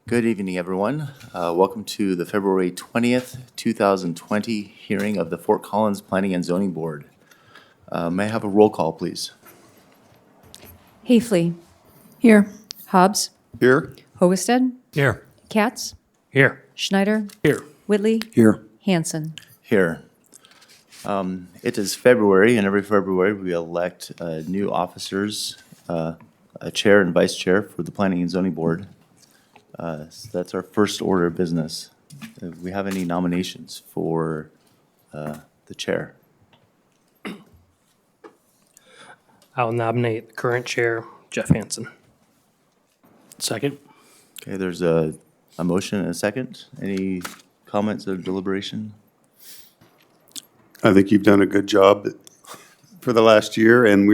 Good evening, everyone. Welcome to the February 20th, 2020 hearing of the Fort Collins Planning and Zoning Board. May I have a roll call, please? Hafley. Here. Hobbs. Here. Hogestad. Here. Katz. Here. Schneider. Here. Whitley. Here. Hanson. Here. It is February, and every February we elect new officers, a chair and vice chair for the Planning and Zoning Board. So that's our first order of business. Do we have any nominations for the chair? I'll nominate the current chair, Jeff Hansen. Second. Okay, there's a motion and a second. Any comments or deliberation? I think you've done a good job for the last year, and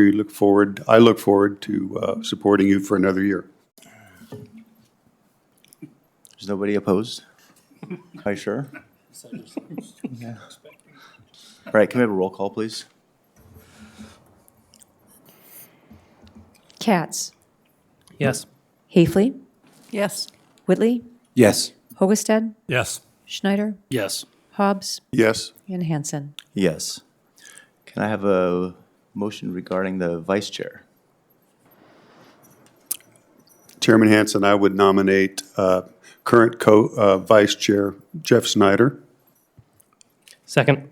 I look forward to supporting you for another year. There's nobody opposed? Are you sure? Yeah. All right, can we have a roll call, please? Katz. Yes. Hafley. Yes. Whitley. Yes. Hogestad. Yes. Schneider. Yes. Hobbs. Yes. And Hanson. Yes. Can I have a motion regarding the vice chair? Chairman Hanson, I would nominate current vice chair Jeff Snyder. Second.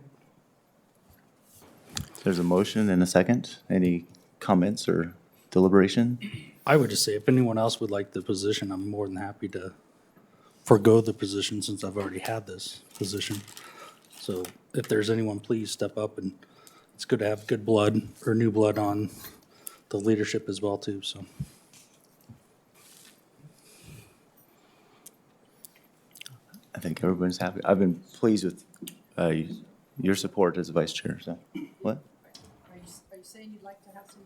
There's a motion and a second. Any comments or deliberation? I would just say, if anyone else would like the position, I'm more than happy to forego the position since I've already had this position. So if there's anyone, please step up, and it's good to have good blood or new blood on the leadership as well too, so. I think everyone's happy. I've been pleased with your support as vice chair, so, what? Are you saying you'd like to have some?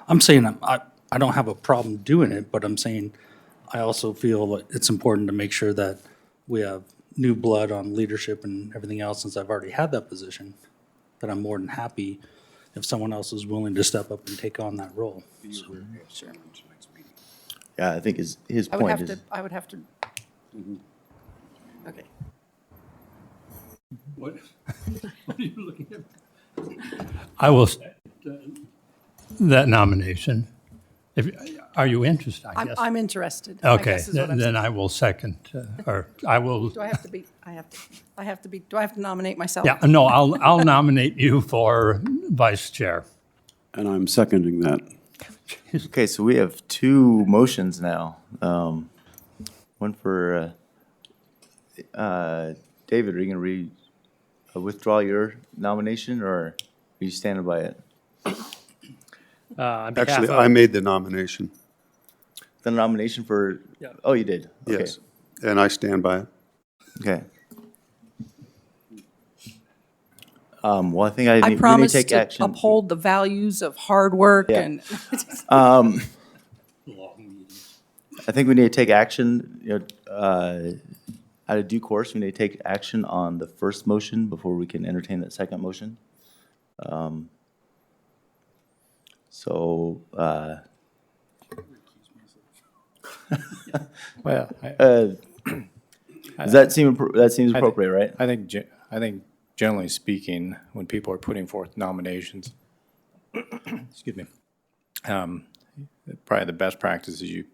I'm saying I don't have a problem doing it, but I'm saying I also feel like it's important to make sure that we have new blood on leadership and everything else, since I've already had that position, that I'm more than happy if someone else is willing to step up and take on that role. So, Yeah, I think his I would point have is, to, I would have to. Okay. I will, that nomination. Are you interested, I guess? I'm interested. I Okay, guess is what I'm then saying. I will second, or I will, Do I have to be, do I have to nominate myself? yeah, no, I'll nominate you for vice chair. And I'm seconding that. okay, so we have two motions now. One for, David, are you going to withdraw your nomination, or are you standing by it? On behalf Actually, of- I made the nomination. The nomination for, Yeah. oh, you did? Okay. Yes. And I stand by it. Okay. Well, I think we I need to promise take to action. uphold the values of hard work Yeah. and. I think we need to take action, out of due course, we need to take action on the first motion before we can entertain that second motion. So, Well, does that seems appropriate, right? I think generally speaking, when people are putting forth nominations, excuse me, probably the best practice is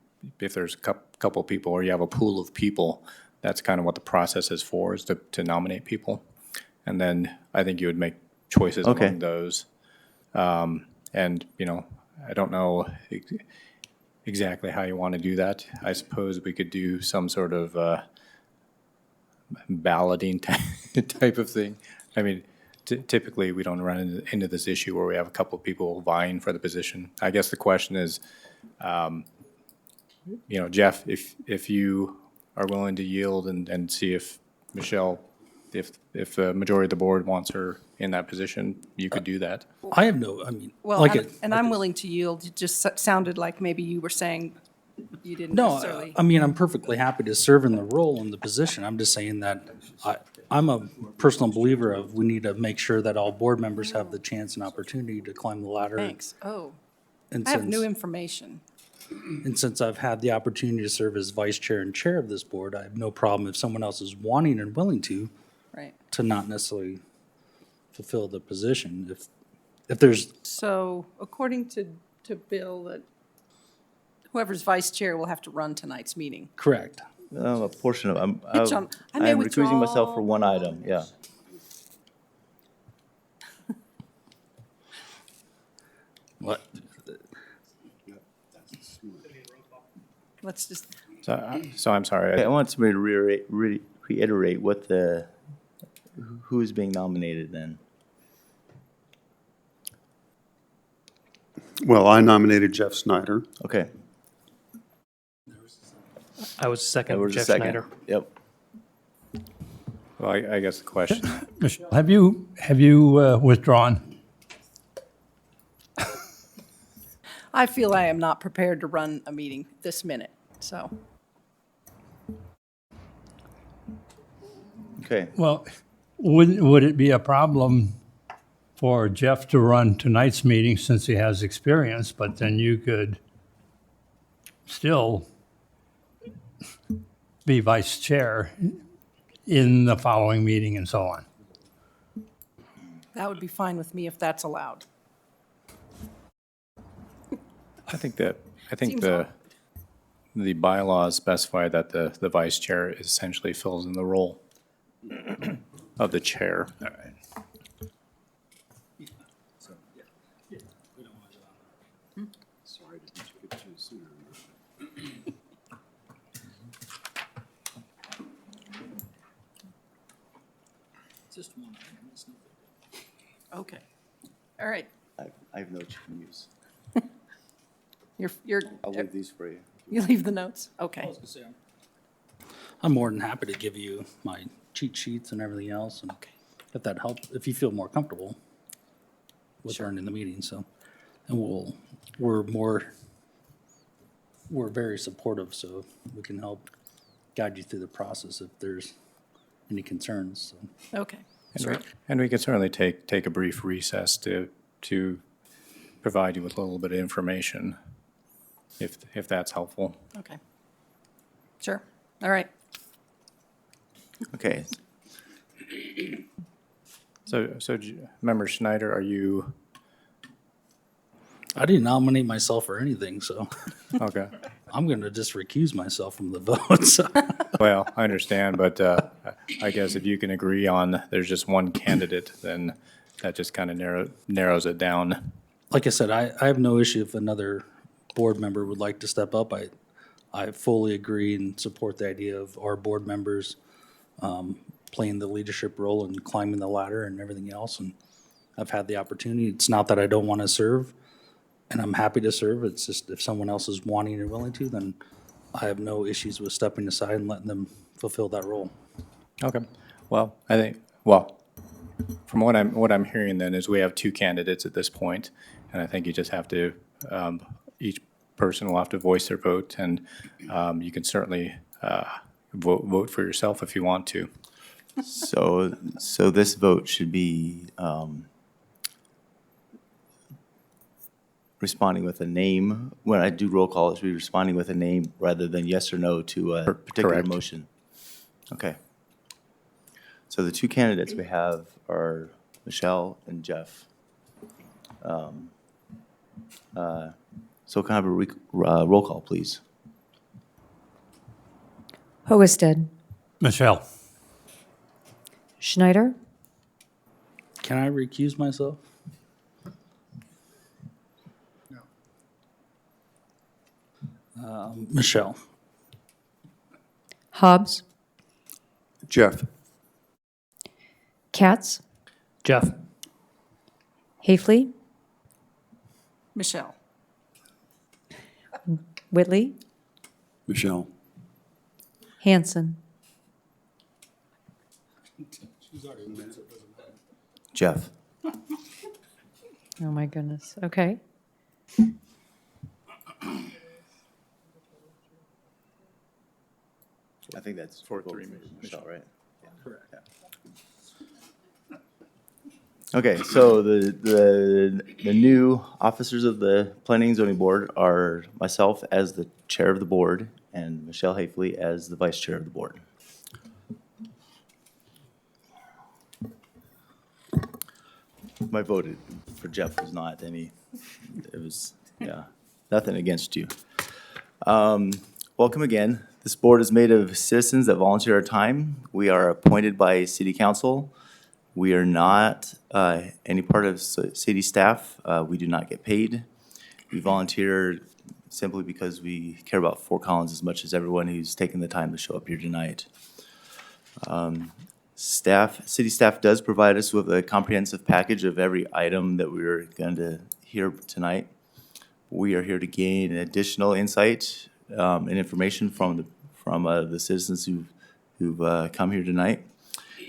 if there's a couple people or you have a pool of people, that's kind of what the process is for, is to nominate people. And then I think you would make choices Okay. among those. And, I don't know exactly how you want to do that. I suppose we could do some sort of balloting type of thing. I mean, typically, we don't run into this issue where we have a couple of people vying for the position. I guess the question is, Jeff, if you are willing to yield and see if Michelle, if the majority of the board wants her in that position, you could do that. I have no, I mean, Well, like and it. and I'm willing to yield. It just sounded like maybe you were saying you didn't No, necessarily. I mean, I'm perfectly happy to serve in the role and the position. I'm just saying that I'm a personal believer of we need to make sure that all board members have the chance and opportunity to climb the ladder. Thanks. Oh, And I have since- new information. And since I've had the opportunity to serve as vice chair and chair of this board, I have no problem if someone else is wanting and willing Right. to not necessarily fulfill the position. If there's, So according to Bill, that whoever's vice chair will have to run tonight's meeting. correct. A portion of, Mitch, I may I'm recusing myself for withdraw one item, yeah. What? Let's just, So I'm sorry. I want somebody to reiterate what who is being nominated then. Well, I nominated Jeff Snyder. Okay. I was There second, was a Jeff second. Snyder. Yep. Well, I guess the question, Michelle, have you withdrawn? I feel I am not prepared to run a meeting this minute, so. Okay. Well, would it be a problem for Jeff to run tonight's meeting since he has experience, but then you could still be vice chair in the following meeting and so on? That would be fine with me if that's allowed. I think Seems the bylaws specify that the vice chair essentially fills in the role of the chair. Okay. All right. I have no chicken use. You're, I'll leave these for you. you leave the notes? Okay. I'm more than happy to give you my cheat sheets and everything else, and if that helps, if you feel more comfortable with running the meeting, so. And we're very supportive, so we can help guide you through the process if there's any concerns, so. Okay. And we can certainly take a brief recess to provide you with a little bit of information, if that's helpful. Okay. Sure. All right. Okay. So Member Schneider, are you, I didn't nominate myself or anything, so okay. I'm gonna just recuse myself from the vote, so. Well, I understand, but I guess if you can agree on there's just one candidate, then that just kind of narrows it down. Like I said, I have no issue if another board member would like to step up. I fully agree and support the idea of our board members playing the leadership role and climbing the ladder and everything else. And I've had the opportunity. It's not that I don't want to serve, and I'm happy to serve. It's just if someone else is wanting and willing to, then I have no issues with stepping aside and letting them fulfill that role. Okay. Well, from what I'm hearing then is we have two candidates at this point, and I think you just have to, each person will have to voice their vote, and you can certainly vote for yourself if you want to. So this vote should be responding with a name. When I do roll call, it should be responding with a name rather than yes or no to a particular Correct. motion. Okay. So the two candidates we have are Michelle and Jeff. So can I have a roll call, please? Hogested, Michelle? Schneider, Can I recuse myself? No. Michelle. Hobbs, Jeff. Katz, Jeff. Hafley, Michelle. Whitley, Michelle. Hanson. Jeff. Oh, my goodness. Okay. I think that's 4-3, Michelle, right? Okay, so the new officers of the Planning and Zoning Board are myself as the chair of the board and Michelle Hafley as the vice chair of the board. My vote for Jeff was not any, it was, yeah, nothing against you. Welcome again. This board is made of citizens that volunteer our time. We are appointed by city council. We are not any part of city staff. We do not get paid. We volunteer simply because we care about Fort Collins as much as everyone who's taken the time to show up here tonight. City staff does provide us with a comprehensive package of every item that we're going to hear tonight. We are here to gain additional insight and information from the citizens who've come here tonight.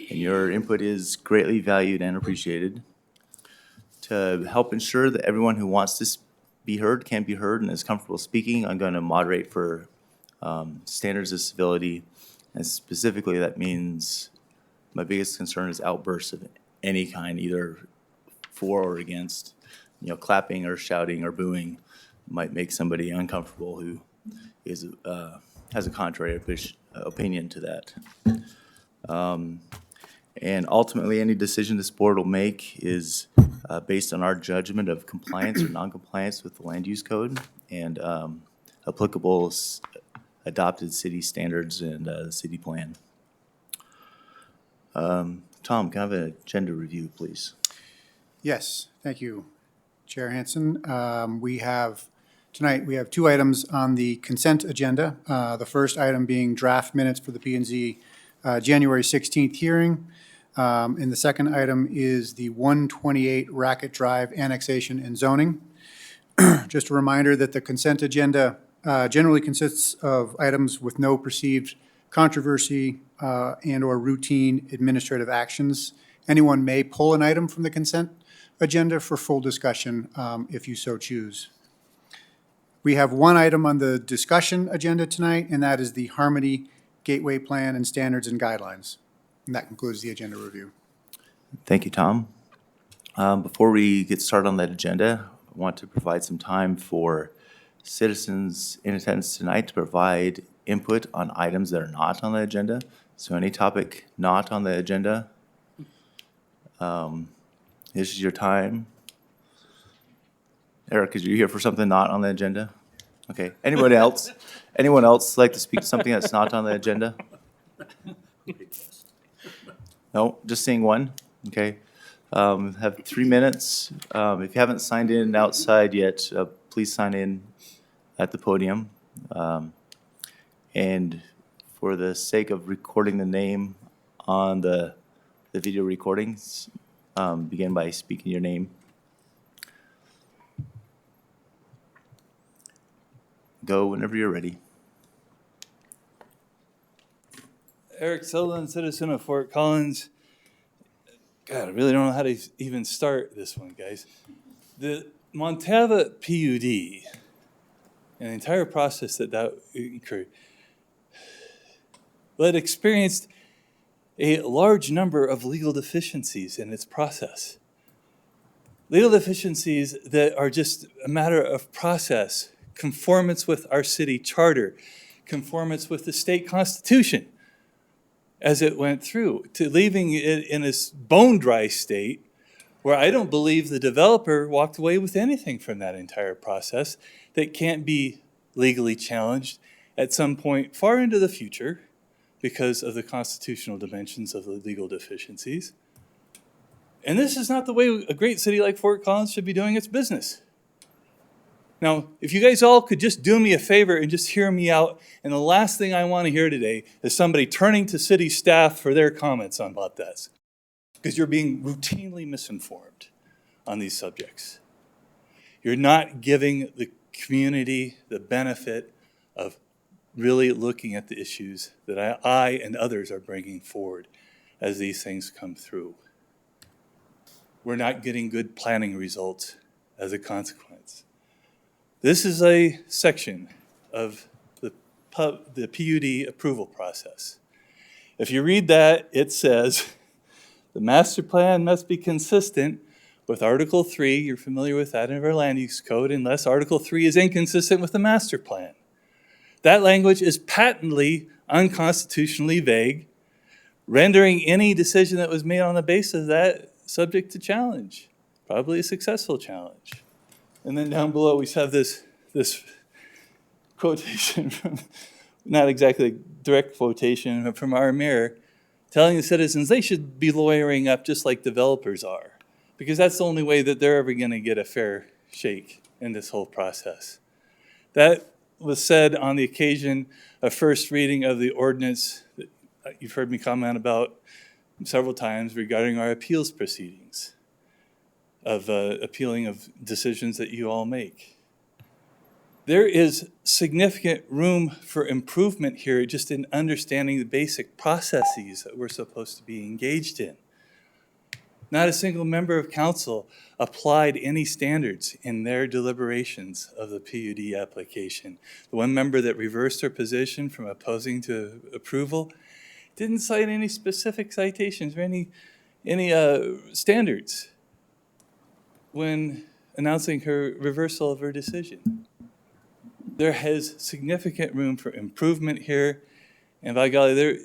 And your input is greatly valued and appreciated. To help ensure that everyone who wants to be heard can be heard and is comfortable speaking, I'm going to moderate for standards of civility. And specifically, that means my biggest concern is outbursts of any kind, either for or against. You know, clapping or shouting or booing might make somebody uncomfortable who is has a contrary opinion to that. And ultimately, any decision this board will make is based on our judgment of compliance or non-compliance with the land use code and applicable adopted city standards and the city plan. Tom, can I have an agenda review, please? Yes, thank you, Chair Hansen. Tonight we have two items on the consent agenda. The first item being draft minutes for the P&Z January 16th hearing. And the second item is the 128 Racket Drive annexation and zoning. Just a reminder that the consent agenda generally consists of items with no perceived controversy and/or routine administrative actions. Anyone may pull an item from the consent agenda for full discussion if you so choose. We have one item on the discussion agenda tonight, and that is the Harmony Gateway Plan and Standards and Guidelines. And that concludes the agenda review. Thank you, Tom. Before we get started on that agenda, I want to provide some time for citizens in attendance tonight to provide input on items that are not on the agenda. So any topic not on the agenda, this is your time. Eric, is you here for something not on the agenda? Okay. Anyone else? Anyone else like to speak to something that's not on the agenda? No, just seeing one. Okay. Have 3 minutes. If you haven't signed in outside yet, please sign in at the podium. And for the sake of recording the name on the video recordings, begin by speaking your name. Go whenever you're ready. Eric Sutherland, citizen of Fort Collins. God, I really don't know how to even start this one, guys. The Montava PUD and the entire process that occurred, well, it experienced a large number of legal deficiencies in its process. Legal deficiencies that are just a matter of process, conformance with our city charter, conformance with the state constitution as it went through, to leaving it in this bone dry state where I don't believe the developer walked away with anything from that entire process that can't be legally challenged at some point far into the future because of the constitutional dimensions of the legal deficiencies. And this is not the way a great city like Fort Collins should be doing its business. Now, if you guys all could just do me a favor and just hear me out, and the last thing I want to hear today is somebody turning to city staff for their comments on about this, because you're being routinely misinformed on these subjects. You're not giving the community the benefit of really looking at the issues that I and others are bringing forward as these things come through. We're not getting good planning results as a consequence. This is a section of the PUD approval process. If you read that, it says, the master plan must be consistent with Article 3, you're familiar with that in our land use code, unless Article 3 is inconsistent with the master plan. That language is patently unconstitutionally vague, rendering any decision that was made on the basis of that subject to challenge, probably a successful challenge. And then down below, we have this quotation from, not exactly a direct quotation, but from our mayor, telling the citizens they should be lawyering up just like developers are, because that's the only way that they're ever going to get a fair shake in this whole process. That was said on the occasion of first reading of the ordinance that you've heard me comment about several times regarding our appeals proceedings, of appealing of decisions that you all make. There is significant room for improvement here just in understanding the basic processes that we're supposed to be engaged in. Not a single member of council applied any standards in their deliberations of the PUD application. The one member that reversed her position from opposing to approval didn't cite any specific citations or any standards when announcing her reversal of her decision. There has significant room for improvement here, and by golly,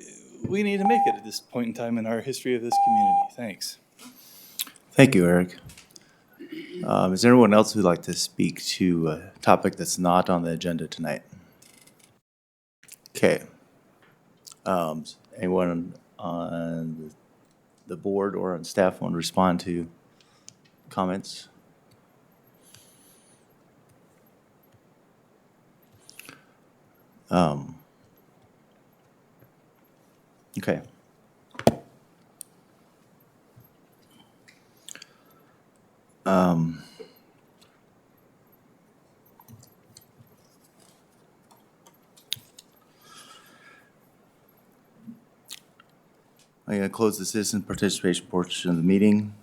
we need to make it at this point in time in our history of this community. Thanks. Thank you, Eric. Is there anyone else who'd like to speak to a topic that's not on the agenda tonight? Okay. Anyone on the board or on staff want to respond to comments? Okay. I'm going to close the citizen participation portion of the meeting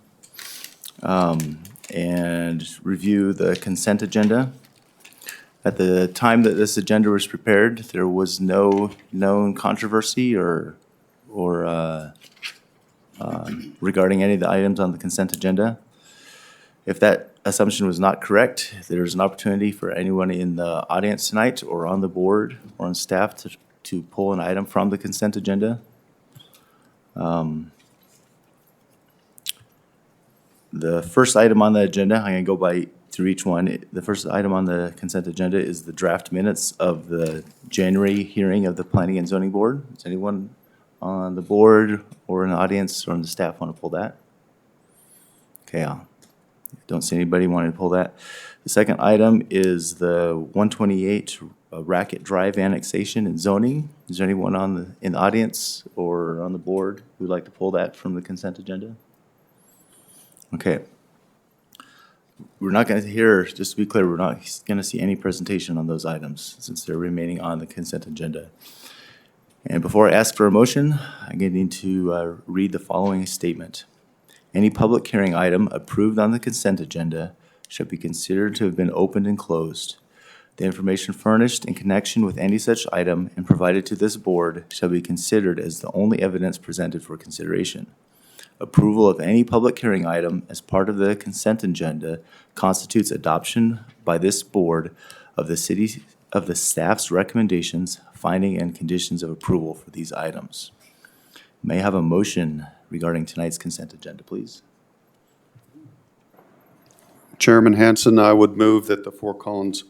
and review the consent agenda. At the time that this agenda was prepared, there was no known controversy or regarding any of the items on the consent agenda. If that assumption was not correct, there's an opportunity for anyone in the audience tonight or on the board or on staff to pull an item from the consent agenda. The first item on the agenda, I'm going to go through each one. The first item on the consent agenda is the draft minutes of the January hearing of the Planning and Zoning Board. Does anyone on the board or in the audience or on the staff want to pull that? Okay, don't see anybody wanting to pull that. The second item is the 128 Racket Drive annexation and zoning. Is there anyone in the audience or on the board who'd like to pull that from the consent agenda? Okay. We're not going to hear, just to be clear, we're not going to see any presentation on those items since they're remaining on the consent agenda. And before I ask for a motion, I'm going to need to read the following statement. Any public hearing item approved on the consent agenda shall be considered to have been opened and closed. The information furnished in connection with any such item and provided to this board shall be considered as the only evidence presented for consideration. Approval of any public hearing item as part of the consent agenda constitutes adoption by this board of the staff's recommendations, finding, and conditions of approval for these items. May I have a motion regarding tonight's consent agenda, please? Chairman Hanson, I would move that the Fort Collins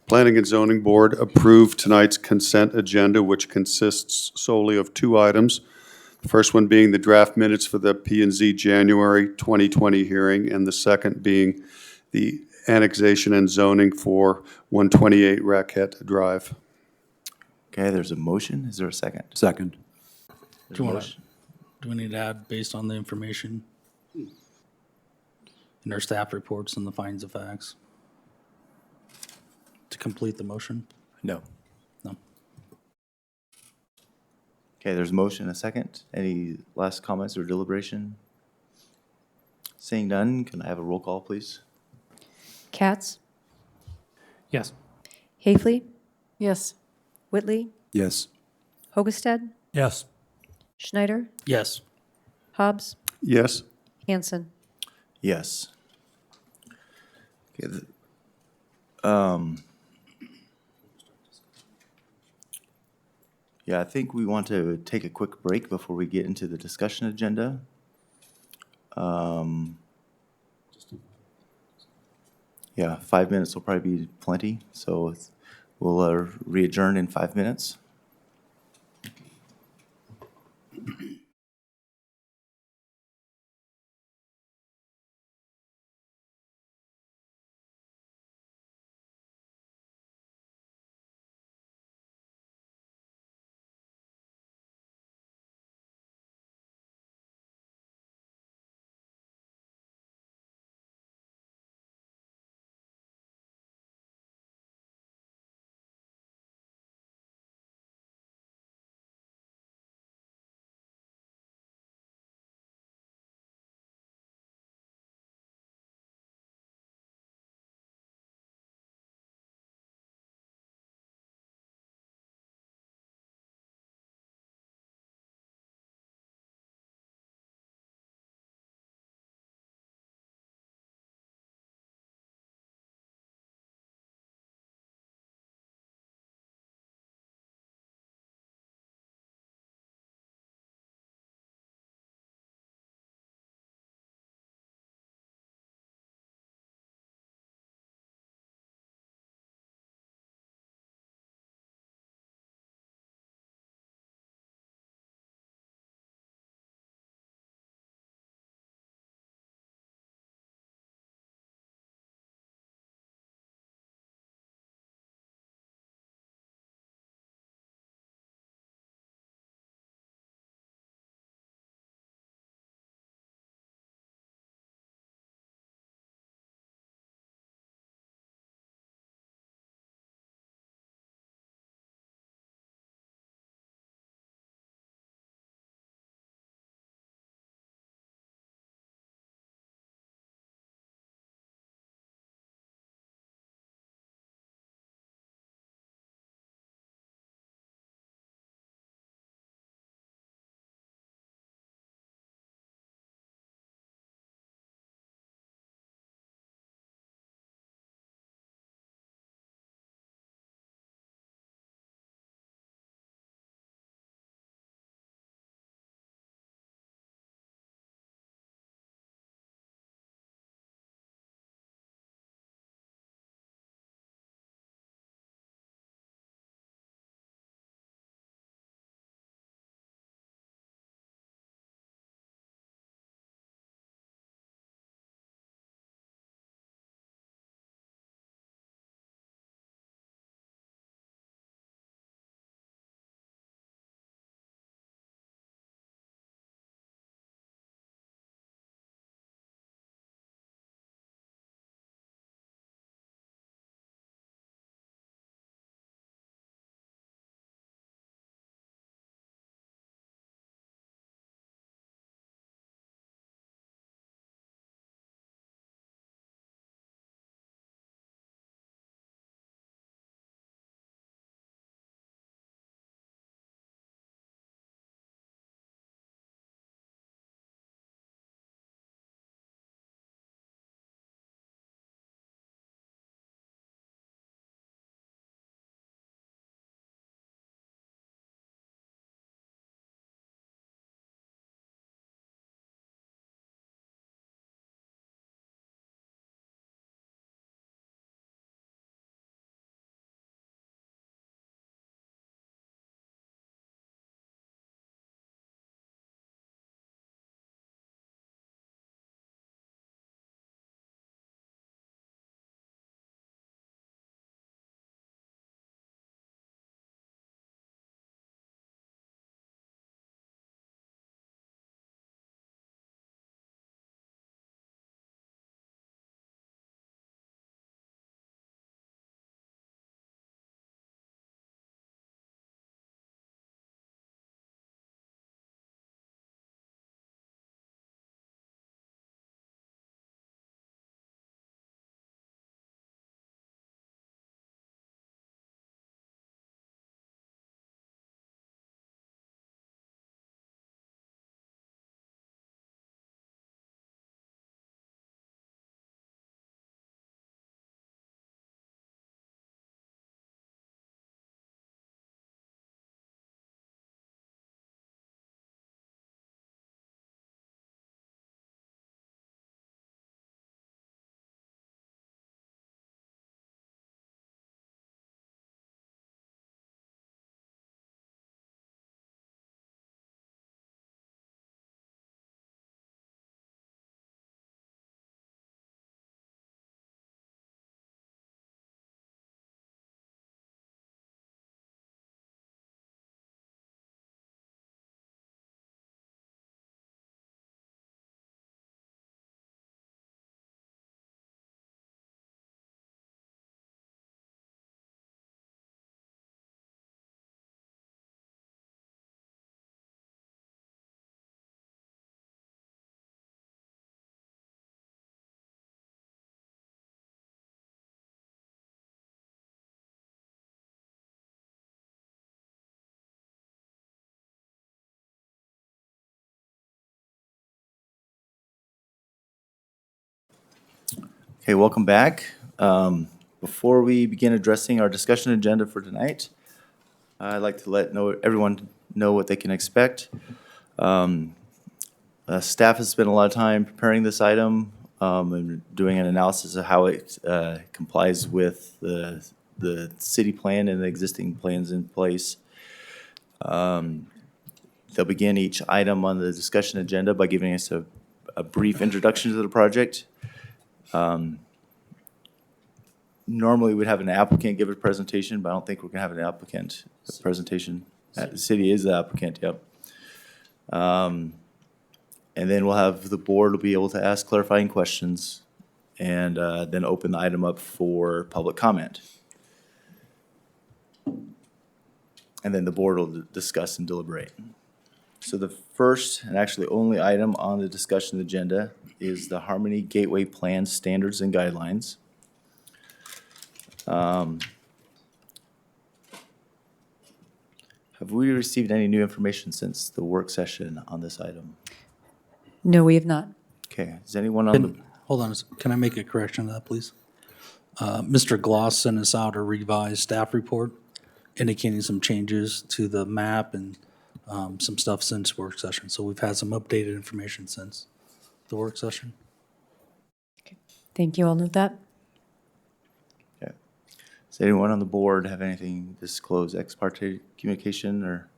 Planning and Zoning Board approve tonight's consent agenda, which consists solely of two items. The first one being the draft minutes for the P&Z January 2020 hearing, and the second being the annexation and zoning for 128 Raquette Drive. Okay, there's a motion. Is there a second? Second. There's a motion. Do we need to add based on the information in our staff reports and the findings of facts to complete the motion? No. No. Okay, there's a motion, a second. Any last comments or deliberation? Seeing none, can I have a roll call, please? Katz, Yes. Hafley, Yes. Whitley, Yes. Hogestad, Yes. Schneider, Yes. Hobbs, Yes. Hanson. Yes. Okay, um, yeah, I think we want to take a quick break before we get into the discussion agenda. Yeah, 5 minutes will probably be plenty, so we'll re-adjourn in 5 minutes. Okay, welcome back. Before we begin addressing our discussion agenda for tonight, I'd like to let everyone know what they can expect. Staff has spent a lot of time preparing this item and doing an analysis of how it complies with the city plan and the existing plans in place. They'll begin each item on the discussion agenda by giving us a brief introduction to the project. Normally, we'd have an applicant give a presentation, but I don't think we're gonna have an applicant presentation. The city is the applicant, yep. And then we'll have, the board will be able to ask clarifying questions and then open the item up for public comment. And then the board will discuss and deliberate. So the first and actually only item on the discussion agenda is the Harmony Gateway Plan Standards and Guidelines. Have we received any new information since the work session on this item? No, we have not. Okay, is anyone on the, Hold on, can I make a correction to that, please? Mr. Gloss sent us out a revised staff report indicating some changes to the map and some stuff since work session. So we've had some updated information since the work session. Thank you. I'll note that. okay. Does anyone on the board have anything to disclose, ex parte communication or?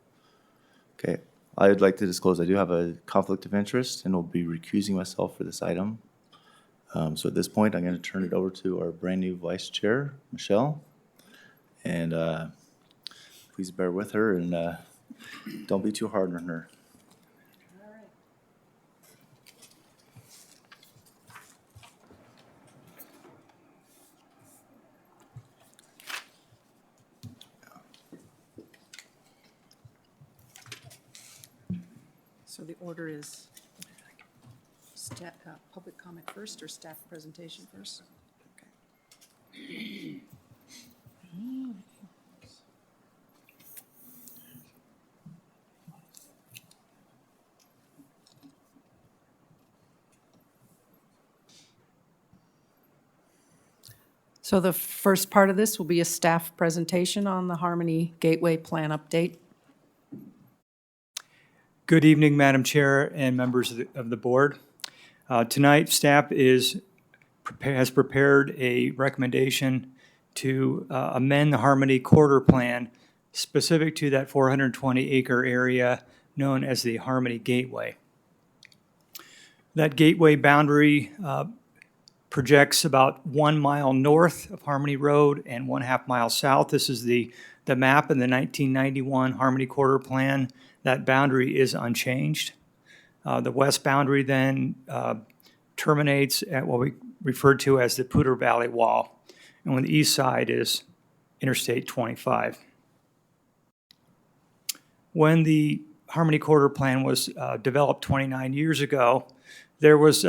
Okay, I would like to disclose I do have a conflict of interest and will be recusing myself for this item. So at this point, I'm going to turn it over to our brand new vice chair, Michelle. And please bear with her and don't be too hard on her. So the order is public comment first or staff presentation first? Okay. So the first part of this will be a staff presentation on the Harmony Gateway Plan update. Good evening, Madam Chair and members of the board. Tonight, staff has prepared a recommendation to amend the Harmony Corridor Plan specific to that 420-acre area known as the Harmony Gateway. That gateway boundary projects about 1 mile north of Harmony Road and 1/2 mile south. This is the map in the 1991 Harmony Corridor Plan. That boundary is unchanged. The west boundary then terminates at what we refer to as the Poudre Valley Wall, and on the east side is Interstate 25. When the Harmony Corridor Plan was developed 29 years ago, there was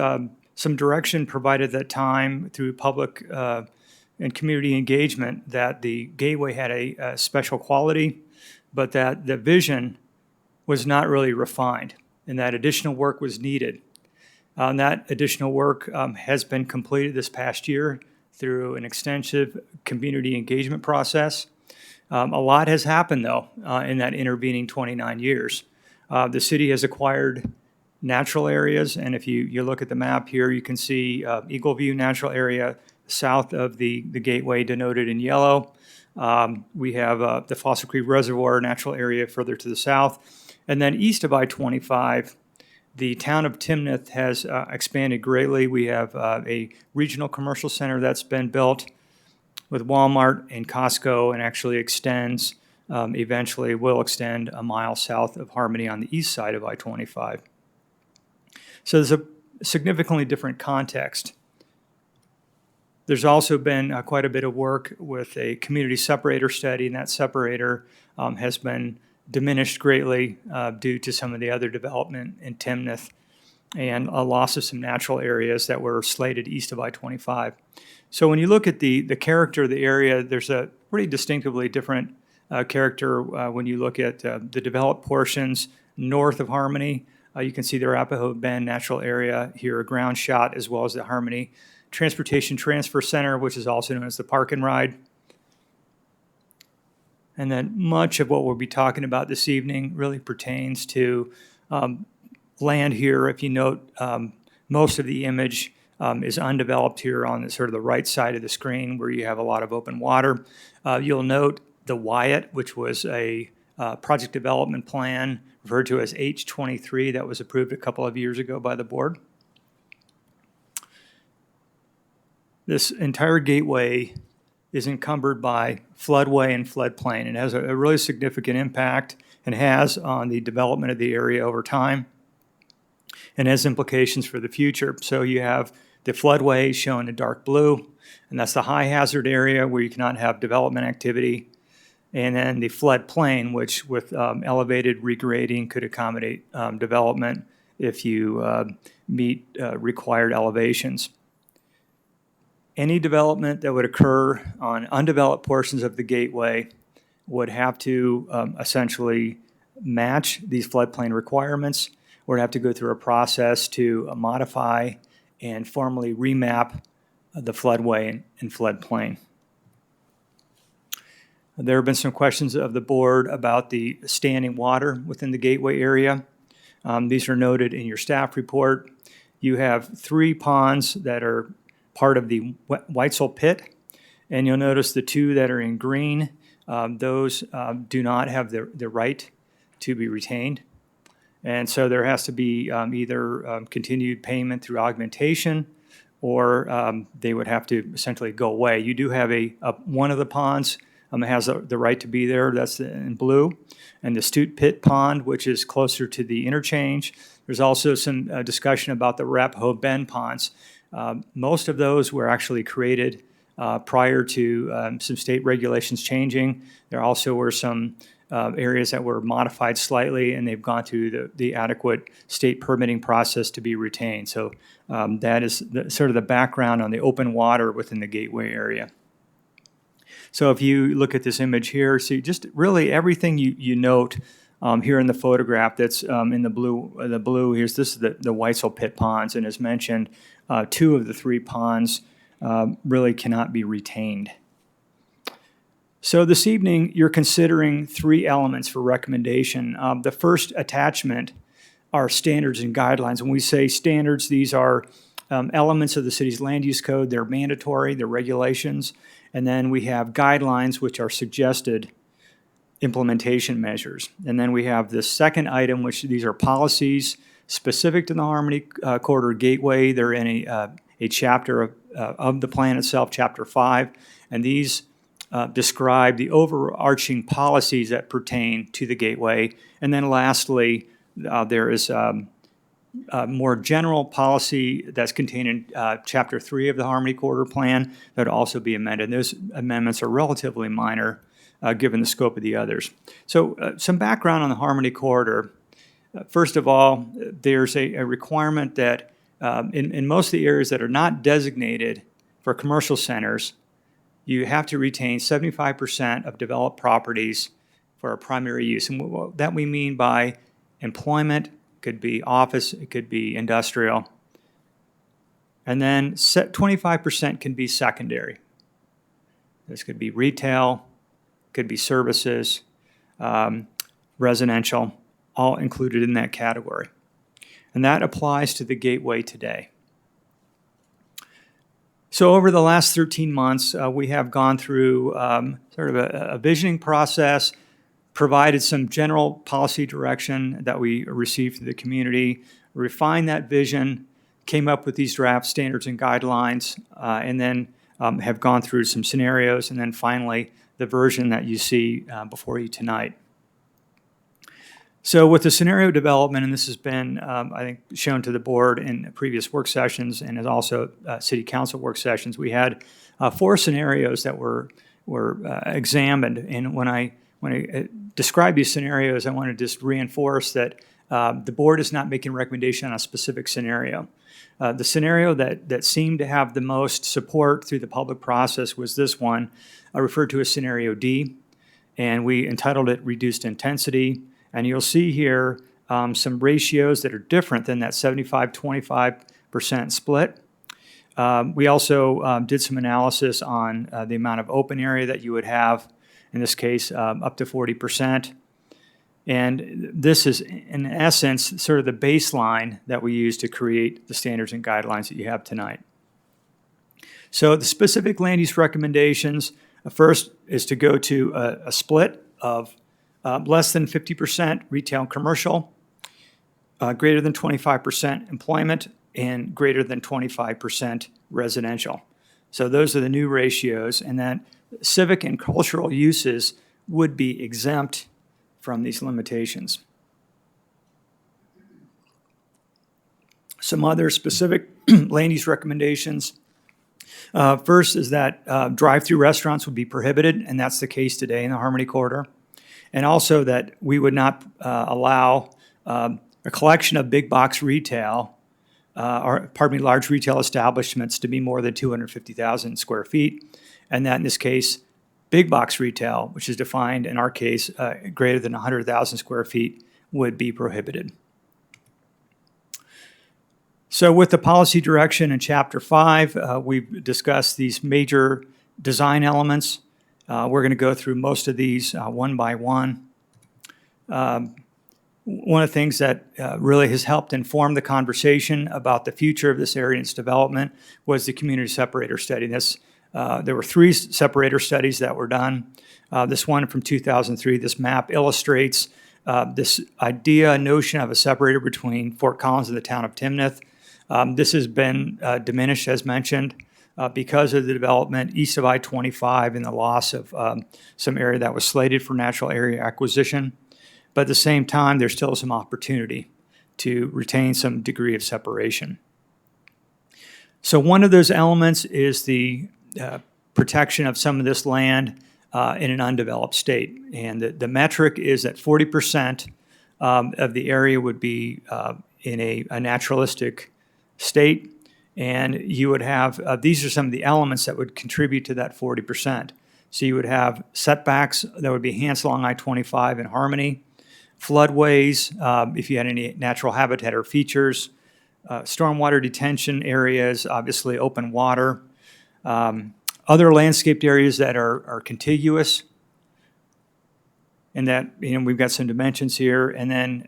some direction provided at that time through public and community engagement that the gateway had a special quality, but that the vision was not really refined and that additional work was needed. That additional work has been completed this past year through an extensive community engagement process. A lot has happened, though, in that intervening 29 years. The city has acquired natural areas, and if you look at the map here, you can see Eagle View Natural Area south of the gateway denoted in yellow. We have the Fossil Creek Reservoir Natural Area further to the south. And then east of I-25, the town of Timnath has expanded greatly. We have a regional commercial center that's been built with Walmart and Costco and actually extends, eventually will extend a mile south of Harmony on the east side of I-25. So there's a significantly different context. There's also been quite a bit of work with a community separator study, and that separator has been diminished greatly due to some of the other development in Timnath and a loss of some natural areas that were slated east of I-25. So when you look at the character of the area, there's a pretty distinctively different character when you look at the developed portions north of Harmony. You can see the Arapahoe Bend natural area here, a ground shot, as well as the Harmony Transportation Transfer Center, which is also known as the Park and Ride. And then much of what we'll be talking about this evening really pertains to land here. If you note, most of the image is undeveloped here on the, sort of the right side of the screen where you have a lot of open water. You'll note the Wyatt, which was a project development plan referred to as H23 that was approved a couple of years ago by the board. This entire gateway is encumbered by floodway and floodplain. It has a really significant impact and has on the development of the area over time and has implications for the future. So you have the floodway shown in dark blue, and that's the high hazard area where you cannot have development activity. And then the floodplain, which with elevated regrading could accommodate development if you meet required elevations. Any development that would occur on undeveloped portions of the gateway would have to essentially match these floodplain requirements, or have to go through a process to modify and formally remap the floodway and floodplain. There have been some questions of the board about the standing water within the gateway area. These are noted in your staff report. You have 3 ponds that are part of the Weitzel pit, and you'll notice the 2 that are in green, those do not have the right to be retained. And so there has to be either continued payment through augmentation, or they would have to essentially go away. You do have one of the ponds has the right to be there, that's in blue, and the Stute Pit Pond, which is closer to the interchange. There's also some discussion about the Arapahoe Bend ponds. Most of those were actually created prior to some state regulations changing. There also were some areas that were modified slightly, and they've gone through the adequate state permitting process to be retained. So that is sort of the background on the open water within the gateway area. So if you look at this image here, see just really everything you note here in the photograph that's in the blue, this is the Weitzel Pit ponds, and as mentioned, 2 of the 3 ponds really cannot be retained. So this evening, you're considering 3 elements for recommendation. The first attachment are standards and guidelines. When we say standards, these are elements of the city's land use code. They're mandatory, they're regulations. And then we have guidelines, which are suggested implementation measures. And then we have the second item, which these are policies specific to the Harmony Corridor Gateway. They're in a chapter of the plan itself, Chapter 5. And these describe the overarching policies that pertain to the gateway. And then lastly, there is a more general policy that's contained in Chapter 3 of the Harmony Corridor Plan that would also be amended. Those amendments are relatively minor given the scope of the others. So some background on the Harmony Corridor. First of all, there's a requirement that in most of the areas that are not designated for commercial centers, you have to retain 75% of developed properties for a primary use. And what that we mean by employment, could be office, it could be industrial. And then 25% can be secondary. This could be retail, could be services, residential, all included in that category. And that applies to the gateway today. So over the last 13 months, we have gone through sort of a visioning process, provided some general policy direction that we received from the community, refined that vision, came up with these draft standards and guidelines, and then have gone through some scenarios, and then finally the version that you see before you tonight. So with the scenario development, and this has been, I think, shown to the board in previous work sessions and is also city council work sessions, we had 4 scenarios that were examined. And when I describe these scenarios, I want to just reinforce that the board is not making a recommendation on a specific scenario. The scenario that seemed to have the most support through the public process was this one. I referred to as Scenario D, and we entitled it Reduced Intensity. And you'll see here some ratios that are different than that 75-25% split. We also did some analysis on the amount of open area that you would have, in this case, up to 40%. And this is, in essence, sort of the baseline that we use to create the standards and guidelines that you have tonight. So the specific land use recommendations, first is to go to a split of less than 50% retail and commercial, greater than 25% employment, and greater than 25% residential. So those are the new ratios, and that civic and cultural uses would be exempt from these limitations. Some other specific land use recommendations. First is that drive-through restaurants would be prohibited, and that's the case today in the Harmony Corridor. And also that we would not allow a collection of big box retail, large retail establishments to be more than 250,000 square feet. And that in this case, big box retail, which is defined in our case, greater than 100,000 square feet, would be prohibited. So with the policy direction in Chapter 5, we've discussed these major design elements. We're going to go through most of these one by one. One of the things that really has helped inform the conversation about the future of this area and its development was the community separator study. There were 3 separator studies that were done. This one from 2003, this map illustrates this notion of a separator between Fort Collins and the town of Timnath. This has been diminished, as mentioned, because of the development east of I-25 and the loss of some area that was slated for natural area acquisition. But at the same time, there's still some opportunity to retain some degree of separation. So one of those elements is the protection of some of this land in an undeveloped state. And the metric is that 40% of the area would be in a naturalistic state. And you would have, these are some of the elements that would contribute to that 40%. So you would have setbacks that would be enhanced along I-25 in Harmony, floodways, if you had any natural habitat or features, stormwater detention areas, obviously open water, other landscaped areas that are contiguous, and that, we've got some dimensions here. And then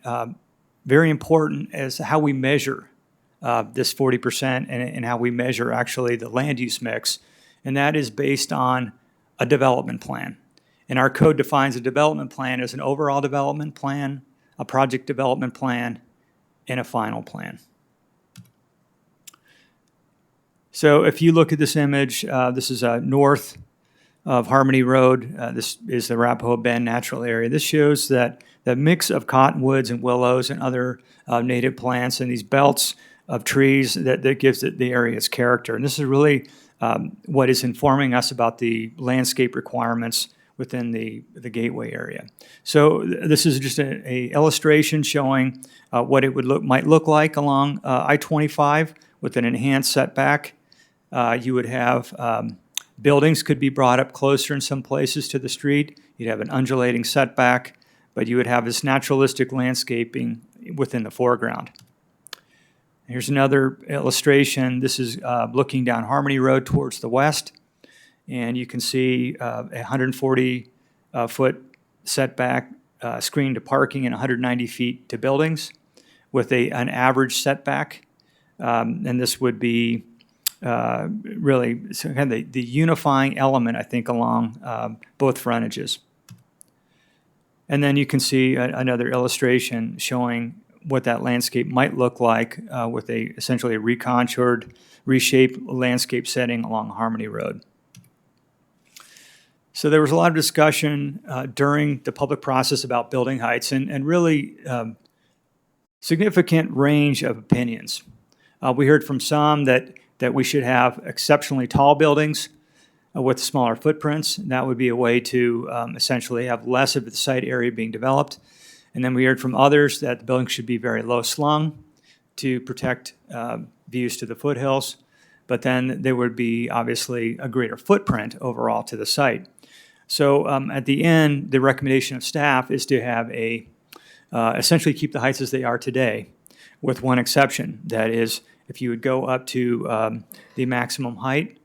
very important is how we measure this 40% and how we measure actually the land use mix. And that is based on a development plan. And our code defines a development plan as an overall development plan, a project development plan, and a final plan. So if you look at this image, this is north of Harmony Road. This is the Arapahoe Bend natural area. This shows that the mix of cottonwoods and willows and other native plants and these belts of trees that gives the area its character. And this is really what is informing us about the landscape requirements within the gateway area. So this is just a illustration showing what it might look like along I-25 with an enhanced setback. You would have buildings could be brought up closer in some places to the street. You'd have an undulating setback, but you would have this naturalistic landscaping within the foreground. Here's another illustration. This is looking down Harmony Road towards the west, and you can see a 140-foot setback screened to parking and 190 feet to buildings with an average setback. And this would be really kind of the unifying element, I think, along both frontages. And then you can see another illustration showing what that landscape might look like with essentially a recontoured, reshaped landscape setting along Harmony Road. So there was a lot of discussion during the public process about building heights and really significant range of opinions. We heard from some that we should have exceptionally tall buildings with smaller footprints. That would be a way to essentially have less of the site area being developed. And then we heard from others that the building should be very low slung to protect views to the foothills. But then there would be obviously a greater footprint overall to the site. So at the end, the recommendation of staff is to have essentially keep the heights as they are today, with one exception. That is, if you would go up to the maximum height,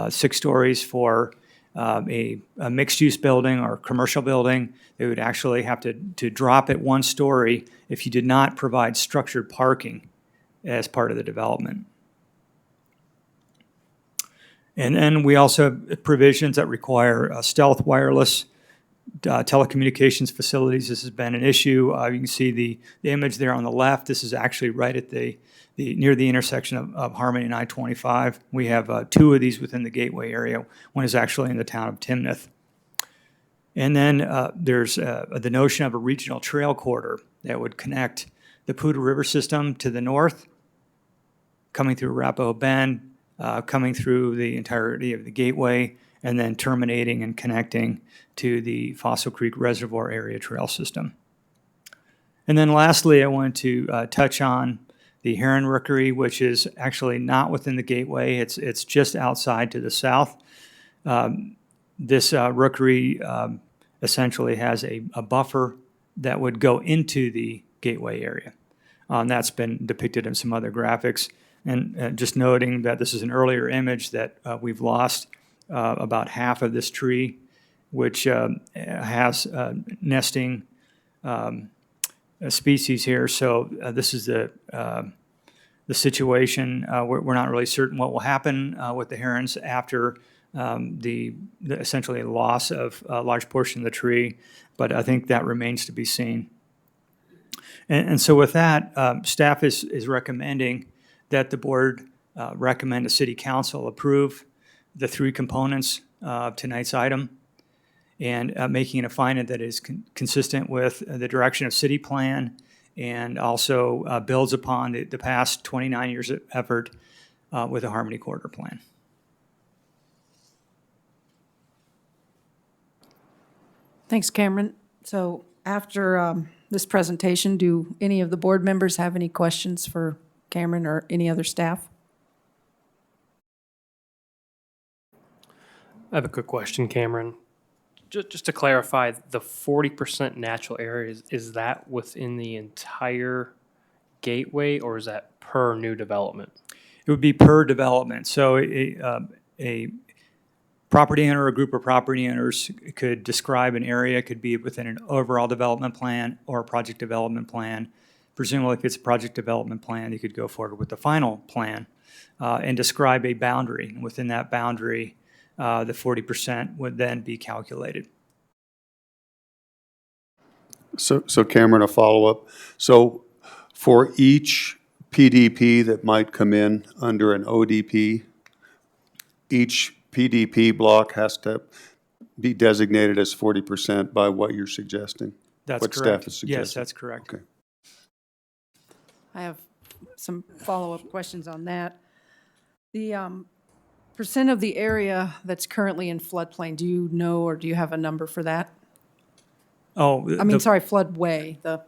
6 stories for a mixed-use building or commercial building, they would actually have to drop it 1 story if you did not provide structured parking as part of the development. And then we also have provisions that require stealth wireless telecommunications facilities. This has been an issue. You can see the image there on the left. This is actually right at the near the intersection of Harmony and I-25. We have 2 of these within the Gateway area. One is actually in the town of Timnath. And then there's the notion of a regional trail corridor that would connect the Poudre River system to the north, coming through Arapahoe Bend, coming through the entirety of the Gateway, and then terminating and connecting to the Fossil Creek Reservoir Area Trail System. And then lastly, I wanted to touch on the Heron Rookery, which is actually not within the Gateway. It's just outside to the south. This rookery essentially has a buffer that would go into the Gateway area. That's been depicted in some other graphics. And just noting that this is an earlier image that we've lost about half of this tree, which has nesting species here. So this is the situation. We're not really certain what will happen with the herons after the essentially loss of a large portion of the tree, but I think that remains to be seen. And so with that, staff is recommending that the board recommend a city council approve the 3 components of tonight's item, and making a finding that is consistent with the direction of city plan and also builds upon the past 29 years of effort with the Harmony Corridor Plan. Thanks, Cameron. So after this presentation, do any of the board members have any questions for Cameron or any other staff? I have a quick question, Cameron. Just to clarify, the 40% natural areas, is that within the entire gateway or is that per new development? It would be per development. So a property owner or a group of property owners could describe an area, could be within an overall development plan or a project development plan. Presumably, if it's a project development plan, you could go forward with the final plan and describe a boundary. And within that boundary, the 40% would then be calculated. So Cameron, a follow-up. So for each PDP that might come in under an ODP, each PDP block has to be designated as 40% by what you're suggesting? That's what correct. Staff is suggesting? Yes, that's correct. Okay. I have some follow-up questions on that. The percent of the area that's currently in floodplain, do you know or do you have a number for that? Oh, I mean, sorry, floodway, the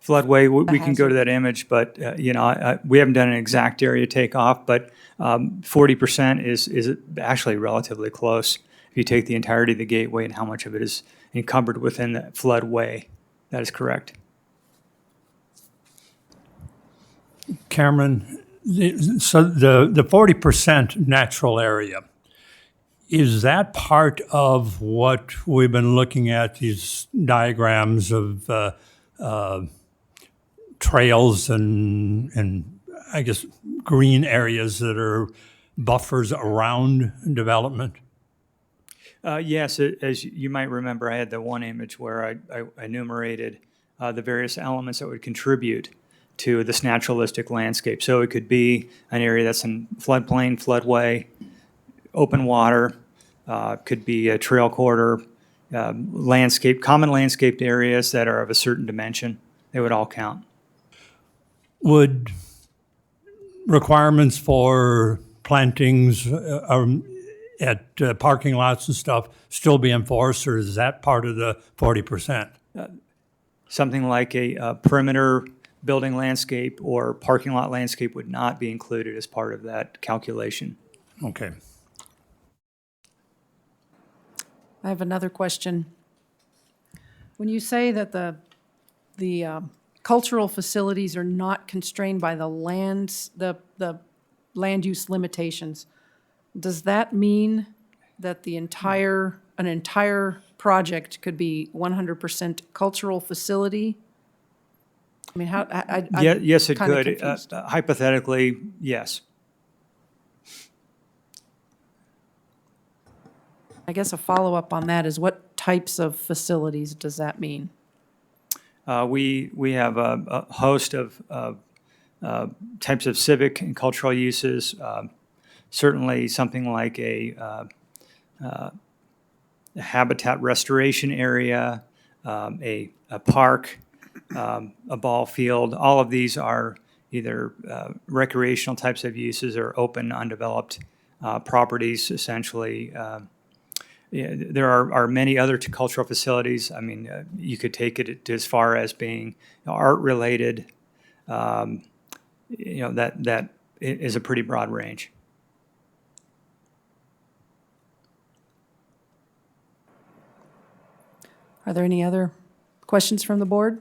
floodway, we can go hazard. to that image, but, we haven't done an exact area takeoff, but 40% is actually relatively close. If you take the entirety of the gateway and how much of it is encumbered within the floodway, that is correct. Cameron, so the 40% natural area, is that part of what we've been looking at, these diagrams of trails and I guess green areas that are buffers around development? Yes, as you might remember, I had the one image where I enumerated the various elements that would contribute to this naturalistic landscape. So it could be an area that's in floodplain, floodway, open water, could be a trail corridor, common landscaped areas that are of a certain dimension. They would all count. Would requirements for plantings at parking lots and stuff still be enforced, or is that part of the 40%? Something like a perimeter building landscape or parking lot landscape would not be included as part of that calculation. Okay. I have another question. When you say that the cultural facilities are not constrained by the land use limitations. Does that mean that an entire project could be 100% cultural facility? I mean, Yeah, yes, it kinda could. confused. Hypothetically, yes. I guess a follow-up on that is what types of facilities does that mean? We have a host of types of civic and cultural uses. Certainly something like a habitat restoration area, a park, a ball field. All of these are either recreational types of uses or open, undeveloped properties, essentially. Yeah, there are many other cultural facilities. I mean, you could take it as far as being art-related. That is a pretty broad range. Are there any other questions from the board?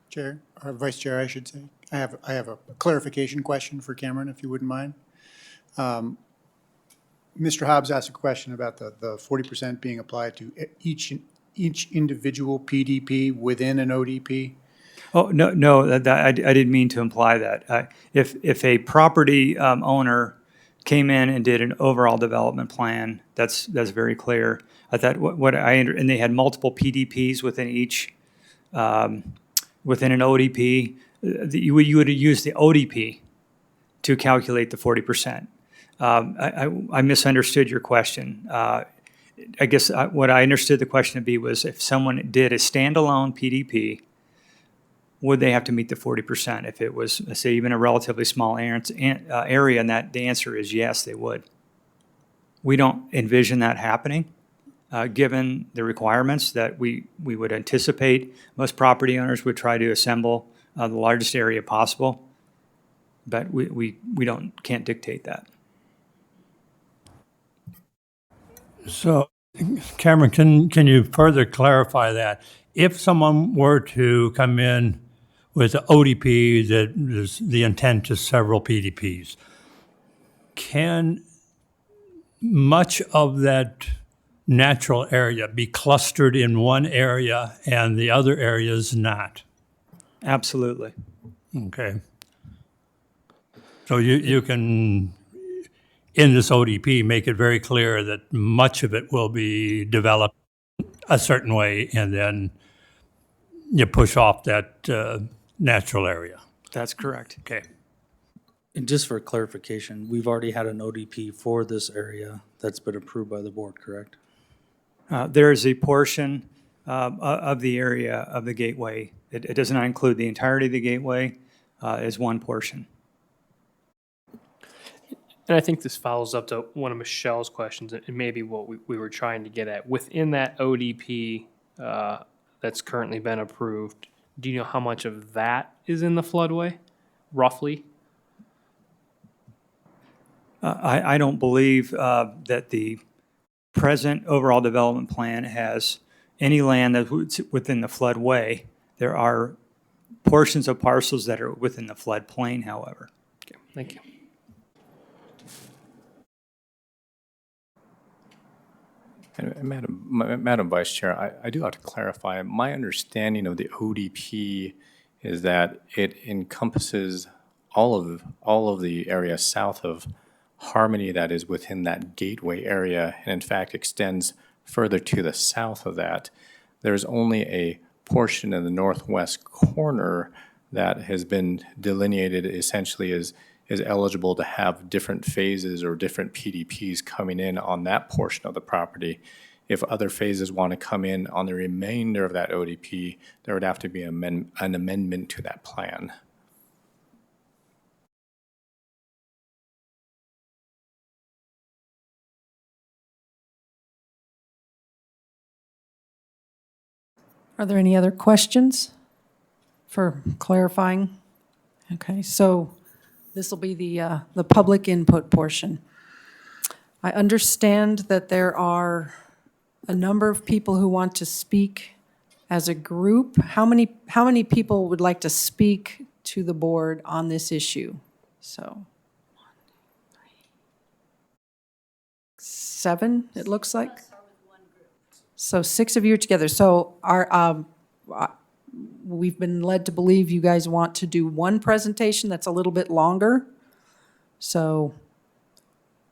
Chair, or Vice Chair, I should say. I have a clarification question for Cameron, if you wouldn't mind. Mr. Hobbs asked a question about the 40% being applied to each individual PDP within an ODP. Oh, no, I didn't mean to imply that. If a property owner came in and did an overall development plan, that's very clear. I thought and they had multiple PDPs within each, within an ODP, you would use the ODP to calculate the 40%. I misunderstood your question. I guess what I understood the question to be was if someone did a standalone PDP, would they have to meet the 40%? If it was, say, even a relatively small area, and the answer is yes, they would. We don't envision that happening, given the requirements that we would anticipate. Most property owners would try to assemble the largest area possible, but we can't dictate that. So, Cameron, can you further clarify that? If someone were to come in with an ODP that is the intent is several PDPs, can much of that natural area be clustered in one area and the other areas not? Absolutely. Okay. So you can, in this ODP, make it very clear that much of it will be developed a certain way, and then you push off that natural area. That's correct. Okay. And just for clarification, we've already had an ODP for this area that's been approved by the board, correct? There is a portion of the area of the gateway. It does not include the entirety of the gateway, is one portion. And I think this follows up to one of Michelle's questions, and maybe what we were trying to get at. Within that ODP that's currently been approved, do you know how much of that is in the floodway, roughly? I don't believe that the present overall development plan has any land that's within the floodway. There are portions of parcels that are within the floodplain, however. Okay, thank you. And Madam Vice Chair, I do have to clarify. My understanding of the ODP is that it encompasses all of the area south of Harmony that is within that gateway area, and in fact extends further to the south of that. There's only a portion in the northwest corner that has been delineated essentially as is eligible to have different phases or different PDPs coming in on that portion of the property. If other phases want to come in on the remainder of that ODP, there would have to be an amendment to that plan. Are there any other questions for clarifying? Okay, so this will be the public input portion. I understand that there are a number of people who want to speak as a group, how many people would like to speak to the board on this issue? So, 7, it looks like? So 6 of you are together. So we've been led to believe you guys want to do one presentation that's a little bit longer. So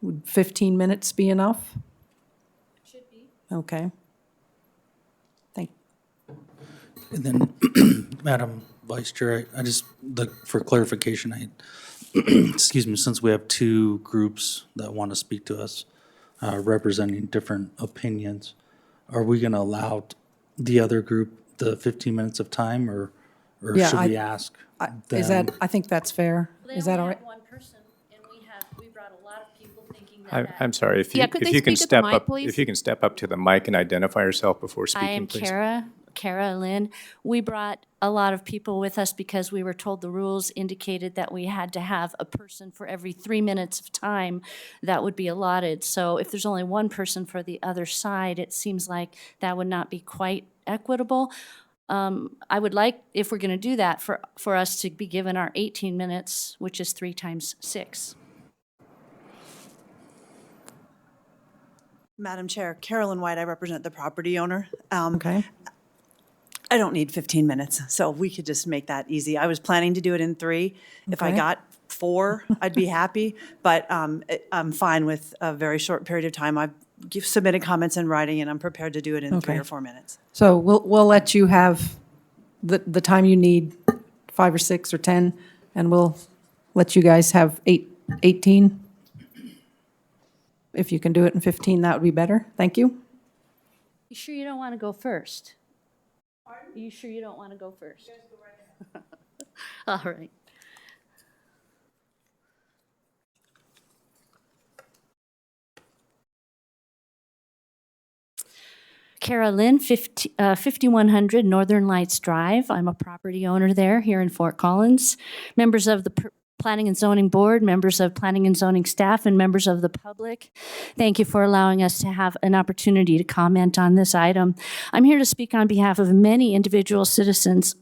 would 15 minutes be enough? Should be. Okay. And then, Madam Vice Chair, I just, for clarification, excuse me, since we have 2 groups that want to speak to us, representing different opinions, are we going to allow the other group the 15 minutes of time, or Yeah, should we ask Is them? that, I think that's fair. They Is that all only right? have one person, and we brought a lot of people thinking that. I'm sorry, if you, Yeah, could if they you can speak at the step mic, up, please? if you can step up to the mic and identify yourself before I speaking, am please. Kara Lynn. We brought a lot of people with us because we were told the rules indicated that we had to have a person for every 3 minutes of time that would be allotted. So if there's only one person for the other side, it seems like that would not be quite equitable. I would like, if we're going to do that, for us to be given our 18 minutes, which is 3 times 6. Madam Chair, Carolyn White, I represent the property owner. Okay. I don't need 15 minutes, so we could just make that easy. I was planning to do it in 3. If I Okay. got 4, I'd be happy, but I'm fine with a very short period of time. I've submitted comments in writing, and I'm prepared to do it in 3 Okay. or 4 minutes. So we'll let you have the time you need, 5 or 6 or 10, and we'll let you guys have 18. If you can do it in 15, that would be better. Thank you. You sure you don't want to go first? Are you sure you don't want to go first? All right. Kara Lynn, 5100 Northern Lights Drive. I'm a property owner there here in Fort Collins. Members of the Planning and Zoning Board, members of Planning and Zoning staff, and members of the public, thank you for allowing us to have an opportunity to comment on this item. I'm here to speak on behalf of many individual citizens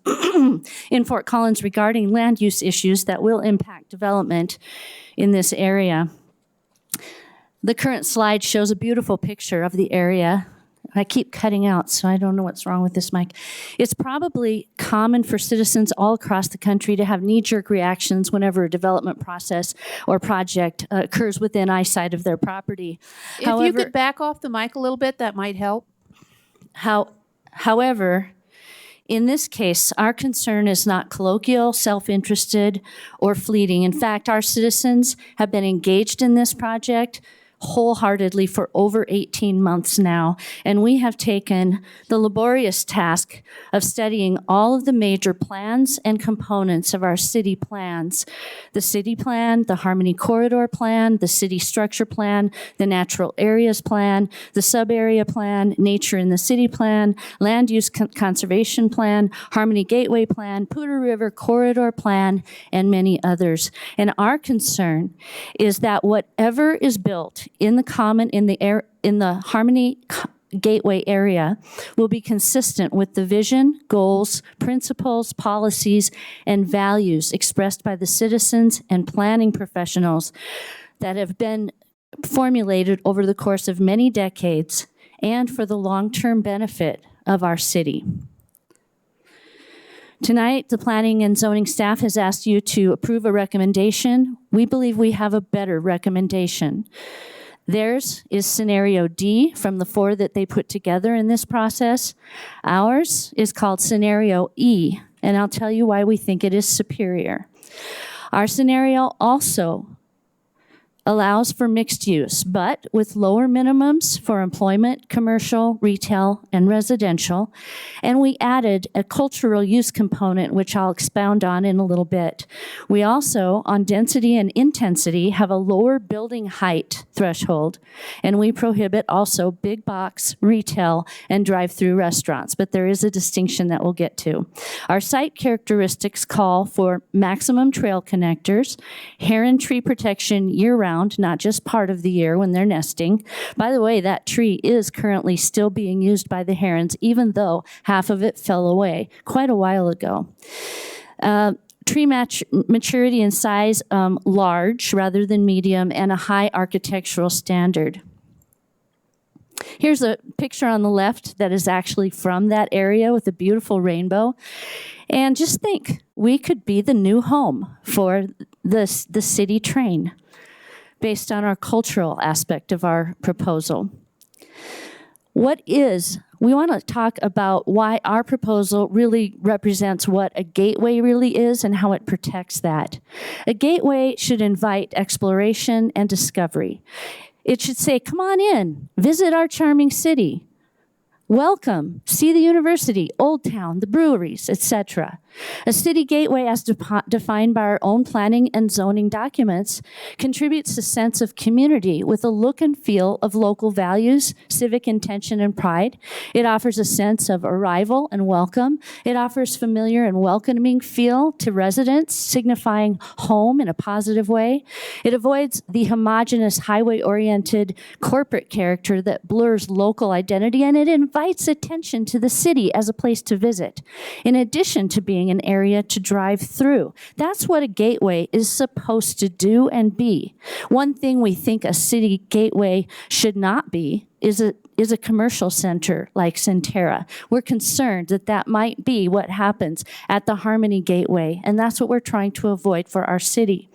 in Fort Collins regarding land use issues that will impact development in this area. The current slide shows a beautiful picture of the area. I keep cutting out, so I don't know what's wrong with this mic. It's probably common for citizens all across the country to have knee-jerk reactions whenever a development process or project occurs within eyesight of their property. If you could back off the mic a little bit, that might help. However, in this case, our concern is not colloquial, self-interested, or fleeting. In fact, our citizens have been engaged in this project wholeheartedly for over 18 months now, and we have taken the laborious task of studying all of the major plans and components of our city plans. The city plan, the Harmony Corridor plan, the city structure plan, the natural areas plan, the sub-area plan, nature in the city plan, land use conservation plan, Harmony Gateway plan, Poudre River Corridor plan, and many others. And our concern is that whatever is built in the common, in the Harmony Gateway area will be consistent with the vision, goals, principles, policies, and values expressed by the citizens and planning professionals that have been formulated over the course of many decades and for the long-term benefit of our city. Tonight, the Planning and Zoning staff has asked you to approve a recommendation. We believe we have a better recommendation. Theirs is scenario D from the 4 that they put together in this process. Ours is called scenario E, and I'll tell you why we think it is superior. Our scenario also allows for mixed use, but with lower minimums for employment, commercial, retail, and residential. And we added a cultural use component, which I'll expound on in a little bit. We also, on density and intensity, have a lower building height threshold, and we prohibit also big box, retail, and drive-through restaurants, but there is a distinction that we'll get to. Our site characteristics call for maximum trail connectors, heron tree protection year-round, year-round, not just part of the year when they're nesting. By the way, that tree is currently still being used by the herons, even though half of it fell away quite a while ago. Tree maturity and size, large rather than medium, and a high architectural standard. Here's a picture on the left that is actually from that area with a beautiful rainbow. And just think, we could be the new home for the city train based on our cultural aspect of our proposal. We want to talk about why our proposal really represents what a gateway really is and how it protects that. A gateway should invite exploration and discovery. It should say, come on in, visit our charming city. Welcome, see the university, Old Town, the breweries, etc. A city gateway, as defined by our own planning and zoning documents, contributes a sense of community with a look and feel of local values, civic intention, and pride. It offers a sense of arrival and welcome. It offers familiar and welcoming feel to residents, signifying home in a positive way. It avoids the homogeneous, highway-oriented corporate character that blurs local identity, and it invites attention to the city as a place to visit, in addition to being an area to drive through. That's what a gateway is supposed to do and be. One thing we think a city gateway should not be is a commercial center like Centerra. We're concerned that that might be what happens at the Harmony Gateway, and that's what we're trying to avoid for our city.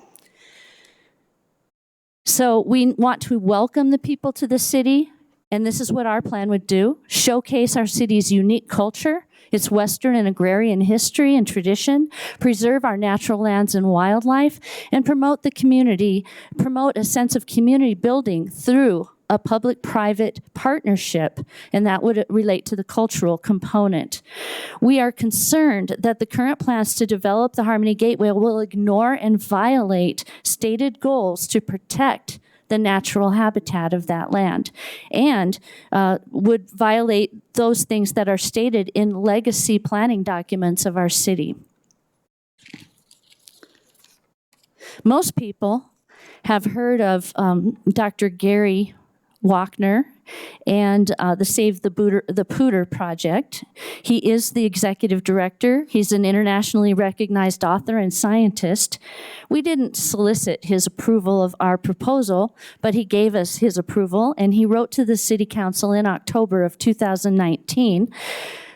So we want to welcome the people to the city, and this is what our plan would do: showcase our city's unique culture, its Western and agrarian history and tradition, preserve our natural lands and wildlife, and promote a sense of community building through a public-private partnership, and that would relate to the cultural component. We are concerned that the current plans to develop the Harmony Gateway will ignore and violate stated goals to protect the natural habitat of that land, and would violate those things that are stated in legacy planning documents of our city. Most people have heard of Dr. Gary Wachner and the Save the Pooter project. He is the executive director. He's an internationally recognized author and scientist. We didn't solicit his approval of our proposal, but he gave us his approval, and he wrote to the City Council in October of 2019.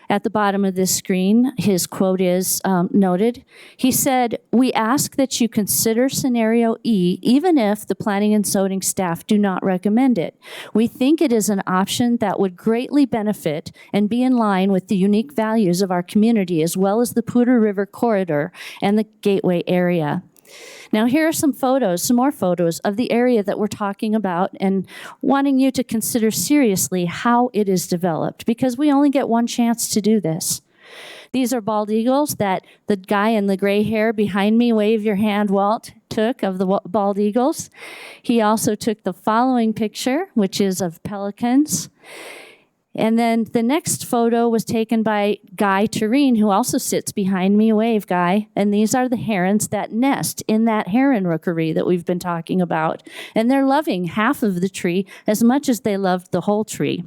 At the bottom of this screen, his quote is noted. He said, "We ask that you consider scenario E, even if the planning and zoning staff do not recommend it. We think it is an option that would greatly benefit and be in line with the unique values of our community, as well as the Poudre River corridor and the Gateway area." Now here are some more photos of the area that we're talking about, and wanting you to consider seriously how it is developed, because we only get one chance to do this. These are bald eagles that the guy in the gray hair behind me, wave your hand, Walt, took of the bald eagles. He also took the following picture, which is of pelicans. And then the next photo was taken by Guy Tureen, who also sits behind me. Wave, Guy. And these are the herons that nest in that heron rookery that we've been talking about. And they're loving half of the tree as much as they loved the whole tree.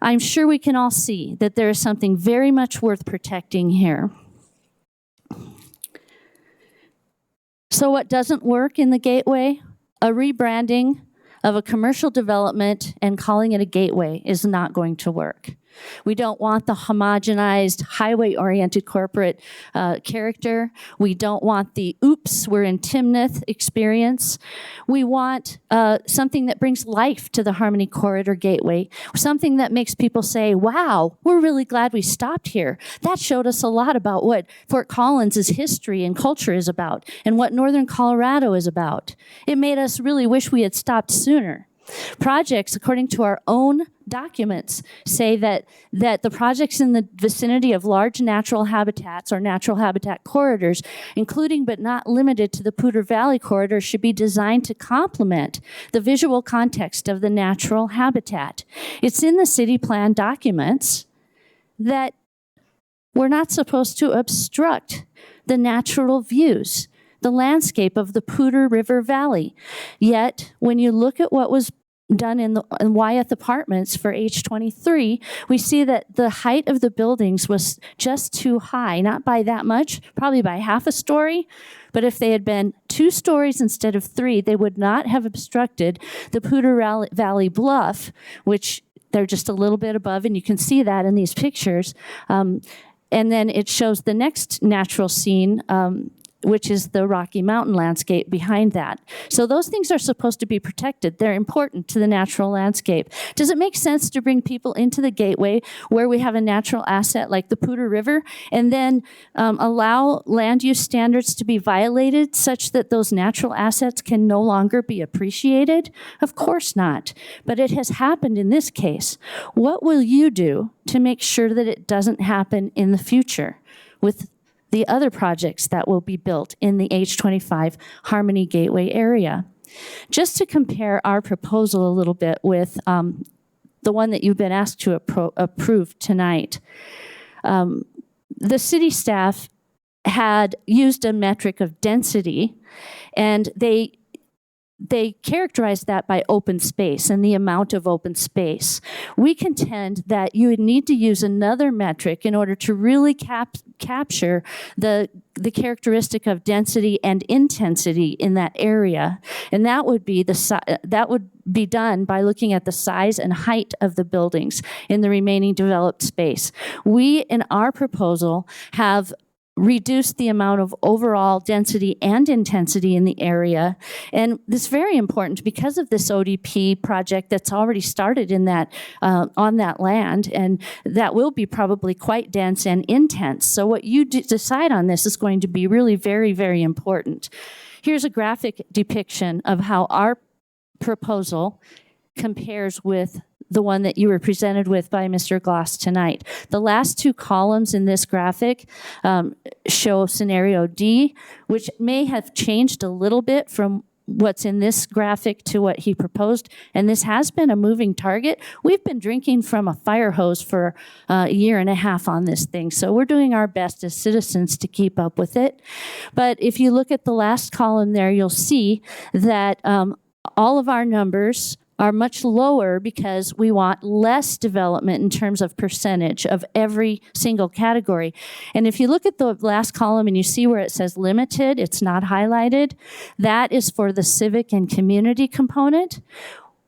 I'm sure we can all see that there is something very much worth protecting here. So what doesn't work in the Gateway? A rebranding of a commercial development and calling it a gateway is not going to work. We don't want the homogenized, highway-oriented corporate character. We don't want the oops, we're in Timnath experience. We want something that brings life to the Harmony Corridor Gateway, something that makes people say, wow, we're really glad we stopped here. That showed us a lot about what Fort Collins' history and culture is about, and what Northern Colorado is about. It made us really wish we had stopped sooner. Projects, according to our own documents, say that the projects in the vicinity of large natural habitats or natural habitat corridors, including but not limited to the Poudre Valley corridor, should be designed to complement the visual context of the natural habitat. It's in the city plan documents that we're not supposed to obstruct the natural views the landscape of the Poudre River Valley. Yet, when you look at what was done in Wyeth Apartments for H23, we see that the height of the buildings was just too high, not by that much, probably by half a story. But if they had been 2 stories instead of 3, they would not have obstructed the Poudre Valley Bluff, which they're just a little bit above, and you can see that in these pictures. And then it shows the next natural scene, which is the Rocky Mountain landscape behind that. So those things are supposed to be protected. They're important to the natural landscape. Does it make sense to bring people into the gateway where we have a natural asset like the Poudre River and then allow land use standards to be violated such that those natural assets can no longer be appreciated? Of course not. But it has happened in this case. What will you do to make sure that it doesn't happen in the future with the other projects that will be built in the H25 Harmony Gateway area? Just to compare our proposal a little bit with the one that you've been asked to approve tonight, the city staff had used a metric of density, and they characterized that by open space and the amount of open space. We contend that you would need to use another metric in order to really capture the characteristic of density and intensity in that area, and that would be done by looking at the size and height of the buildings in the remaining developed space. We, in our proposal, have reduce the amount of overall density and intensity in the area. And this is very important because of this ODP project that's already started in that on that land, and that will be probably quite dense and intense. So what you decide on this is going to be really very, very important. Here's a graphic depiction of how our proposal compares with the one that you were presented with by Mr. Gloss tonight. The last 2 columns in this graphic show scenario D, which may have changed a little bit from what's in this graphic to what he proposed, and this has been a moving target. We've been drinking from a fire hose for a year and a half on this thing, so we're doing our best as citizens to keep up with it. But if you look at the last column there, you'll see that all of our numbers are much lower because we want less development in terms of percentage of every single category. And if you look at the last column and you see where it says limited, it's not highlighted, that is for the civic and community component.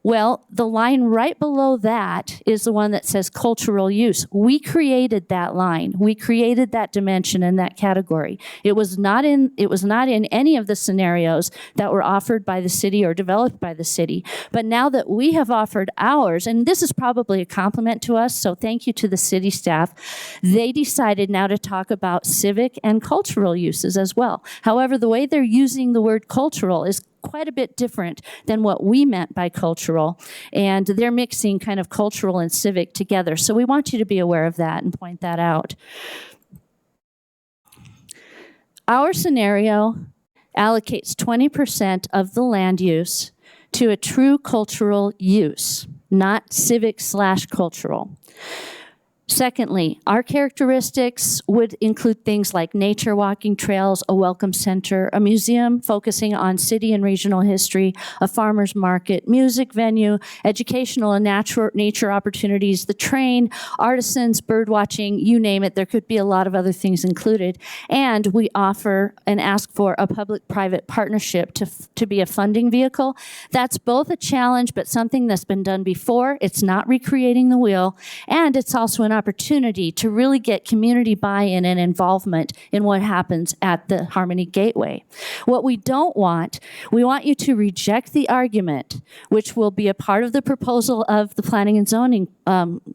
Well, the line right below that is the one that says cultural use. We created that line. We created that dimension in that category. It was not in any of the scenarios that were offered by the city or developed by the city. But now that we have offered ours, and this is probably a compliment to us, so thank you to the city staff, they decided now to talk about civic and cultural uses as well. However, the way they're using the word cultural is quite a bit different than what we meant by cultural, and they're mixing kind of cultural and civic together. So we want you to be aware of that and point that out. Our scenario allocates 20% of the land use to a true cultural use, not civic/cultural. Secondly, our characteristics would include things like nature walking trails, a welcome center, a museum focusing on city and regional history, a farmer's market, music venue, educational and nature opportunities, the train, artisans, bird watching, you name it. There could be a lot of other things included. And we offer and ask for a public-private partnership to be a funding vehicle. That's both a challenge, but something that's been done before. It's not recreating the wheel, and it's also an opportunity to really get community buy-in and involvement in what happens at the Harmony Gateway. What we don't want, we want you to reject the argument, which will be a part of the proposal of the planning and zoning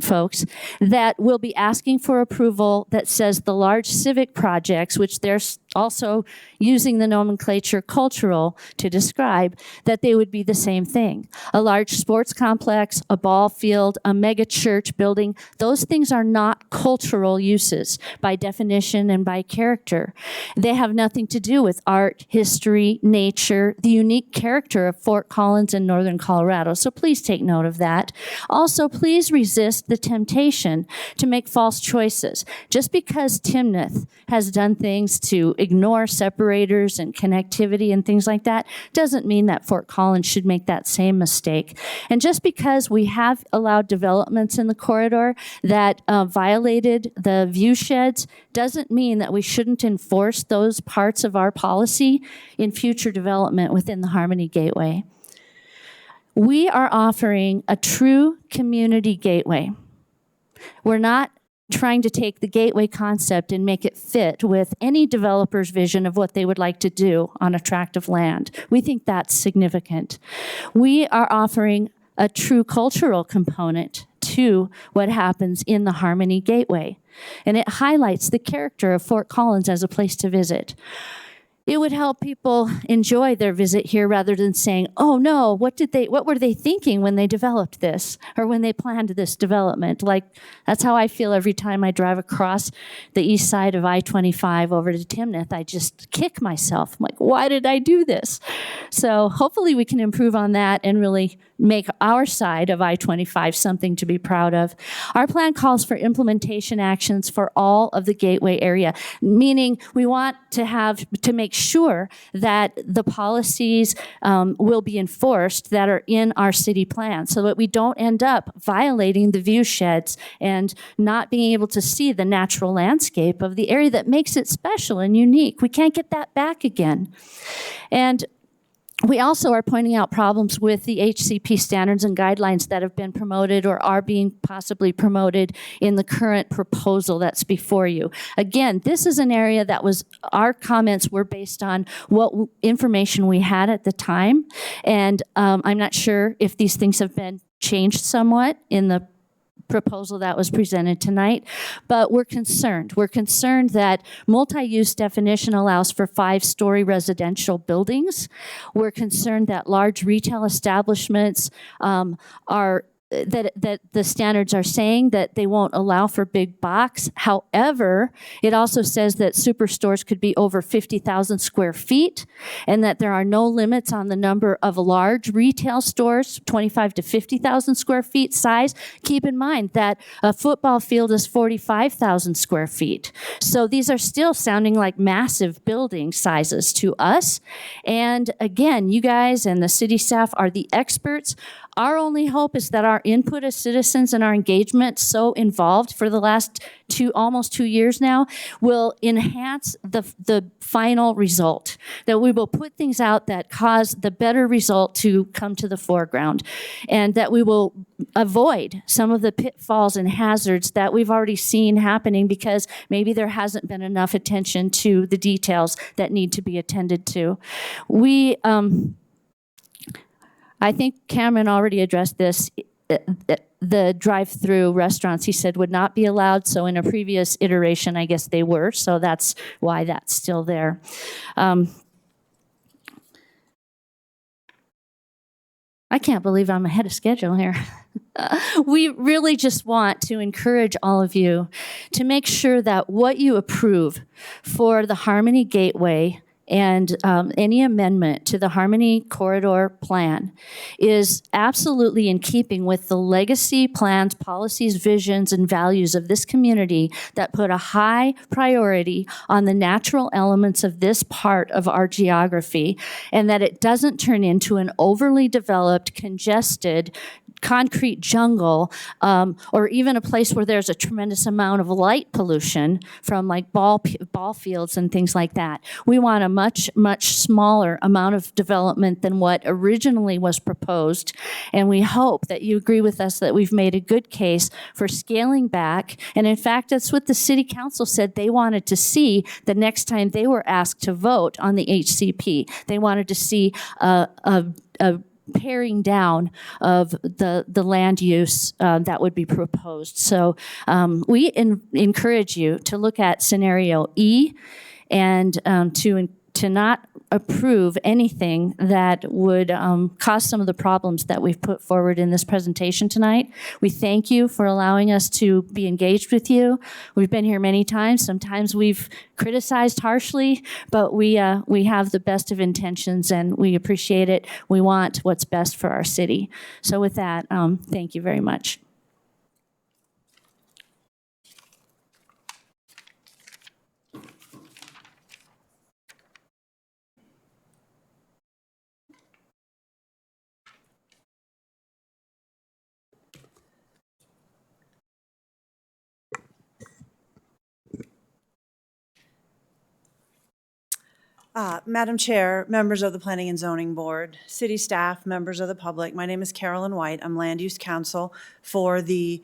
folks, that will be asking for approval that says the large civic projects, which they're also using the nomenclature cultural to describe, that they would be the same thing. A large sports complex, a ball field, a mega church building, those things are not cultural uses by definition and by character. They have nothing to do with art, history, nature, the unique character of Fort Collins in northern Colorado. So please take note of that. Also, please resist the temptation to make false choices. Just because Timnath has done things to ignore separators and connectivity and things like that doesn't mean that Fort Collins should make that same mistake. And just because we have allowed developments in the corridor that violated the view sheds doesn't mean that we shouldn't enforce those parts of our policy in future development within the Harmony Gateway. We are offering a true community gateway. We're not trying to take the gateway concept and make it fit with any developer's vision of what they would like to do on a tract of land. We think that's significant. We are offering a true cultural component to what happens in the Harmony Gateway, and it highlights the character of Fort Collins as a place to visit. It would help people enjoy their visit here rather than saying, oh no, what were they thinking when they developed this or when they planned this development? Like, that's how I feel every time I drive across the east side of I-25 over to Timnath. I just kick myself. I'm like, why did I do this? So hopefully we can improve on that and really make our side of I-25 something to be proud of. Our plan calls for implementation actions for all of the gateway area, meaning we want to make sure that the policies will be enforced that are in our city plan so that we don't end up violating the view sheds and not being able to see the natural landscape of the area that makes it special and unique. We can't get that back again. And we also are pointing out problems with the HCP standards and guidelines that have been promoted or are being possibly promoted in the current proposal that's before you. Again, this is an area that our comments were based on what information we had at the time. And I'm not sure if these things have been changed somewhat in the proposal that was presented tonight, but we're concerned. We're concerned that multi-use definition allows for 5-story residential buildings. We're concerned that large retail establishments that the standards are saying that they won't allow for big box. However, it also says that superstores could be over 50,000 square feet and that there are no limits on the number of large retail stores, 25 to 50,000 square feet size. Keep in mind that a football field is 45,000 square feet. So these are still sounding like massive building sizes to us. And again, you guys and the city staff are the experts. Our only hope is that our input as citizens and our engagement so involved for the last almost 2 years now will enhance the final result, that we will put things out that cause the better result to come to the foreground, and that we will avoid some of the pitfalls and hazards that we've already seen happening because maybe there hasn't been enough attention to the details that need to be attended to. I think Cameron already addressed this. The drive-through restaurants, he said, would not be allowed. So in a previous iteration, I guess they were. So that's why that's still there. I can't believe I'm ahead of schedule here. We really just want to encourage all of you to make sure that what you approve for the Harmony Gateway and any amendment to the Harmony Corridor Plan is absolutely in keeping with the legacy, plans, policies, visions, and values of this community that put a high priority on the natural elements of this part of our geography, and that it doesn't turn into an overly developed, congested, concrete jungle, or even a place where there's a tremendous amount of light pollution from like ball fields and things like that. We want a much, much smaller amount of development than what originally was proposed. And we hope that you agree with us that we've made a good case for scaling back. And in fact, that's what the City Council said they wanted to see the next time they were asked to vote on the HCP. They wanted to see a paring down of the land use that would be proposed. So we encourage you to look at scenario E and to not approve anything that would cause some of the problems that we've put forward in this presentation tonight. We thank you for allowing us to be engaged with you. We've been here many times. Sometimes we've criticized harshly, but we have the best of intentions and we appreciate it. We want what's best for our city. So with that, thank you very much. Madam Chair, members of the Planning and Zoning Board, city staff, members of the public, my name is Carolyn White. I'm Land Use Counsel for the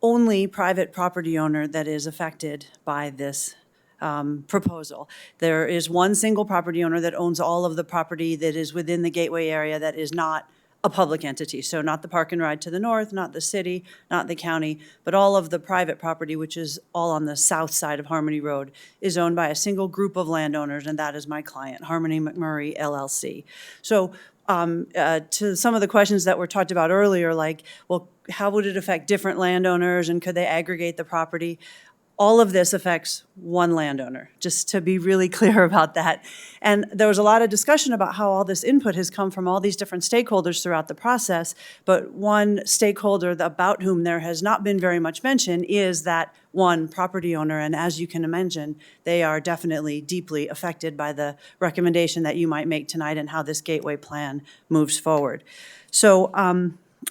only private property owner that is affected by this proposal. There is one single property owner that owns all of the property that is within the Gateway area that is not a public entity. So not the park and ride to the north, not the city, not the county, but all of the private property, which is all on the south side of Harmony Road, is owned by a single group of landowners, and that is my client, Harmony McMurray LLC. So to some of the questions that were talked about earlier, like, well, how would it affect different landowners and could they aggregate the property? All of this affects one landowner, just to be really clear about that. And there was a lot of discussion about how all this input has come from all these different stakeholders throughout the process, but one stakeholder about whom there has not been very much mention is that one property owner, and as you can imagine, they are definitely deeply affected by the recommendation that you might make tonight and how this gateway plan moves forward. So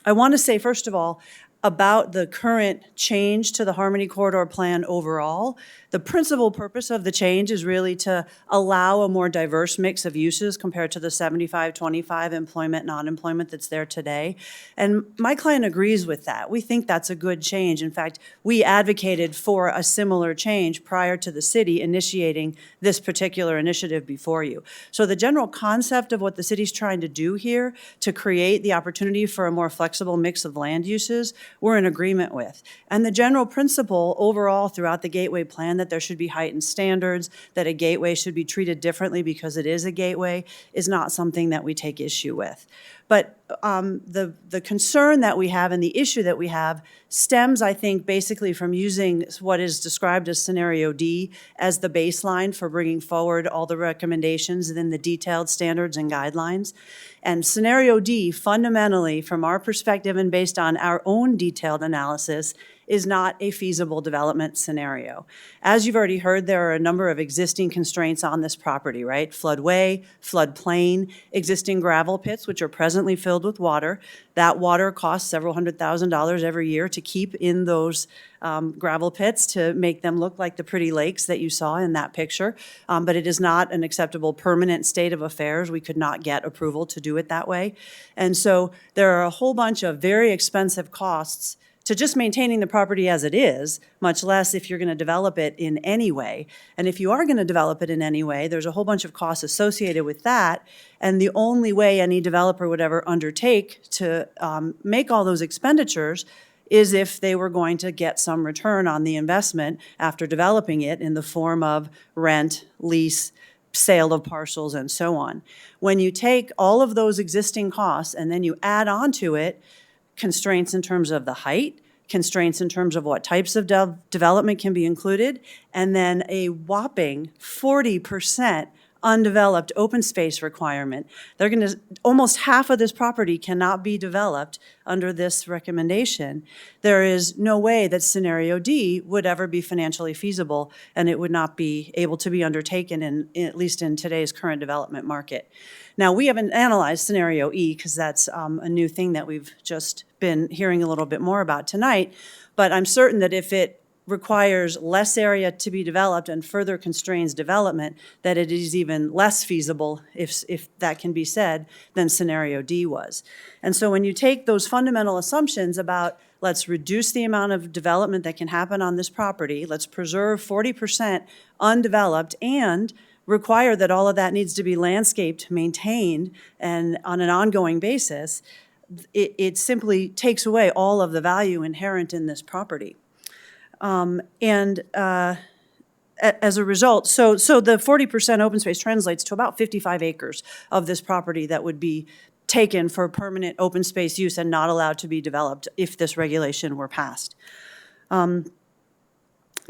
I want to say, first of all, about the current change to the Harmony Corridor Plan overall. The principal purpose of the change is really to allow a more diverse mix of uses compared to the 75-25 employment, non-employment that's there today. And my client agrees with that. We think that's a good change. In fact, we advocated for a similar change prior to the city initiating this particular initiative before you. So the general concept of what the city's trying to do here to create the opportunity for a more flexible mix of land uses, we're in agreement with. And the general principle overall throughout the Gateway Plan that there should be heightened standards, that a gateway should be treated differently because it is a gateway, is not something that we take issue with. But the concern that we have and the issue that we have stems, I think, basically from using what is described as Scenario D as the baseline for bringing forward all the recommendations and then the detailed standards and guidelines. And Scenario D, fundamentally, from our perspective and based on our own detailed analysis, is not a feasible development scenario. As you've already heard, there are a number of existing constraints on this property, right? Floodway, floodplain, existing gravel pits, which are presently filled with water. That water costs several $100,000 every year to keep in those gravel pits to make them look like the pretty lakes that you saw in that picture. But it is not an acceptable permanent state of affairs. We could not get approval to do it that way. And so there are a whole bunch of very expensive costs to just maintaining the property as it is, much less if you're going to develop it in any way. And if you are going to develop it in any way, there's a whole bunch of costs associated with that. And the only way any developer would ever undertake to make all those expenditures is if they were going to get some return on the investment after developing it in the form of rent, lease, sale of parcels, and so on. When you take all of those existing costs and then you add on to it constraints in terms of the height, constraints in terms of what types of development can be included, and then a whopping 40% undeveloped open space requirement. They're going to, almost half of this property cannot be developed under this recommendation. There is no way that Scenario D would ever be financially feasible, and it would not be able to be undertaken at least in today's current development market. Now, we haven't analyzed Scenario E because that's a new thing that we've just been hearing a little bit more about tonight, but I'm certain that if it requires less area to be developed and further constrains development, that it is even less feasible, if that can be said, than Scenario D was. And so when you take those fundamental assumptions about let's reduce the amount of development that can happen on this property, let's preserve 40% undeveloped, and require that all of that needs to be landscaped, maintained, and on an ongoing basis, it simply takes away all of the value inherent in this property. as a result, so the 40% open space translates to about 55 acres of this property that would be taken for permanent open space use and not allowed to be developed if this regulation were passed.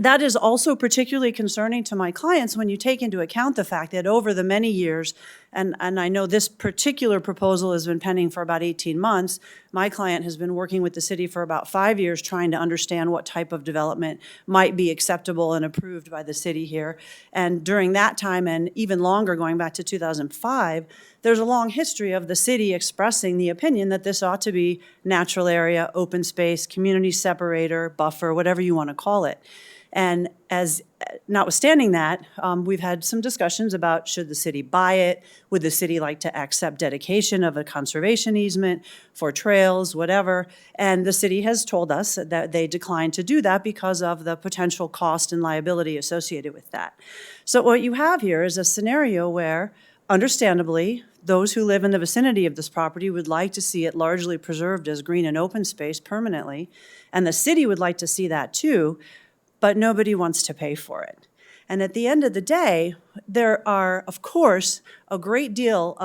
That is also particularly concerning to my clients when you take into account the fact that over the many years, and I know this particular proposal has been pending for about 18 months, my client has been working with the city for about 5 years trying to understand what type of development might be acceptable and approved by the city here. And during that time, and even longer, going back to 2005, there's a long history of the city expressing the opinion that this ought to be natural area, open space, community separator, buffer, whatever you want to call it. And as notwithstanding that, we've had some discussions about should the city buy it? Would the city like to accept dedication of a conservation easement for trails, whatever? And the city has told us that they declined to do that because of the potential cost and liability associated with that. So what you have here is a scenario where, understandably, those who live in the vicinity of this property would like to see it largely preserved as green and open space permanently, and the city would like to see that too, but nobody wants to pay for it. And at the end of the day, there is a great deal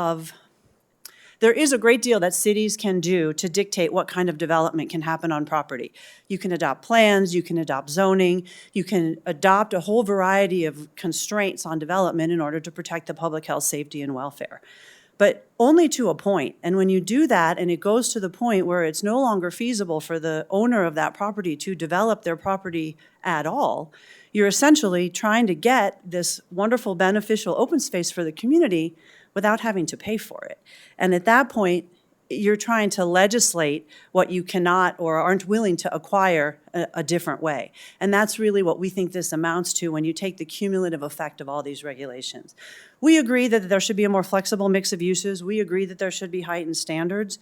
that cities can do to dictate what kind of development can happen on property. You can adopt plans, you can adopt zoning, you can adopt a whole variety of constraints on development in order to protect the public health, safety, and welfare. But only to a point. And when you do that and it goes to the point where it's no longer feasible for the owner of that property to develop their property at all, you're essentially trying to get this wonderful beneficial open space for the community without having to pay for it. And at that point, you're trying to legislate what you cannot or aren't willing to acquire a different way. And that's really what we think this amounts to when you take the cumulative effect of all these regulations. We agree that there should be a more flexible mix of uses. We agree that there should be heightened standards.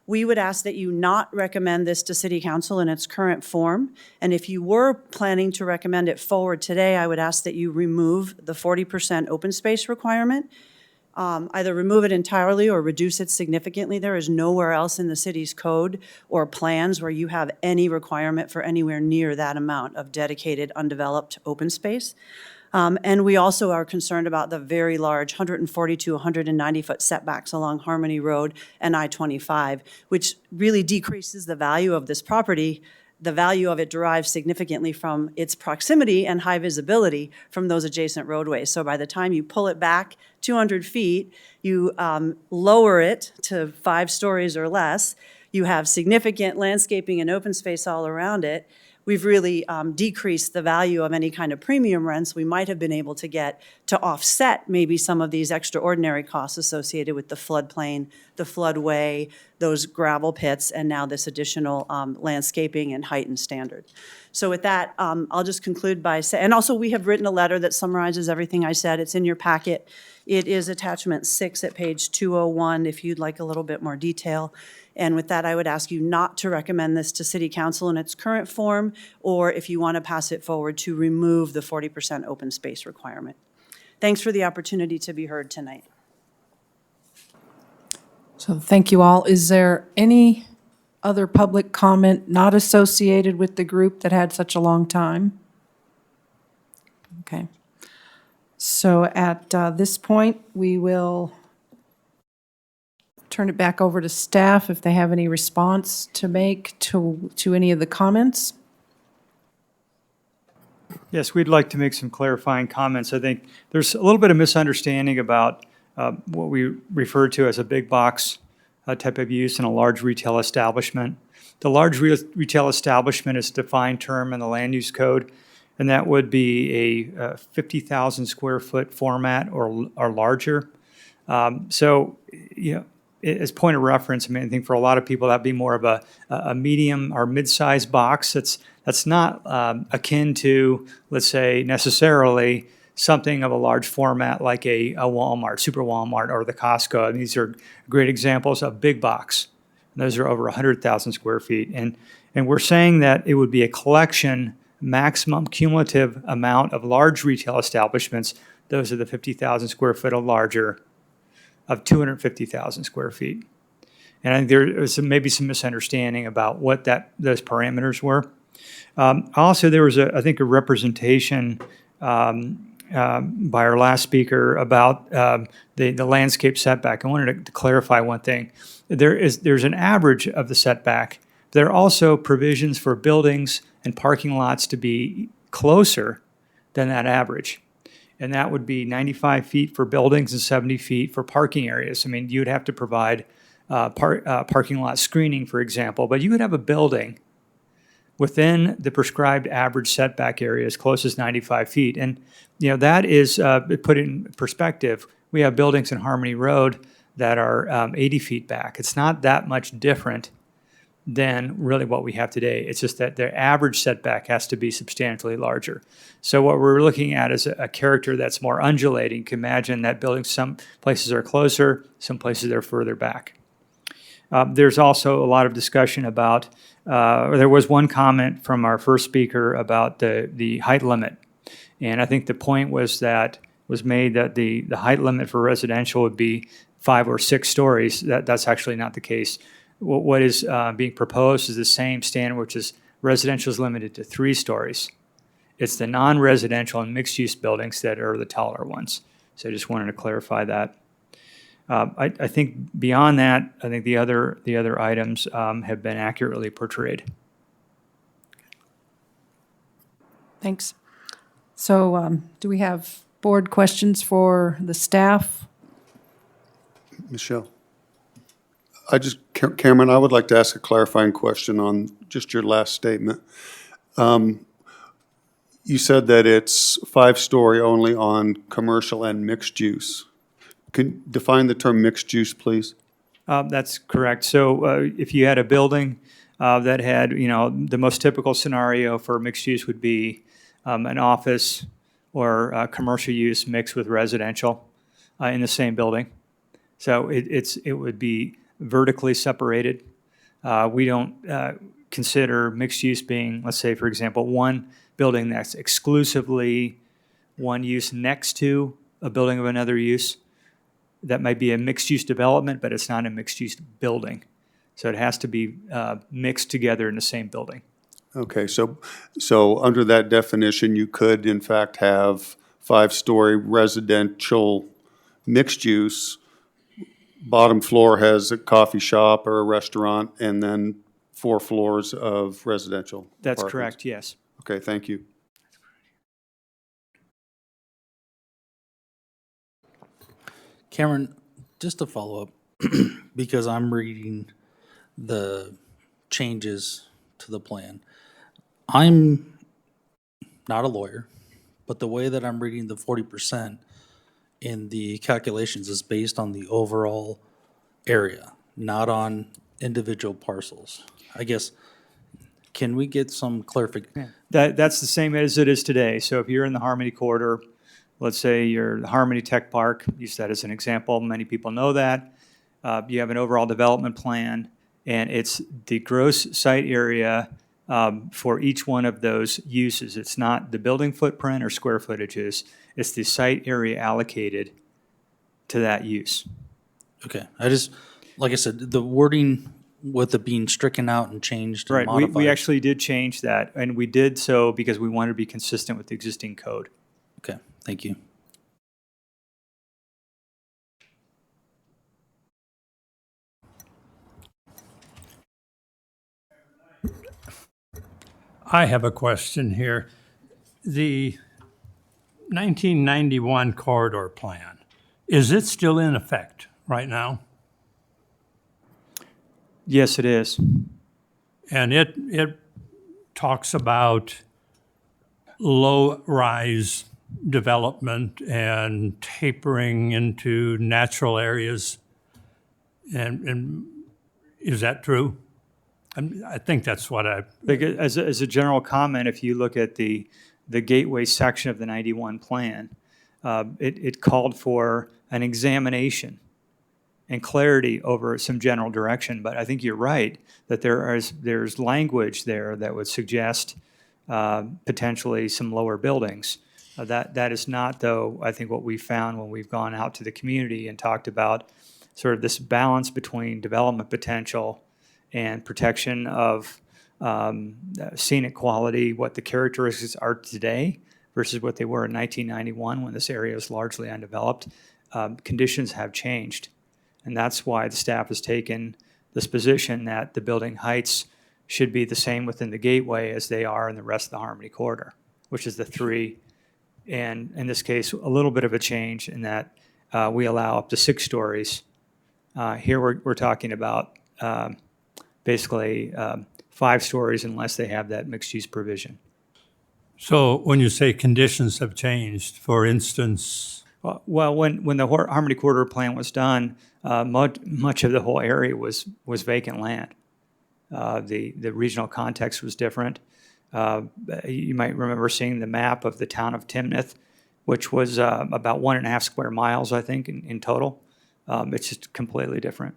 We would ask that you not recommend this to City Council in its current form. And if you were planning to recommend it forward today, I would ask that you remove the 40% open space requirement. Either remove it entirely or reduce it significantly. There is nowhere else in the city's code or plans where you have any requirement for anywhere near that amount of dedicated, undeveloped open space. And we also are concerned about the very large 140 to 190-foot setbacks along Harmony Road and I-25, which really decreases the value of this property. The value of it derives significantly from its proximity and high visibility from those adjacent roadways. So by the time you pull it back 200 feet, you lower it to 5 stories or less, you have significant landscaping and open space all around it. We've really decreased the value of any kind of premium rents we might have been able to get to offset maybe some of these extraordinary costs associated with the floodplain, the floodway, those gravel pits, and now this additional landscaping and heightened standard. So with that, I'll just conclude by saying, and also we have written a letter that summarizes everything I said. It's in your packet. It is attachment 6 at page 201 if you'd like a little bit more detail. And with that, I would ask you not to recommend this to City Council in its current form, or if you want to pass it forward, to remove the 40% open space requirement. Thanks for the opportunity to be heard tonight. So thank you all. Is there any other public comment not associated with the group that had such a long time? Okay. So at this point, we will turn it back over to staff if they have any response to make to any of the comments. Yes, we'd like to make some clarifying comments. I think there's a little bit of misunderstanding about what we refer to as a big box type of use in a large retail establishment. The large retail establishment is a defined term in the land use code, and that would be a 50,000 square foot format or larger. So, you know, as point of reference, I mean, I think for a lot of people that'd be more of a medium or mid-sized box that's not akin to, let's say, necessarily something of a large format like a Walmart, Super Walmart, or the Costco. And these are great examples of big box. And those are over 100,000 square feet. And we're saying that it would be a collection maximum cumulative amount of large retail establishments. Those are the 50,000 square foot or larger, of 250,000 square feet. And I think there was maybe some misunderstanding about what those parameters were. Also, there was, I think, a representation by our last speaker about the landscape setback. I wanted to clarify one thing. There's an average of the setback. There are also provisions for buildings and parking lots to be closer than that average. And that would be 95 feet for buildings and 70 feet for parking areas. I mean, you'd have to provide parking lot screening, for example, but you could have a building within the prescribed average setback area as close as 95 feet. And, that is, put in perspective, we have buildings in Harmony Road that are 80 feet back. It's not that much different than really what we have today. It's just that their average setback has to be substantially larger. So what we're looking at is a character that's more undulating. You can imagine that buildings, some places are closer, some places are further back. There's also a lot of discussion about, there was one comment from our first speaker about the height limit. And I think the point was made that the height limit for residential would be 5 or 6 stories. That's actually not the case. What is being proposed is the same standard, which is residential is limited to 3 stories. It's the non-residential and mixed-use buildings that are the taller ones. So I just wanted to clarify that. I think beyond that, I think the other items have been accurately portrayed. Thanks. So do we have board questions for the staff? Michelle? Cameron, I would like to ask a clarifying question on just your last statement. You said that it's 5-story only on commercial and mixed use. Can you define the term mixed use, please? That's correct. So if you had a building that had, the most typical scenario for mixed use would be an office or commercial use mixed with residential in the same building. So it would be vertically separated. We don't consider mixed use being, let's say, for example, one building that's exclusively one use next to a building of another use. That might be a mixed-use development, but it's not a mixed-use building. So it has to be mixed together in the same building. Okay, so under that definition, you could in fact have 5-story residential mixed use. Bottom floor has a coffee shop or a restaurant, and then 4 floors of residential. That's apartments. correct, yes. Okay, thank you. Cameron, just to follow up, because I'm reading the changes to the plan. I'm not a lawyer, but the way that I'm reading the 40% in the calculations is based on the overall area, not on individual parcels. I guess, can we get some clarification? That's the same as it is today. So if you're in the Harmony corridor, let's say you're the Harmony Tech Park, use that as an example. Many people know that. You have an overall development plan, and it's the gross site area for each one of those uses. It's not the building footprint or square footages. It's the site area allocated to that use. Okay, like I said, the wording with it being stricken out and changed and Right, modified. we actually did change that, and we did so because we wanted to be consistent with the existing code. Okay, thank you. I have a question here. The 1991 corridor plan, is it still in effect right now? Yes, it is. And it talks about low-rise development and tapering into natural areas. And is that true? I think that's what As a general comment, if you look at the gateway section of the 91 plan, it called for an examination and clarity over some general direction. But I think you're right that there's language there that would suggest potentially some lower buildings. That is not, though, I think what we found when we've gone out to the community and talked about sort of this balance between development potential and protection of scenic quality, what the characteristics are today versus what they were in 1991 when this area was largely undeveloped, conditions have changed. And that's why the staff has taken this position that the building heights should be the same within the gateway as they are in the rest of the Harmony Corridor, which is the 3. And in this case, a little bit of a change in that we allow up to 6 stories. Here we're talking about basically 5 stories unless they have that mixed-use provision. So when you say conditions have changed, for instance, Well, when the Harmony Corridor plan was done, much of the whole area was vacant land. The regional context was different. You might remember seeing the map of the town of Timnath, which was about 1.5 square miles, I think, in total. It's just completely different.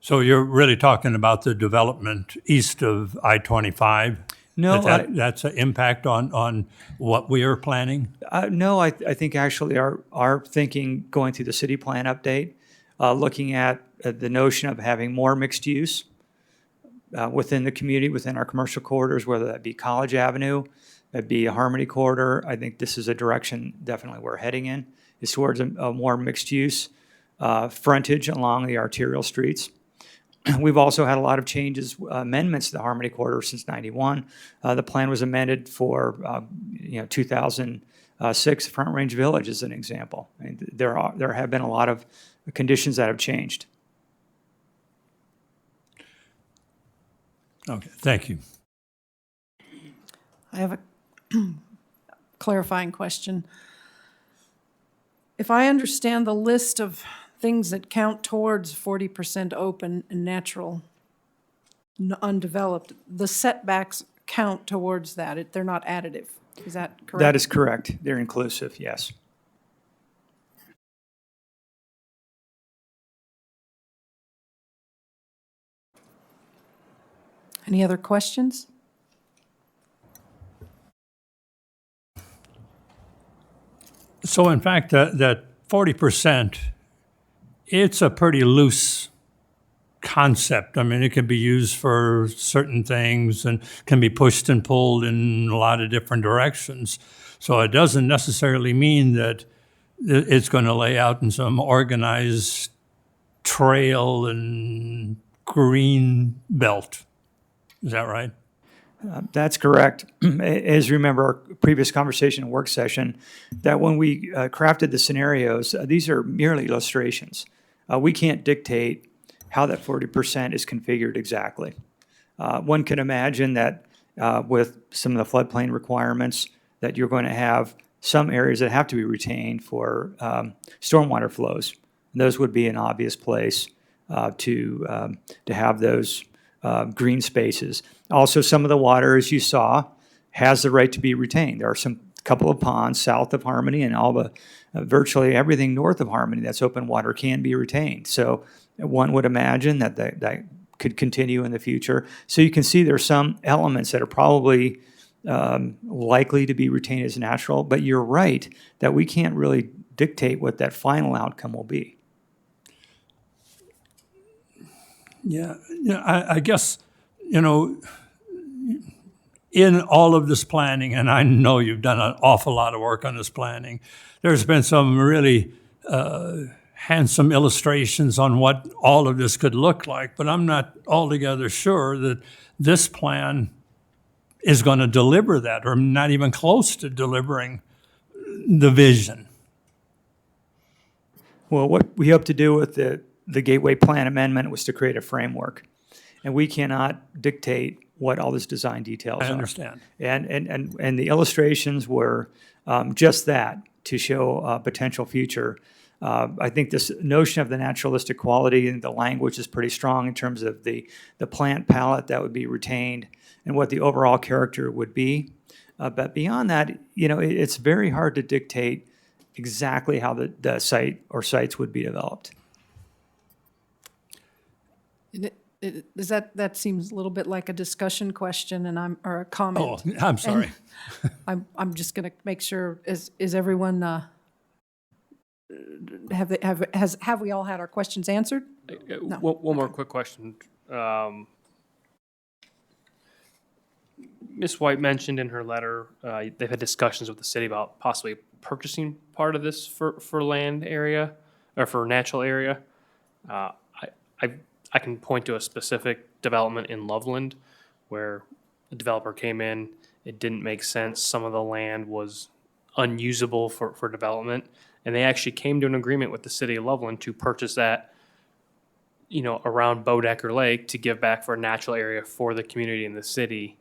so you're really talking about the development east of I-25? No, That's an impact on what we are planning? No, I think actually our thinking going through the city plan update, looking at the notion of having more mixed use within the community, within our commercial corridors, whether that be College Avenue, that be a Harmony Corridor. I think this is a direction definitely we're heading in, is towards a more mixed use frontage along the arterial streets. We've also had a lot of changes, amendments to the Harmony Corridor since '91. The plan was amended for 2006 Front Range Village as an example. I mean, there have been a lot of conditions that have changed. Okay, thank you. I have a clarifying question. If I understand the list of things that count towards 40% open and natural, undeveloped, the setbacks count towards that. They're not additive. Is that correct? That is correct. They're inclusive, yes. Any other questions? So in fact, that 40%, it's a pretty loose concept. I mean, it can be used for certain things and can be pushed and pulled in a lot of different directions. So it doesn't necessarily mean that it's going to lay out in some organized trail and green belt. Is that right? That's correct. As you remember our previous conversation and work session, that when we crafted the scenarios, these are merely illustrations. We can't dictate how that 40% is configured exactly. One can imagine that with some of the floodplain requirements, that you're going to have some areas that have to be retained for stormwater flows. And those would be an obvious place to have those green spaces. Also, some of the water, as you saw, has the right to be retained. There are some couple of ponds south of Harmony, and all the virtually everything north of Harmony that's open water can be retained. So one would imagine that could continue in the future. So you can see there's some elements that are probably likely to be retained as natural, but you're right that we can't really dictate what that final outcome will be. Yeah, I guess, in all of this planning, and I know you've done an awful lot of work on this planning, there's been some really handsome illustrations on what all of this could look like, but I'm not altogether sure that this plan is going to deliver that, or not even close to delivering the vision. Well, what we hope to do with the Gateway Plan Amendment was to create a framework. And we cannot dictate what all these design details are. I understand. And the illustrations were just that, to show a potential future. I think this notion of the naturalistic quality and the language is pretty strong in terms of the plant palette that would be retained and what the overall character would be. But beyond that, it's very hard to dictate exactly how the site or sites would be developed. Does that seems a little bit like a discussion question or a comment? Oh, I'm sorry. I'm just going to make sure, is everyone, have we all had our questions answered? One more quick question. Ms. White mentioned in her letter, they've had discussions with the city about possibly purchasing part of this for land area, or for natural area. Uh, I, I, I can point to a specific development in Loveland where a developer came in, it didn't make sense, some of the land was unusable for development, and they actually came to an agreement with the city of Loveland to purchase that, around Bodecker Lake to give back for a natural area for the community in the city.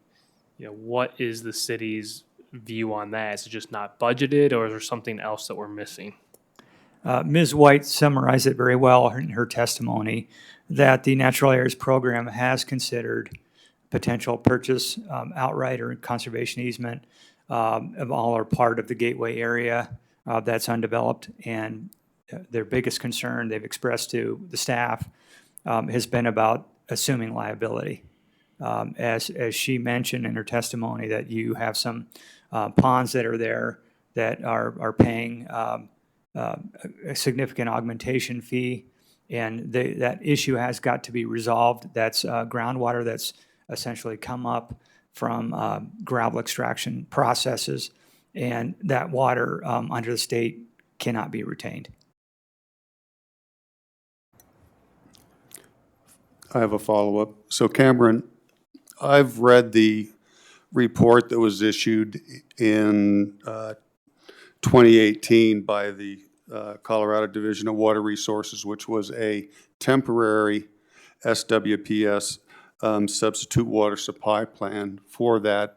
What is the city's view on that? Is it just not budgeted, or is there something else that we're missing? Ms. White summarized it very well in her testimony that the Natural Areas Program has considered potential purchase outright or conservation easement of all or part of the gateway area that's undeveloped. And their biggest concern they've expressed to the staff has been about assuming liability. As she mentioned in her testimony, that you have some ponds that are there that are paying a significant augmentation fee, and that issue has got to be resolved. That's groundwater that's essentially come up from gravel extraction processes, and that water under the state cannot be retained. I have a follow-up. So Cameron, I've read the report that was issued in 2018 by the Colorado Division of Water Resources, which was a temporary SWPS substitute water supply plan for the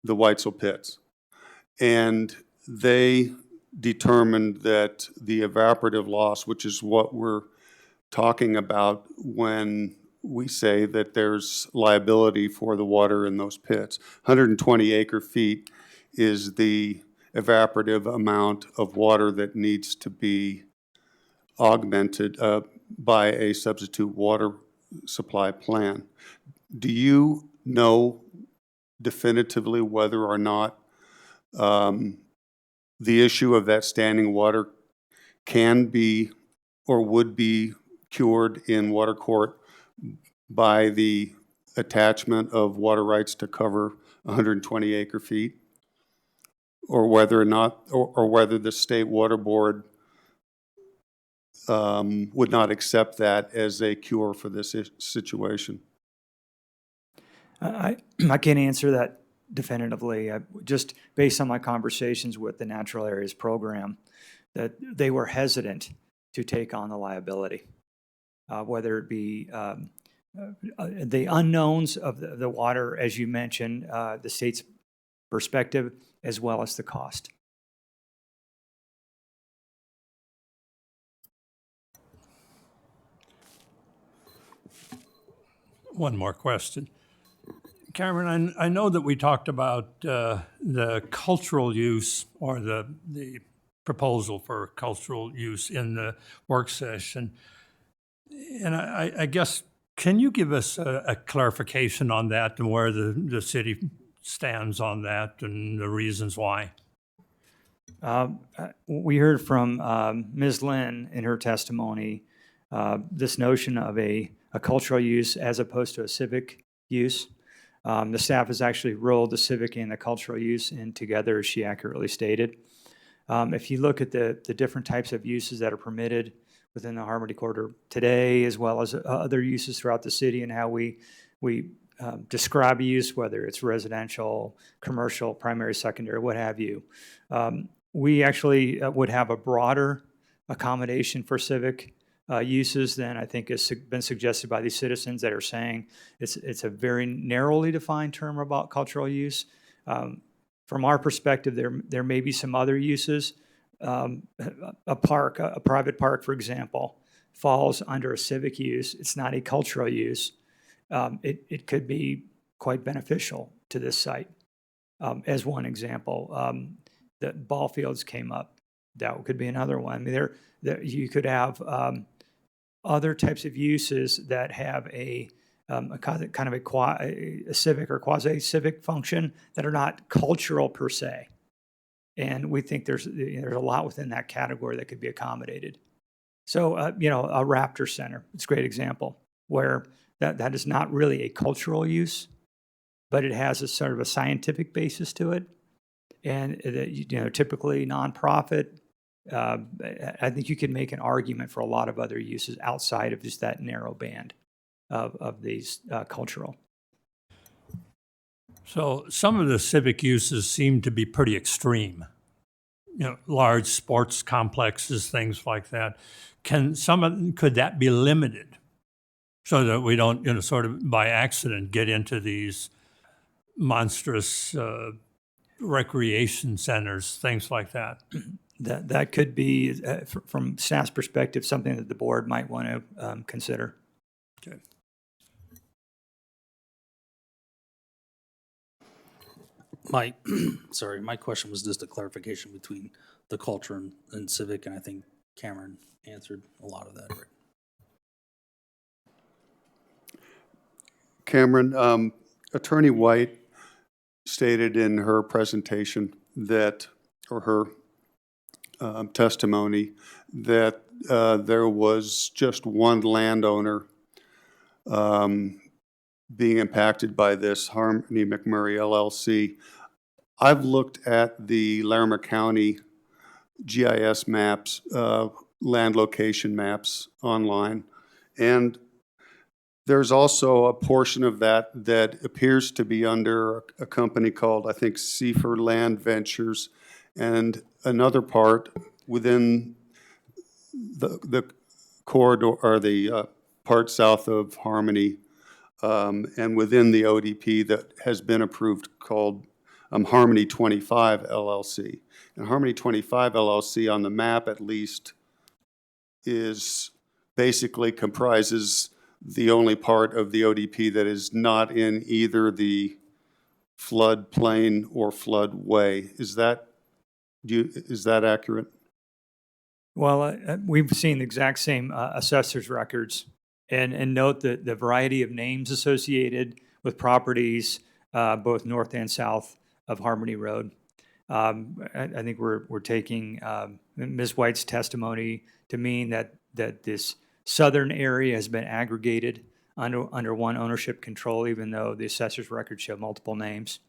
Weitzel pits. And they determined that the evaporative loss, which is what we're talking about when we say that there's liability for the water in those pits, 120 acre feet is the evaporative amount of water that needs to be augmented by a substitute water supply plan. Do you know definitively whether or not the issue of that standing water can be or would be cured in water court by the attachment of water rights to cover 120 acre feet? Or whether or not, or whether the state water board would not accept that as a cure for this situation? I can't answer that definitively. Just based on my conversations with the Natural Areas Program, that they were hesitant to take on the liability, whether it be the unknowns of the water, as you mentioned, the state's perspective, as well as the cost. One more question. Cameron, I know that we talked about the cultural use or the proposal for cultural use in the work session. And I guess, can you give us a clarification on that and where the city stands on that and the reasons why? We heard from Ms. Lynn in her testimony, this notion of a cultural use as opposed to a civic use. The staff has actually rolled the civic and the cultural use in together, as she accurately stated. If you look at the different types of uses that are permitted within the Harmony Corridor today, as well as other uses throughout the city, and how we describe use, whether it's residential, commercial, primary, secondary, what have you, we actually would have a broader accommodation for civic uses than I think has been suggested by these citizens that are saying it's a very narrowly defined term about cultural use. From our perspective, there may be some other uses. A park, a private park, for example, falls under a civic use. It's not a cultural use. It could be quite beneficial to this site. As one example, the ball fields came up. That could be another one. I mean, you could have other types of uses that have a kind of a civic or quasi-civic function that are not cultural per se. And we think there's a lot within that category that could be accommodated. So, a Raptor Center, it's a great example where that is not really a cultural use. but it has a sort of a scientific basis to it. And, typically nonprofit. I think you can make an argument for a lot of other uses outside of just that narrow band of these cultural. So some of the civic uses seem to be pretty extreme. Large sports complexes, things like that. Could that be limited so that we don't, sort of by accident get into these monstrous recreation centers, things like that? That could be, from staff's perspective, something that the board might want to consider. Okay. My question was just a clarification between the culture and civic, and I think Cameron answered a lot of that. Right? Cameron, Attorney White stated in her presentation that, or her testimony, that there was just one landowner being impacted by this, Harmony McMurray LLC. I've looked at the Larimer County GIS maps, land location maps online, and there's also a portion of that that appears to be under a company called, I think, Seafer Land Ventures, and another part within the corridor, or the part south of Harmony, and within the ODP that has been approved, called Harmony 25 LLC. And Harmony 25 LLC, on the map at least, is basically comprises the only part of the ODP that is not in either the floodplain or floodway. Is that accurate? Well, we've seen the exact same assessor's records, and note that the variety of names associated with properties both north and south of Harmony Road. I think we're taking Ms. White's testimony to mean that this southern area has been aggregated under one ownership control, even though the assessor's records show multiple names.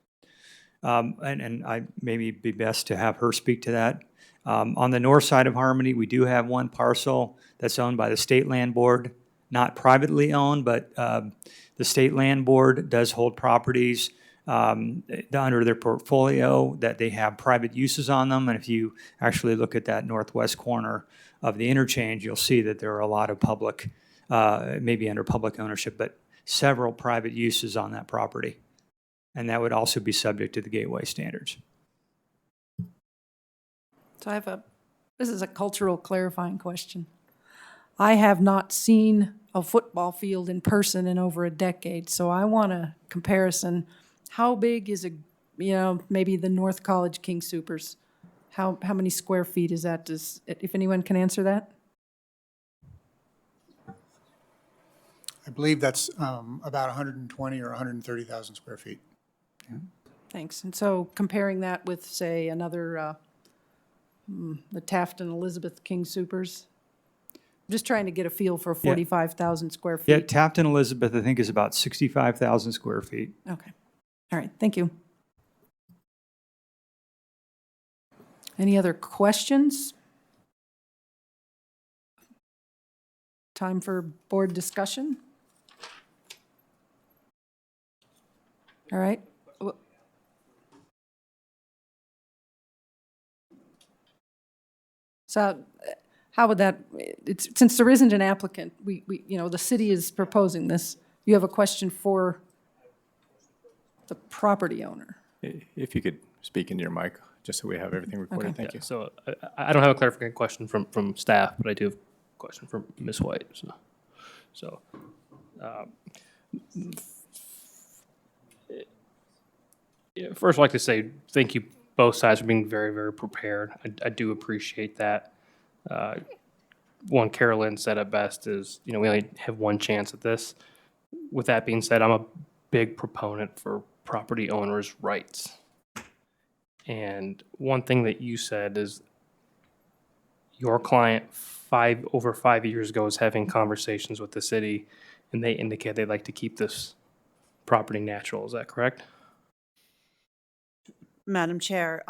And I maybe be best to have her speak to that. On the north side of Harmony, we do have one parcel that's owned by the State Land Board, not privately owned, but the State Land Board does hold properties under their portfolio that they have private uses on them. And if you actually look at that northwest corner of the interchange, you'll see that there are a lot of public, maybe under public ownership, but several private uses on that property. And that would also be subject to the gateway standards. So this is a cultural clarifying question. I have not seen a football field in person in over a decade, so I want a comparison. How big is maybe the North College King Supers? How many square feet is that? If anyone can answer that? I believe that's about 120 or 130,000 square feet. Yeah. Thanks. And so comparing that with, say, another, the Taft and Elizabeth King Supers? I'm just trying to get a feel for 45,000 square feet. Yeah, Taft and Elizabeth, I think, is about 65,000 square feet. Okay. All right. Thank you. Any other questions? Time for board discussion? All right. So how would that, since there isn't an applicant, the city is proposing this, you have a question for the property owner? If you could speak into your mic, just so we have everything recorded. Okay. Thank you. So I don't have a clarification question from staff, but I do have a question from Ms. White. So first, I'd like to say thank you both sides for being very, very prepared. I do appreciate that. One Carolyn said it best is, we only have one chance at this. With that being said, I'm a big proponent for property owners' rights. And one thing that you said is your client over 5 years ago was having conversations with the city, and they indicate they'd like to keep this property natural. Is that correct? Madam Chair.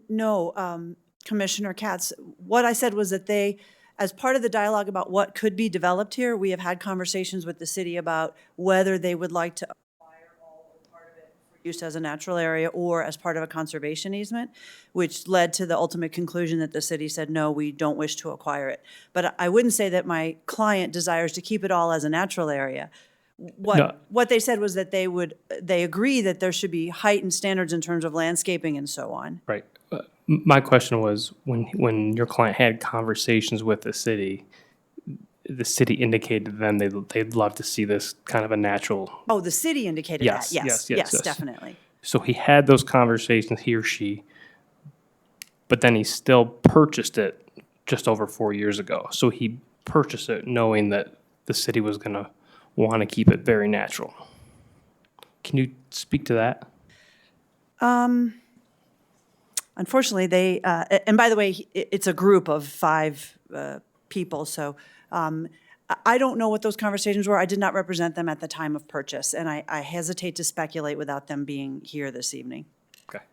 No, Commissioner Katz, what I said was that they, as part of the dialogue about what could be developed here, we have had conversations with the city about whether they would like to acquire all or part of it for use as a natural area or as part of a conservation easement, which led to the ultimate conclusion that the city said, no, we don't wish to acquire it. But I wouldn't say that my client desires to keep it all as a natural area. No. What they said was that they agree that there should be heightened standards in terms of landscaping and so on. Right. My question was, when your client had conversations with the city indicated to them they'd love to see this kind of a natural. Oh, the city indicated Yes, that, yes, yes, definitely. So he had those conversations, he or she, but then he still purchased it just over 4 years ago. So he purchased it knowing that the city was going to want to keep it very natural. Can you speak to that? Unfortunately, they, and by the way, it's a group of 5 people, so I don't know what those conversations were. I did not represent them at the time of purchase, and I hesitate to speculate without them being here this evening. Okay.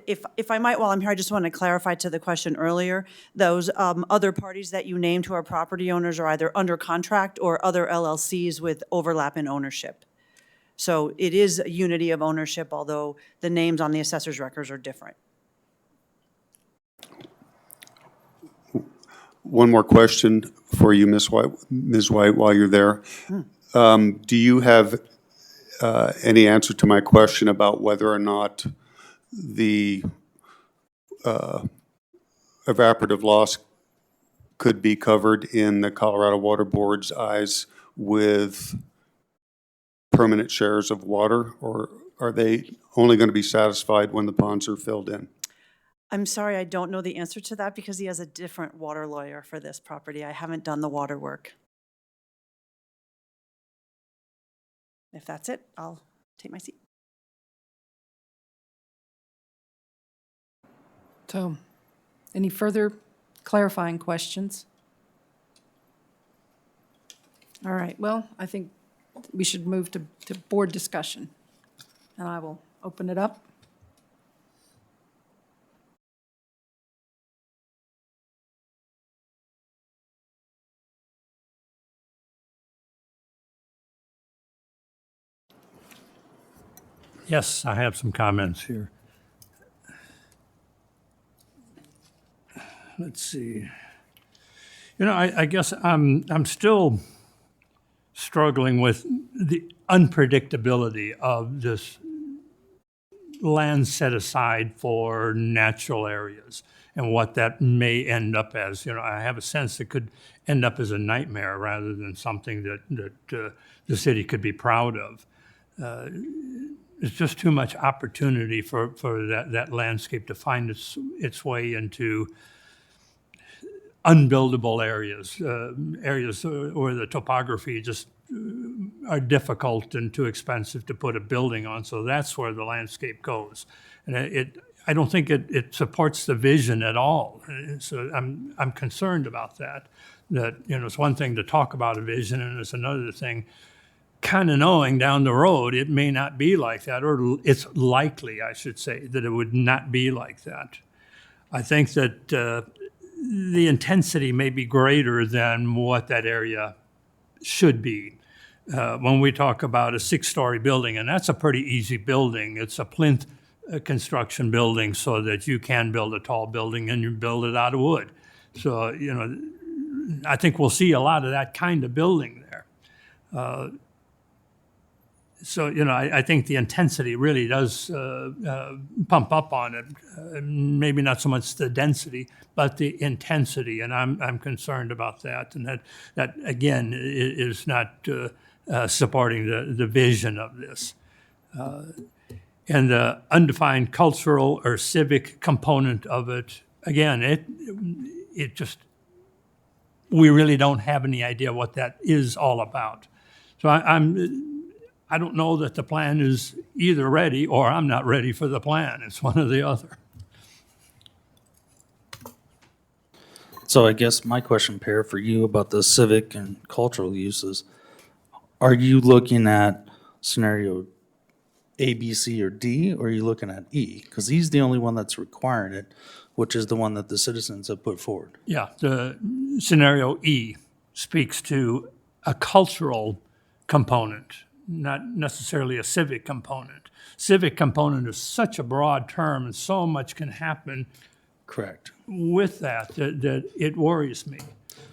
If I might, while I'm here, I just want to clarify to the question earlier, those other parties that you named who are property owners are either under contract or other LLCs with overlap in ownership. So it is a unity of ownership, although the names on the assessor's records are different. One more question for you, Ms. White, while you're there. Do you have any answer to my question about whether or not the evaporative loss could be covered in the Colorado Water Board's eyes with permanent shares of water, or are they only going to be satisfied when the ponds are filled in? I'm sorry, I don't know the answer to that because he has a different water lawyer for this property. I haven't done the water work. If that's it, I'll take my seat. So, any further clarifying questions? All right, well, I think we should move to board discussion. And I will open it up. Yes, I have some comments here. Let's see. You know, I guess I'm still struggling with the unpredictability of this land set aside for natural areas and what that may end up as. You know, I have a sense it could end up as a nightmare rather than something that the city could be proud of. It's just too much opportunity for that landscape to find its way into unbuildable areas, areas where the topography just are difficult and too expensive to put a building on. So that's where the landscape goes. And I don't think it supports the vision at all. So I'm concerned about that. That, you know, it's one thing to talk about a vision, and it's another thing kind of knowing down the road it may not be like that, or it's likely, I should say, that it would not be like that. I think that the intensity may be greater than what that area should be. When we talk about a 6-story building, and that's a pretty easy building, it's a plinth construction building so that you can build a tall building and you build it out of wood. So, you know, I think we'll see a lot of that kind of building there. So, you know, I think the intensity really does pump up on it. Maybe not so much the density, but the intensity, and I'm concerned about that. And that again is not supporting the vision of this. And the undefined cultural or civic component of it, again, it just, we really don't have any idea what that is all about. So I don't know that the plan is either ready or I'm not ready for the plan. It's one or the other. So I guess my question, Per, for you about the civic and cultural uses, are you looking at scenario A, B, C, or D, or are you looking at E? Because he's the only one that's requiring it, which is the one that the citizens have put forward. Yeah, the scenario E speaks to a cultural component, not necessarily a civic component. Civic component is such a broad term, and so much can happen Correct. with that it worries me.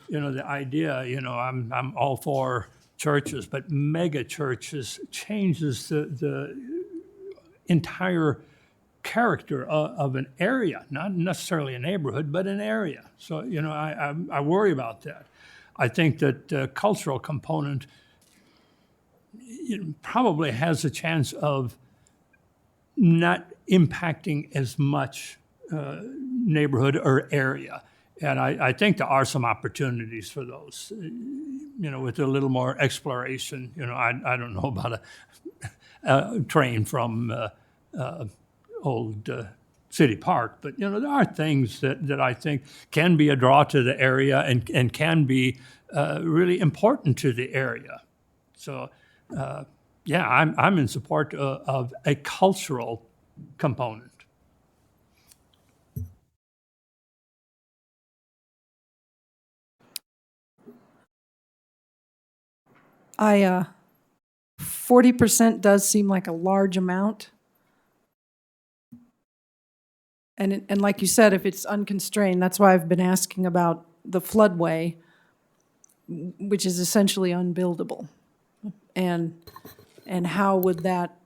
You know, the idea, I'm all for churches, but mega churches changes the entire character of an area, not necessarily a neighborhood, but an area. So, I worry about that. I think that the cultural component probably has a chance of not impacting as much neighborhood or area. And I think there are some opportunities for those, with a little more exploration. I don't know about a train from old City Park, but, there are things that I think can be a draw to the area and can be really important to the area. So, yeah, I'm in support of a cultural component. I 40% does seem like a large amount. And like you said, if it's unconstrained, that's why I've been asking about the floodway, which is essentially unbuildable. And how would that,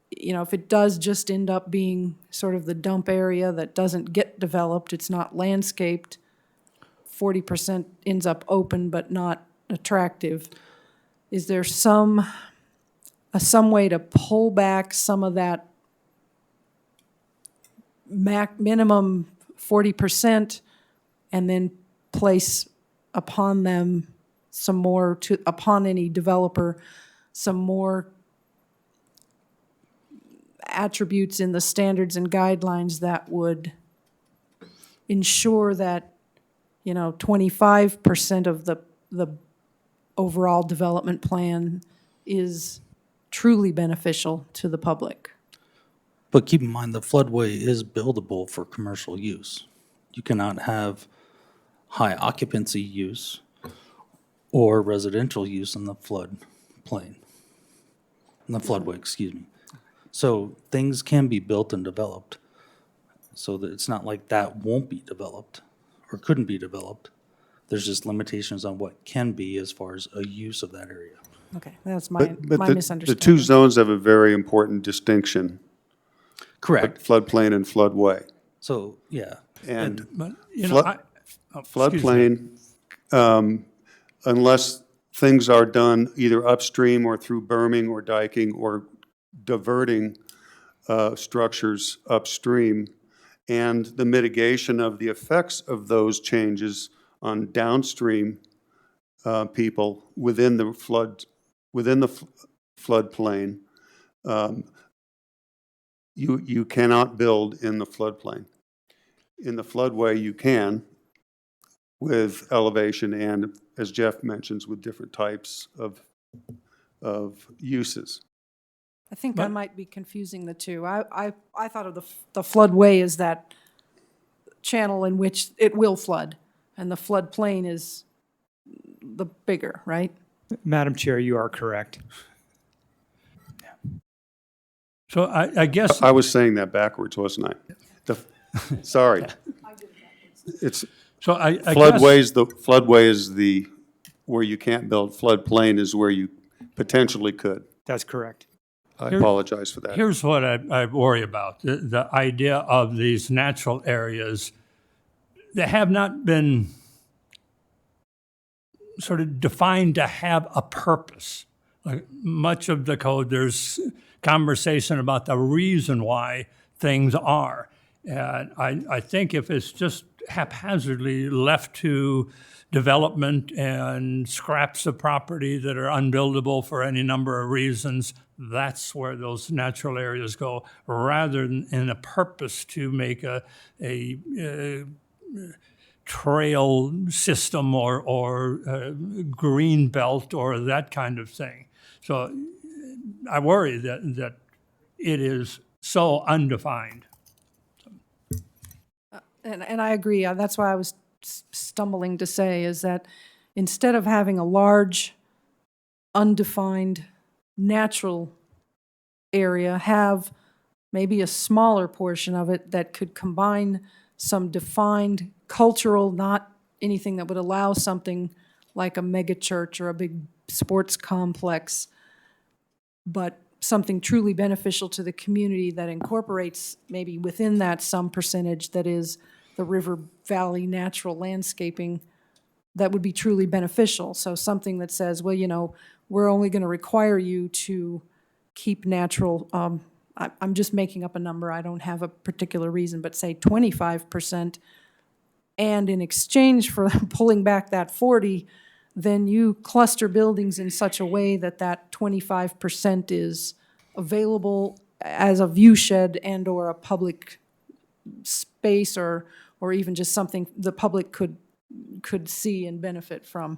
if it does just end up being sort of the dump area that doesn't get developed, it's not landscaped, 40% ends up open but not attractive. Is there some way to pull back some of that minimum 40% and then place upon them some more, upon any developer, some more attributes in the standards and guidelines that would ensure that, 25% of the overall development plan is truly beneficial to the public? But keep in mind, the floodway is buildable for commercial use. You cannot have high occupancy use or residential use in the floodplain, in the floodway, excuse me. So things can be built and developed, so that it's not like that won't be developed or couldn't be developed. There's just limitations on what can be as far as a use of that area. Okay, that's my But the misunderstanding. two zones have a very important distinction. Correct. Floodplain and floodway. So, yeah. And But, floodplain, unless things are done either upstream or through berming or diking or diverting structures upstream, and the mitigation of the effects of those changes on downstream people within the floodplain, you cannot build in the floodplain. In the floodway, you can, with elevation and, as Jeff mentions, with different types of uses. I think I might be confusing the two. I thought of the floodway as that channel in which it will flood, and the floodplain is the bigger, right? Madam Chair, you are correct. So I guess, I was saying that backwards, wasn't I? Sorry. It's so I guess, floodway is the, where you can't build. Floodplain is where you potentially could. That's correct. I apologize for that. here's what I worry about, the idea of these natural areas that have not been sort of defined to have a purpose. Like much of the code, there's conversation about the reason why things are. And I think if it's just haphazardly left to development and scraps of property that are unbuildable for any number of reasons, that's where those natural areas go, rather than in a purpose to make a trail system or green belt or that kind of thing. So I worry that it is so undefined. And I agree. That's why I was stumbling to say is that instead of having a large, undefined, natural area, have maybe a smaller portion of it that could combine some defined cultural, not anything that would allow something like a mega church or a big sports complex, but something truly beneficial to the community that incorporates maybe within that some percentage that is the river valley natural landscaping that would be truly beneficial. So something that says, well, you know, we're only going to require you to keep natural, I'm just making up a number, I don't have a particular reason, but say 25%, and in exchange for pulling back that 40, then you cluster buildings in such a way that that 25% is available as a view shed and/or a public space, or even just something the public could see and benefit from.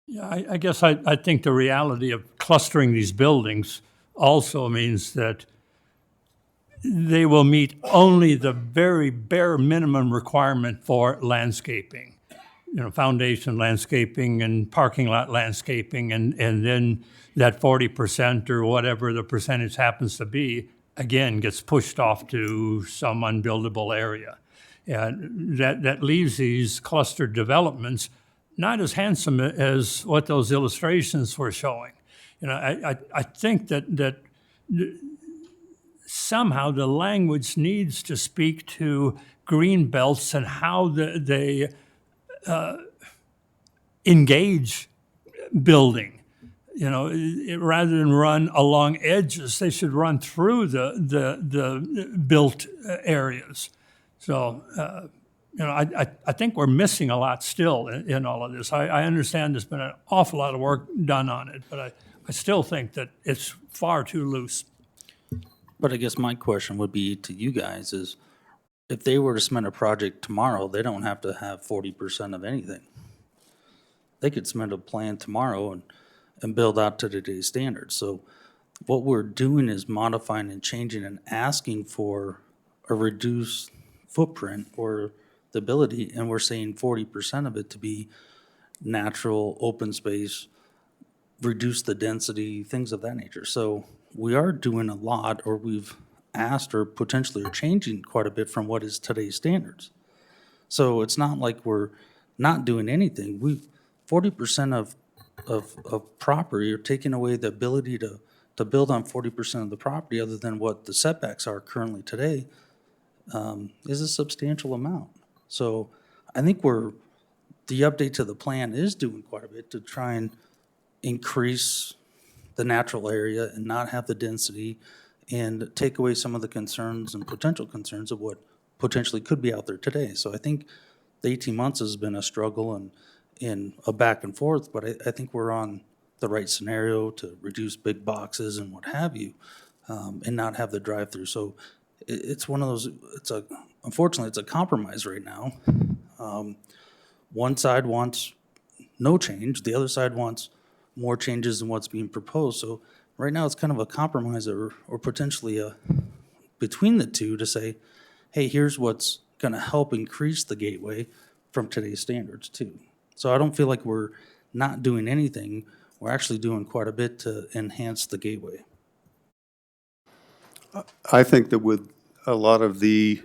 Yeah, I guess I think the reality of clustering these buildings also means that they will meet only the very bare minimum requirement for landscaping. You know, foundation landscaping and parking lot landscaping, and then that 40% or whatever the percentage happens to be, again, gets pushed off to some unbuildable area. And that leaves these clustered developments not as handsome as what those illustrations were showing. You know, I think that somehow the language needs to speak to green belts and how they engage building. You know, rather than run along edges, they should run through the built areas. So, you know, I think we're missing a lot still in all of this. I understand there's been an awful lot of work done on it, but I still think that it's far too loose. But I guess my question would be to you guys is, if they were to submit a project tomorrow, they don't have to have 40% of anything. They could submit a plan tomorrow and build out to today's standards. So what we're doing is modifying and changing and asking for a reduced footprint or the ability, and we're saying 40% of it to be natural, open space, reduce the density, things of that nature. So we are doing a lot, or we've asked or potentially are changing quite a bit from what is today's standards. So it's not like we're not doing anything. 40% of property are taking away the ability to build on 40% of the property other than what the setbacks are currently today, is a substantial amount. So I think the update to the plan is doing quite a bit to try and increase the natural area and not have the density and take away some of the concerns and potential concerns of what potentially could be out there today. So I think the 18 months has been a struggle and a back and forth, but I think we're on the right scenario to reduce big boxes and what have you, and not have the drive-through. So it's one of those, unfortunately, it's a compromise right now. One side wants no change, the other side wants more changes than what's being proposed. So right now, it's kind of a compromise or potentially between the two to say, hey, here's what's going to help increase the gateway from today's standards too. So I don't feel like we're not doing anything. We're actually doing quite a bit to enhance the gateway. I think that with a lot of the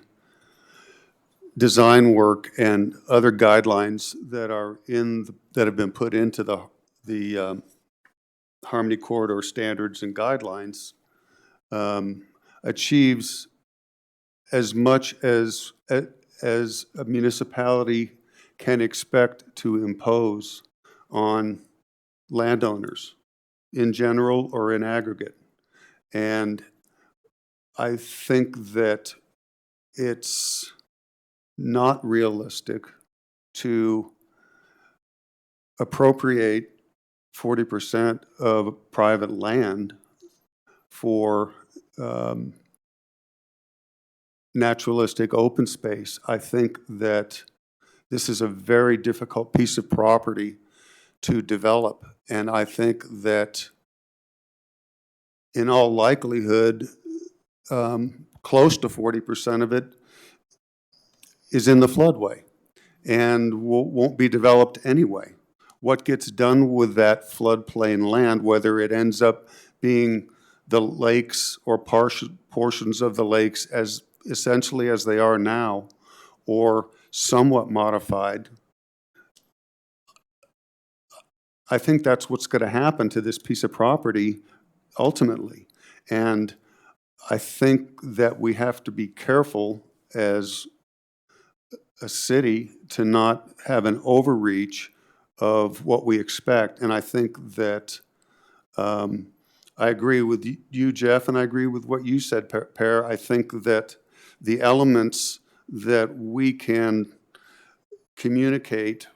design work and other guidelines that are that have been put into the Harmony Corridor standards and guidelines, achieves as much as a municipality can expect to impose on landowners in general or in aggregate. And I think that it's not realistic to appropriate 40% of private land for naturalistic open space. I think that this is a very difficult piece of property to develop, and I think that in all likelihood, close to 40% of it is in the floodway and won't be developed anyway. What gets done with that floodplain land, whether it ends up being the lakes or portions of the lakes as essentially as they are now, or somewhat modified, I think that's what's going to happen to this piece of property ultimately. And I think that we have to be careful as a city to not have an overreach of what we expect. And I think that I agree with you, Jeff, and I agree with what you said, Per. I think that the elements that we can communicate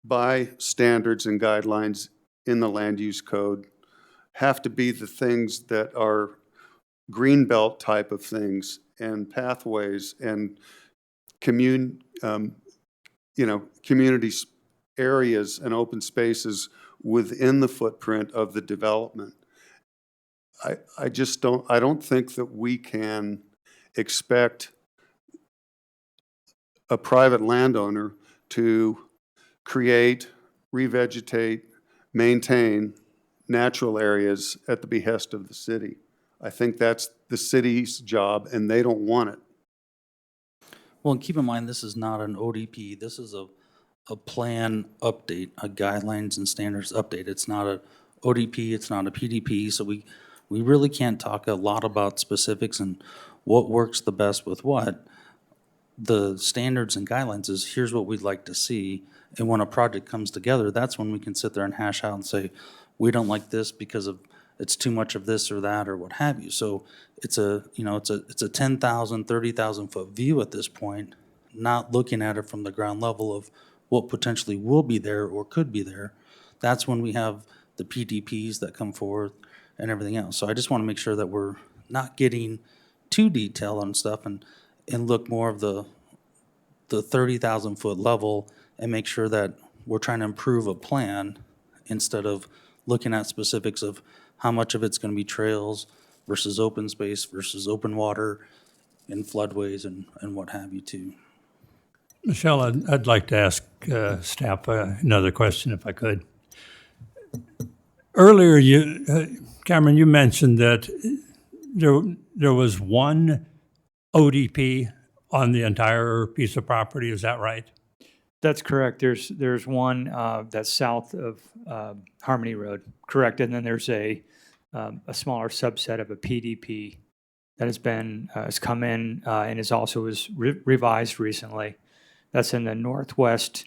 by standards and guidelines in the land use code have to be the things that are greenbelt type of things and pathways and community areas and open spaces within the footprint of the development. I don't think that we can expect a private landowner to create, revegetate, maintain natural areas at the behest of the city. I think that's the city's job, and they don't want it. Well, and keep in mind, this is not an ODP. This is a plan update, a guidelines and standards update. It's not a ODP, it's not a PDP, so we really can't talk a lot about specifics and what works the best with what. The standards and guidelines is, here's what we'd like to see, and when a project comes together, that's when we can sit there and hash out and say, we don't like this because of it's too much of this or that or what have you. So it's a 10,000, 30,000 foot view at this point, not looking at it from the ground level of what potentially will be there or could be there. That's when we have the PDPs that come forward and everything else. So I just want to make sure that we're not getting too detailed on stuff and look more of the 30,000 foot level and make sure that we're trying to improve a plan instead of looking at specifics of how much of it's going to be trails versus open space versus open water and floodways and what have you too. Michelle, I'd like to ask staff another question if I could. Earlier, Cameron, you mentioned that there was one ODP on the entire piece of property. Is that right? That's correct. There's one that's south of Harmony Road, correct, and then there's a smaller subset of a PDP that has come in and is also revised recently. That's in the northwest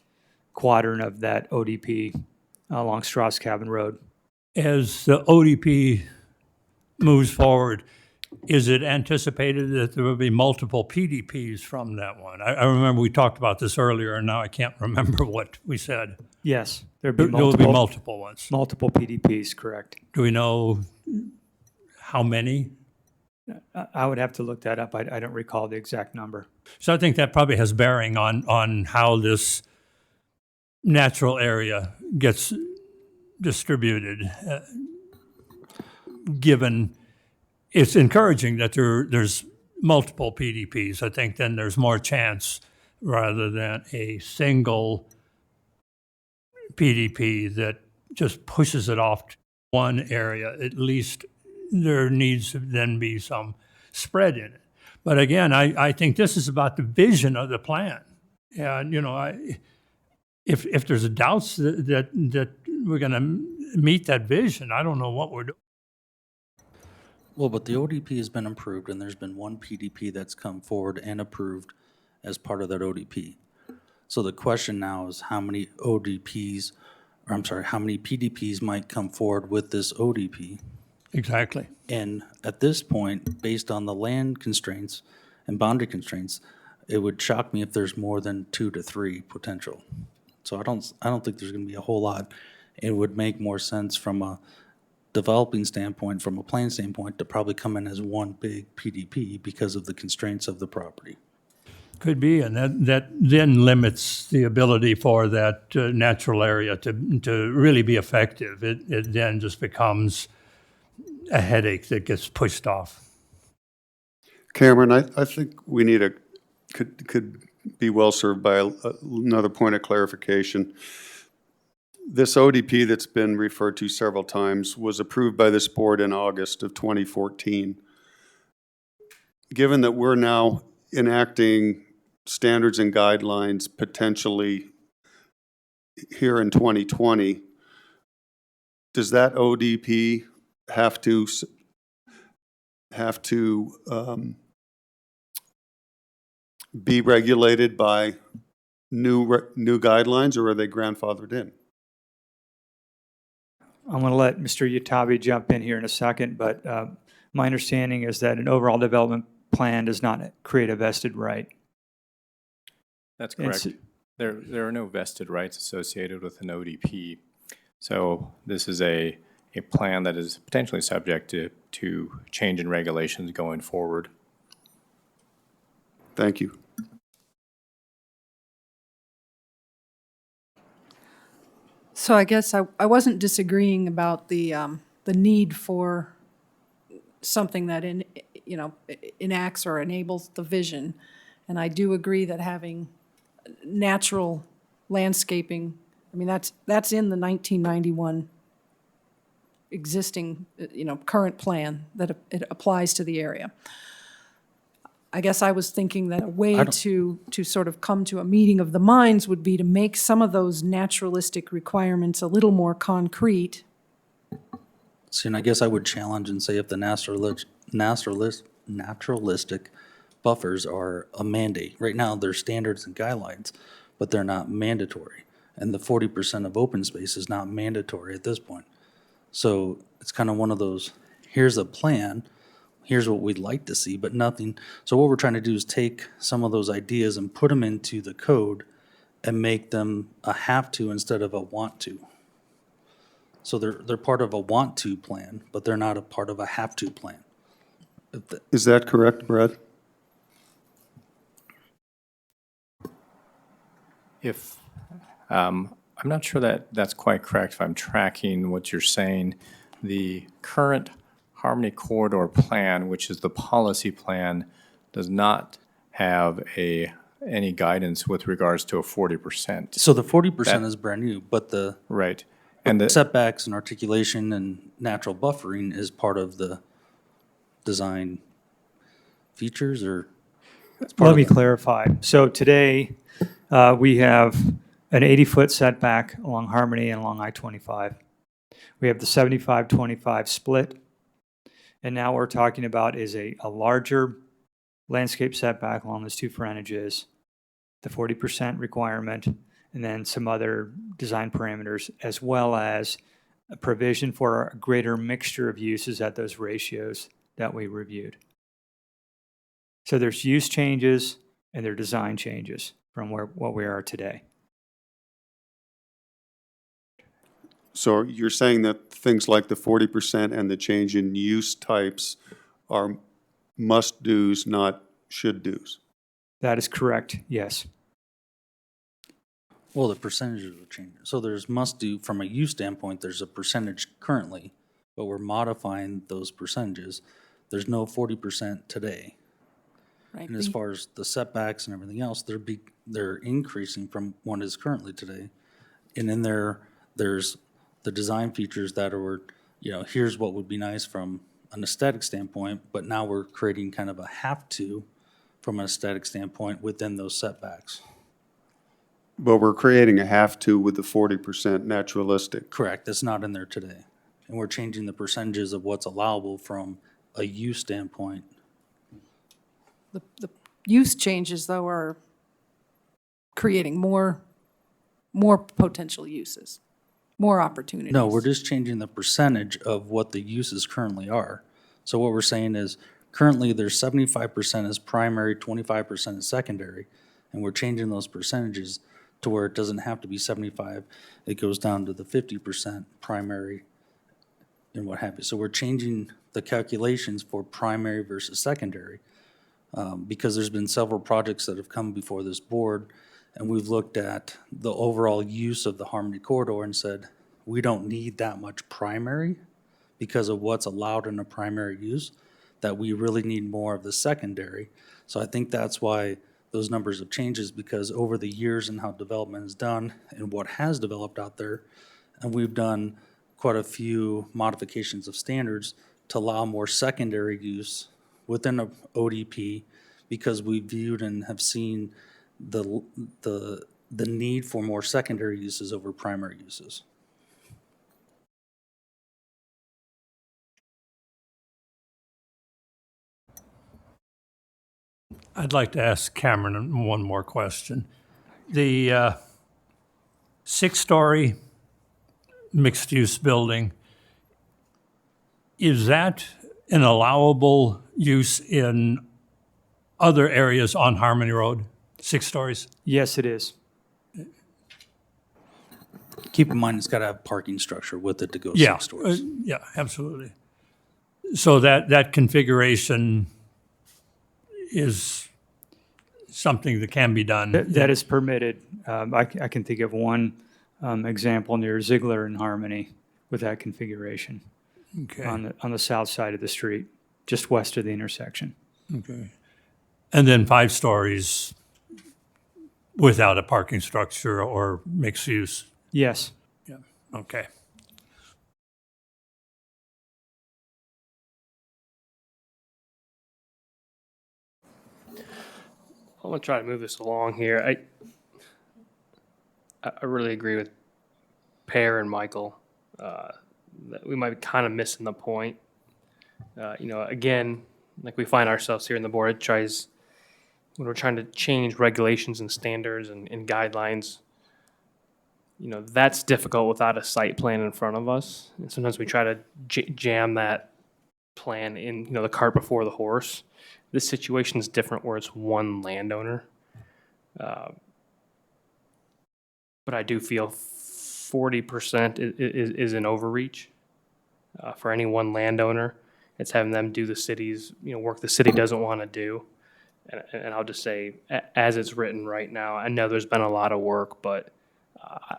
quadrant of that ODP along Strauss Cabin Road. As the ODP moves forward, is it anticipated that there will be multiple PDPs from that one? I remember we talked about this earlier, and now I can't remember what we said. Yes, There will be multiple ones. Multiple PDPs, correct. Do we know how many? I would have to look that up. I don't recall the exact number. So I think that probably has bearing on how this natural area gets distributed, given it's encouraging that there's multiple PDPs. I think then there's more chance rather than a single PDP that just pushes it off to one area. At least there needs to then be some spread in it. But again, I think this is about the vision of the plan. And, if there's doubts that we're going to meet that vision, I don't know what we're doing. Well, but the ODP has been approved, and there's been one PDP that's come forward and approved as part of that ODP. So the question now is how many PDPs might come forward with this ODP? Exactly. And at this point, based on the land constraints and boundary constraints, it would shock me if there's more than 2 to 3 potential. So I don't think there's going to be a whole lot. It would make more sense from a developing standpoint, from a plan standpoint, to probably come in as one big PDP because of the constraints of the property. Could be, and that then limits the ability for that natural area to really be effective. It then just becomes a headache that gets pushed off. Cameron, I think we need could be well served by another point of clarification. This ODP that's been referred to several times was approved by this board in August of 2014. Given that we're now enacting standards and guidelines potentially here in 2020, does that ODP have to be regulated by new guidelines, or are they grandfathered in? I'm going to let Mr. Yatabe jump in here in a second, but my understanding is that an overall development plan does not create a vested right. That's correct. There are no vested rights associated with an ODP. So this is a plan that is potentially subject to change in regulations going forward. Thank you. So I guess I wasn't disagreeing about the need for something that enacts or enables the vision. And I do agree that having natural landscaping, I mean, that's in the 1991 existing, current plan that it applies to the area. I guess I was thinking that a way to sort of come to a meeting of the minds would be to make some of those naturalistic requirements a little more concrete. See, and I guess I would challenge and say if the naturalistic buffers are a mandate. Right now, they're standards and guidelines, but they're not mandatory. And the 40% of open space is not mandatory at this point. So it's kind of one of those, here's a plan, here's what we'd like to see, but nothing. So what we're trying to do is take some of those ideas and put them into the code and make them a have to instead of a want to. So they're part of a want to plan, but they're not a part of a have to plan. Is that correct, Brad? I'm not sure that that's quite correct if I'm tracking what you're saying. The current Harmony Corridor Plan, which is the policy plan, does not have any guidance with regards to a 40%. So the 40% is brand new, but the right. And the setbacks and articulation and natural buffering is part of the design features, or? Let me clarify. So today, we have an 80-foot setback along Harmony and along I-25. We have the 75-25 split. And now what we're talking about is a larger landscape setback along those two frontages, the 40% requirement, and then some other design parameters, as well as a provision for a greater mixture of uses at those ratios that we reviewed. So there's use changes and there are design changes from what we are today. So you're saying that things like the 40% and the change in use types are must-dos, not should-dos? That is correct, yes. Well, the percentages will change. So there's must-do, from a use standpoint, there's a percentage currently, but we're modifying those percentages. There's no 40% today. Right. And as far as the setbacks and everything else, they're increasing from what is currently today. And in there's the design features that are, here's what would be nice from an aesthetic standpoint, but now we're creating kind of a have to from an aesthetic standpoint within those setbacks. But we're creating a have to with the 40% naturalistic. Correct, that's not in there today. And we're changing the percentages of what's allowable from a use standpoint. The use changes, though, are creating more potential uses, more opportunities. No, we're just changing the percentage of what the uses currently are. So what we're saying is, currently there's 75% as primary, 25% as secondary, and we're changing those percentages to where it doesn't have to be 75. It goes down to the 50% primary and what have you. So we're changing the calculations for primary versus secondary. Because there's been several projects that have come before this board, and we've looked at the overall use of the Harmony Corridor and said, we don't need that much primary because of what's allowed in a primary use, that we really need more of the secondary. So I think that's why those numbers have changed, is because over the years and how development is done and what has developed out there, and we've done quite a few modifications of standards to allow more secondary use within a ODP, because we viewed and have seen the need for more secondary uses over primary uses. I'd like to ask Cameron one more question. The 6-story mixed-use building, is that an allowable use in other areas on Harmony Road, 6 stories? Yes, it is. Keep in mind, it's got to have parking structure with it to go Yeah, 6 stories. yeah, absolutely. So that configuration is something that can be done. That is permitted. I can think of one example near Ziegler in Harmony with that configuration Okay. on the south side of the street, just west of the intersection. Okay. And then 5 stories without a parking structure or mixed use. Yes. Yeah. Okay. I'm gonna try to move this along here. I really agree with Pear and Michael that we might be kind of missing the point. Again, like we find ourselves here in the board, it tries when we're trying to change regulations and standards and guidelines. That's difficult without a site plan in front of us. And sometimes we try to jam that plan in, the cart before the horse. This situation is different where it's one landowner. But I do feel 40% is an overreach for any one landowner. It's having them do the city's, work the city doesn't want to do. And I'll just say, as it's written right now, I know there's been a lot of work, but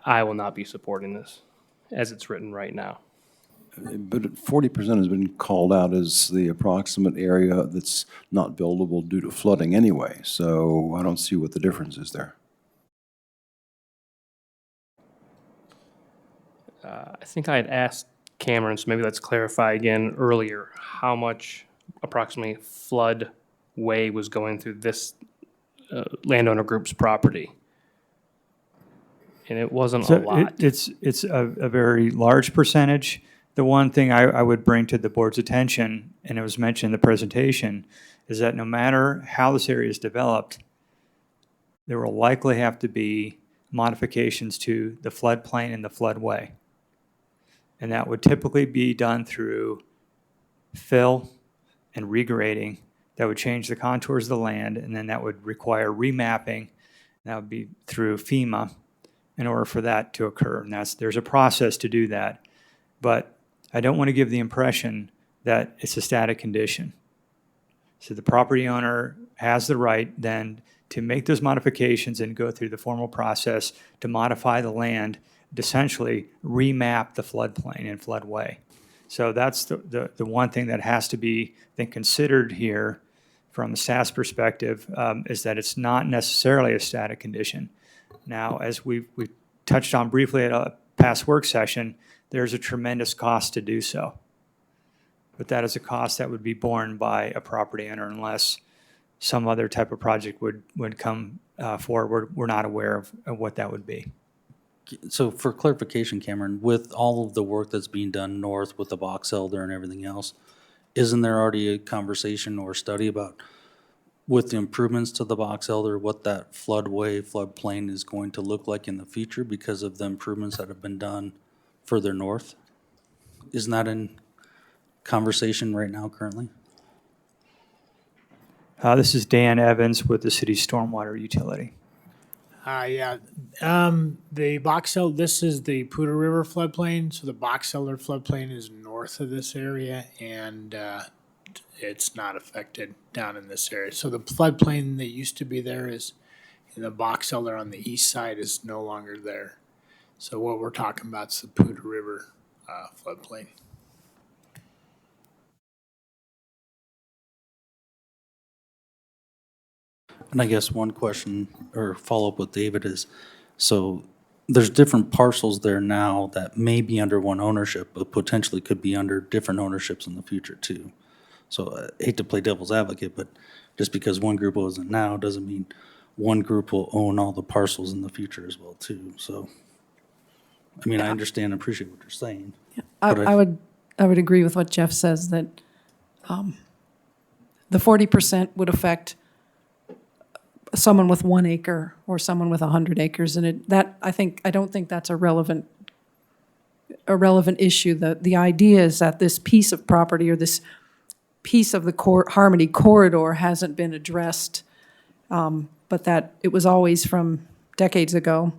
I will not be supporting this as it's written right now. But 40% has been called out as the approximate area that's not buildable due to flooding anyway, so I don't see what the difference is there. I think I had asked Cameron, so maybe let's clarify again earlier, how much approximately floodway was going through this landowner group's property. And it wasn't a lot. It's a very large percentage. The one thing I would bring to the board's attention, and it was mentioned in the presentation, is that no matter how this area is developed, there will likely have to be modifications to the floodplain and the floodway. And that would typically be done through fill and regrading. That would change the contours of the land, and then that would require remapping. That would be through FEMA in order for that to occur. And there's a process to do that. But I don't want to give the impression that it's a static condition. So the property owner has the right then to make those modifications and go through the formal process to modify the land, to essentially remap the floodplain and floodway. So that's the one thing that has to be then considered here from a staff's perspective, is that it's not necessarily a static condition. Now, as we've touched on briefly at a past work session, there's a tremendous cost to do so. But that is a cost that would be borne by a property owner unless some other type of project would come forward. We're not aware of what that would be. So for clarification, Cameron, with all of the work that's being done north with the box elder and everything else, isn't there already a conversation or study about, with the improvements to the box elder, what that floodplain is going to look like in the future because of the improvements that have been done further north? Isn't that in conversation right now currently? This is Dan Evans with the city's stormwater utility. Yeah. The Box Elder, this is the Poudre River floodplain. So the Box Elder floodplain is north of this area, and it's not affected down in this area. So the floodplain that used to be there is, in the Box Elder on the east side is no longer there. So what we're talking about is the Poudre River floodplain. And I guess one question or follow-up with David is, so there's different parcels there now that may be under one ownership, but potentially could be under different ownerships in the future too. So I hate to play devil's advocate, but just because one group owns it now doesn't mean one group will own all the parcels in the future as well too. So, I mean, I understand and appreciate what you're saying. I, But I would, I would agree with what Jeff says, that the 40% would affect someone with 1 acre or someone with 100 acres, and I don't think that's a relevant issue. The idea is that this piece of property or this piece of the Harmony corridor hasn't been addressed, but that it was always from decades ago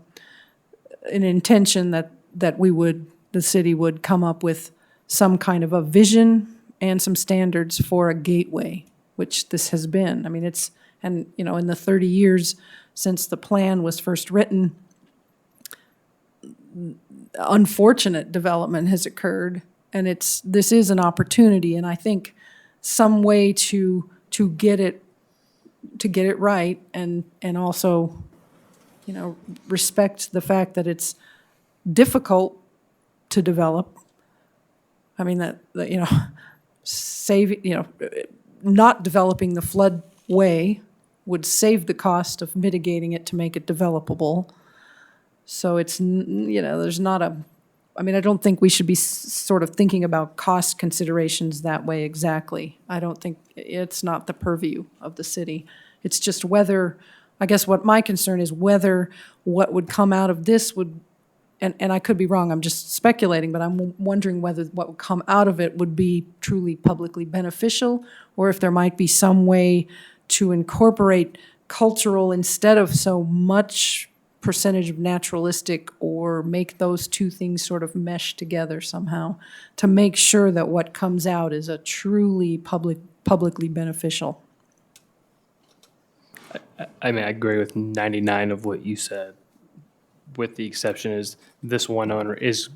an intention that the city would come up with some kind of a vision and some standards for a gateway, which this has been. I mean, in the 30 years since the plan was first written, unfortunate development has occurred, and this is an opportunity, and I think some way to get it right, and also, respect the fact that it's difficult to develop. I mean, not developing the floodway would save the cost of mitigating it to make it developable. So it's, there's not I don't think we should be sort of thinking about cost considerations that way exactly. I don't think, it's not the purview of the city. It's just whether, I guess what my concern is whether what would come out of this would, and I could be wrong, I'm just speculating, but I'm wondering whether what would come out of it would be truly publicly beneficial, or if there might be some way to incorporate cultural instead of so much percentage of naturalistic, or make those two things sort of mesh together somehow to make sure that what comes out is a truly publicly beneficial. I mean, I agree with 99 of what you said, with the exception is this one owner it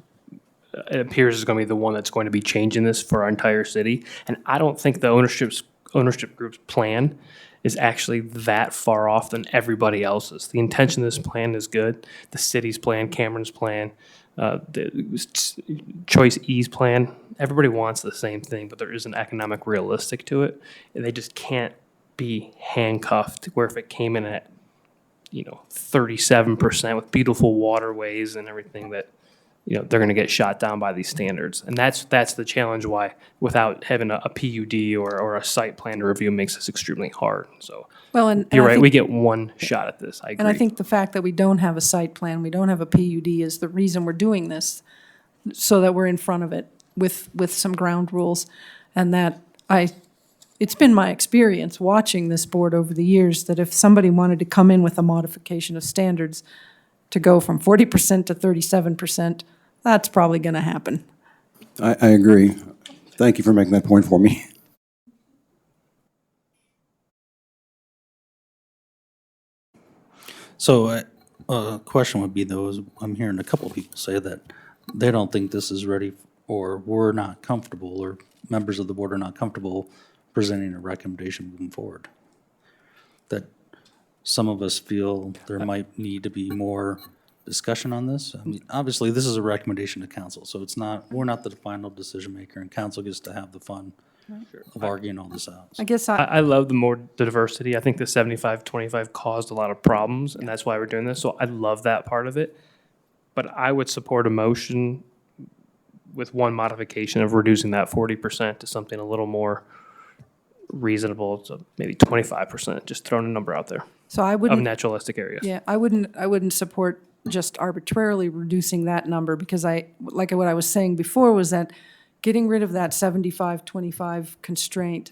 appears is going to be the one that's going to be changing this for our entire city. And I don't think the ownership group's plan is actually that far off than everybody else's. The intention of this plan is good. The city's plan, Cameron's plan, the Choice E's plan, everybody wants the same thing, but there isn't economic realistic to it. And they just can't be handcuffed where if it came in at 37% with beautiful waterways and everything, that they're going to get shot down by these standards. And that's the challenge why without having a PUD or a site plan to review makes this extremely hard. So Well, and you're I right, think- we get one shot at this. I agree. And I think the fact that we don't have a site plan, we don't have a PUD is the reason we're doing this, so that we're in front of it with some ground rules. And that it's been my experience watching this board over the years that if somebody wanted to come in with a modification of standards to go from 40% to 37%, that's probably going to happen. I agree. Thank you for making that point for me. So a question would be though, is I'm hearing a couple of people say that they don't think this is ready, or we're not comfortable, or members of the board are not comfortable presenting a recommendation moving forward. That some of us feel there might need to be more discussion on this. I mean, obviously, this is a recommendation to council, so we're not the final decision maker, and council gets to have the fun of arguing all this out. I guess I love the diversity. I think the 75-25 caused a lot of problems, and that's why we're doing this. So I love that part of it. But I would support a motion with one modification of reducing that 40% to something a little more reasonable, so maybe 25%, just throwing a number out there. So I Of wouldn't. naturalistic area. Yeah, I wouldn't support just arbitrarily reducing that number, because like what I was saying before was that getting rid of that 75-25 constraint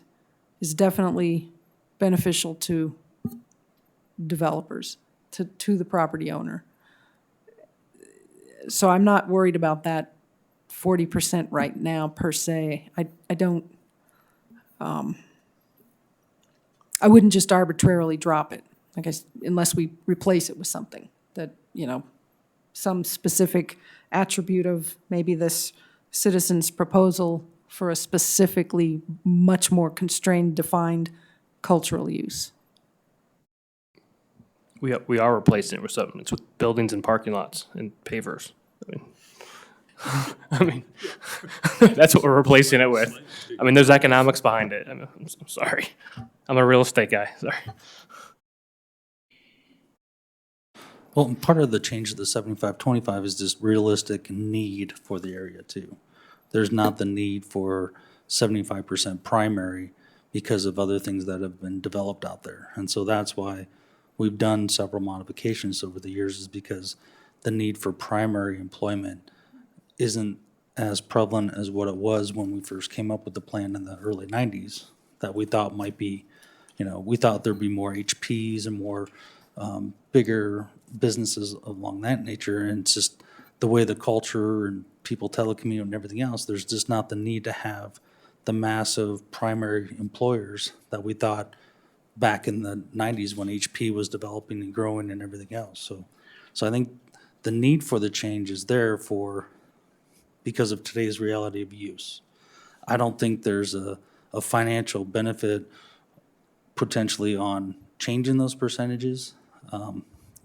is definitely beneficial to developers, to the property owner. So I'm not worried about that 40% right now per se. I wouldn't just arbitrarily drop it, I guess, unless we replace it with something that, some specific attribute of maybe this citizen's proposal for a specifically much more constrained, defined cultural use. we are replacing it with something. It's with buildings and parking lots and pavers. I mean, that's what we're replacing it with. I mean, there's economics behind it. I'm sorry. I'm a real estate guy, sorry. Well, and part of the change of the 75-25 is just realistic need for the area too. There's not the need for 75% primary because of other things that have been developed out there. And so that's why we've done several modifications over the years, is because the need for primary employment isn't as prevalent as what it was when we first came up with the plan in the early 90s, that we thought might be, we thought there'd be more HPs and more bigger businesses along that nature. And it's just the way the culture and people telecommute and everything else, there's just not the need to have the massive primary employers that we thought back in the 90s when HP was developing and growing and everything else. So I think the need for the change is there because of today's reality of use. I don't think there's a financial benefit potentially on changing those percentages.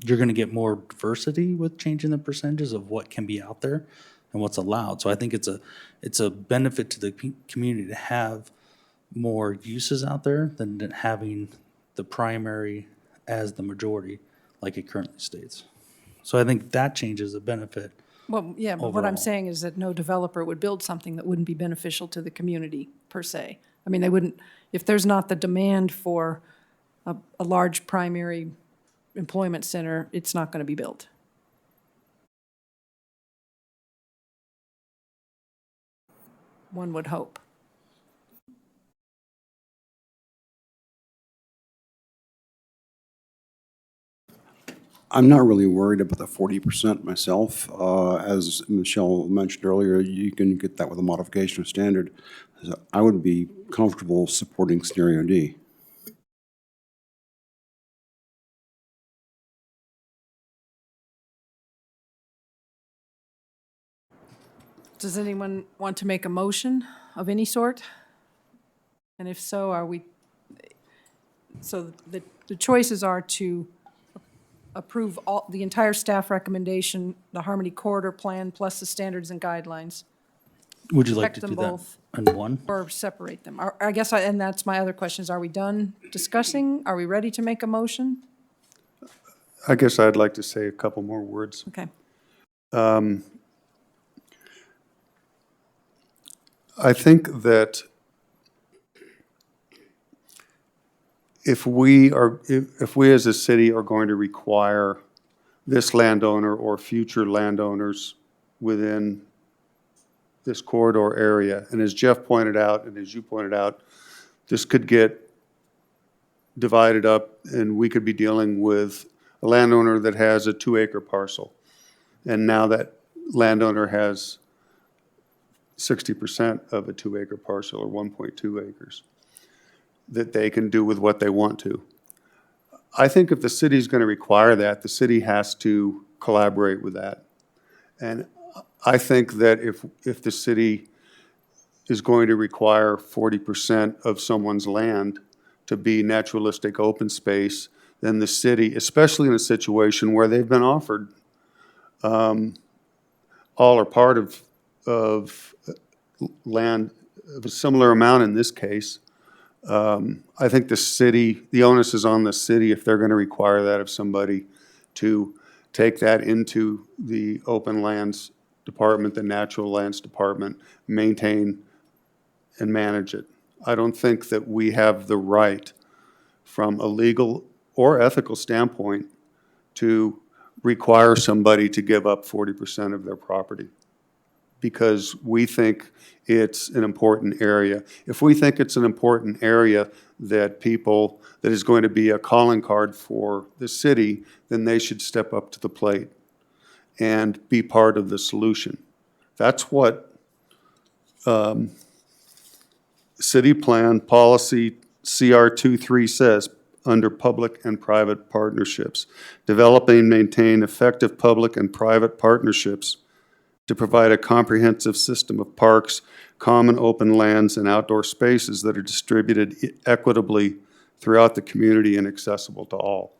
You're going to get more diversity with changing the percentages of what can be out there and what's allowed. So I think it's a benefit to the community to have more uses out there than having the primary as the majority like it currently states. So I think that change is a benefit. Well, yeah, but what I'm overall. saying is that no developer would build something that wouldn't be beneficial to the community, per se. I mean, they wouldn't, if there's not the demand for a large primary employment center, it's not going to be built. One would hope. I'm not really worried about the 40% myself. As Michelle mentioned earlier, you can get that with a modification of standard. So I would be comfortable supporting scenario D. Does anyone want to make a motion of any sort? And if so, so the choices are to approve the entire staff recommendation, the Harmony Corridor Plan, plus the standards and guidelines, Would you like Check to them do that both. in one? or separate them? I guess, and that's my other question, is are we done discussing? Are we ready to make a motion? I guess I'd like to say a couple more words. Okay. I think that if we as a city are going to require this landowner or future landowners within this corridor area, and as Jeff pointed out, and as you pointed out, this could get divided up and we could be dealing with a landowner that has a 2-acre parcel. And now that landowner has 60% of a 2-acre parcel or 1.2 acres that they can do with what they want to. I think if the city's going to require that, the city has to collaborate with that. And I think that if the city is going to require 40% of someone's land to be naturalistic open space, then the city, especially in a situation where they've been offered all or part of land of a similar amount in this case, I think the onus is on the city if they're going to require that of somebody to take that into the open lands department, the natural lands department, maintain and manage it. I don't think that we have the right from a legal or ethical standpoint to require somebody to give up 40% of their property because we think it's an important area. If we think it's an important area that is going to be a calling card for the city, then they should step up to the plate and be part of the solution. That's what City Plan Policy CR 23 says under public and private partnerships. Develop and maintain effective public and private partnerships to provide a comprehensive system of parks, common open lands, and outdoor spaces that are distributed equitably throughout the community and accessible to all.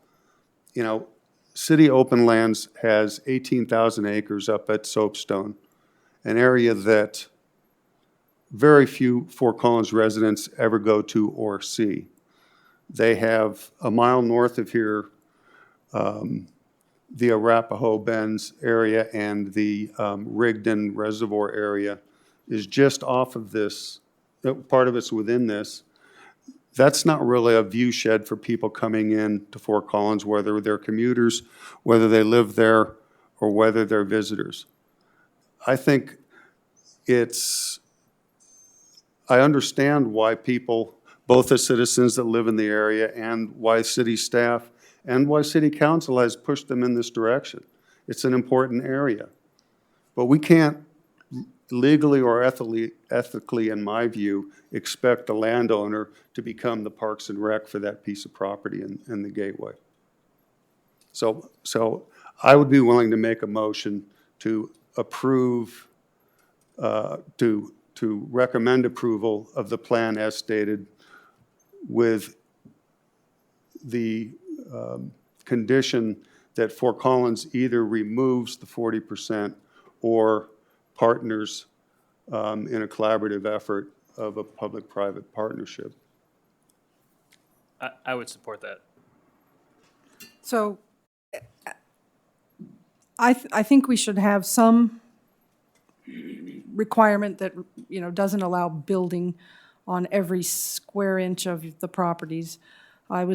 you know, City Open Lands has 18,000 acres up at Soapstone, an area that very few Fort Collins residents ever go to or see. They have a mile north of here, the Arapahoe Bends area and the Rigdon Reservoir area is just off of this, part of it's within this. That's not really a view shed for people coming in to Fort Collins, whether they're commuters, whether they live there, or whether they're visitors. I think I understand why people, both the citizens that live in the area and why city staff and why city council has pushed them in this direction. It's an important area. But we can't legally or ethically, in my view, expect the landowner to become the Parks and Rec for that piece of property in the Gateway. So I would be willing to make a motion to approve, to recommend approval of the plan as stated with the condition that Fort Collins either removes the 40% or partners in a collaborative effort of a public-private partnership. I would support that. So I think we should have some requirement that, doesn't allow building on every square inch of the properties. I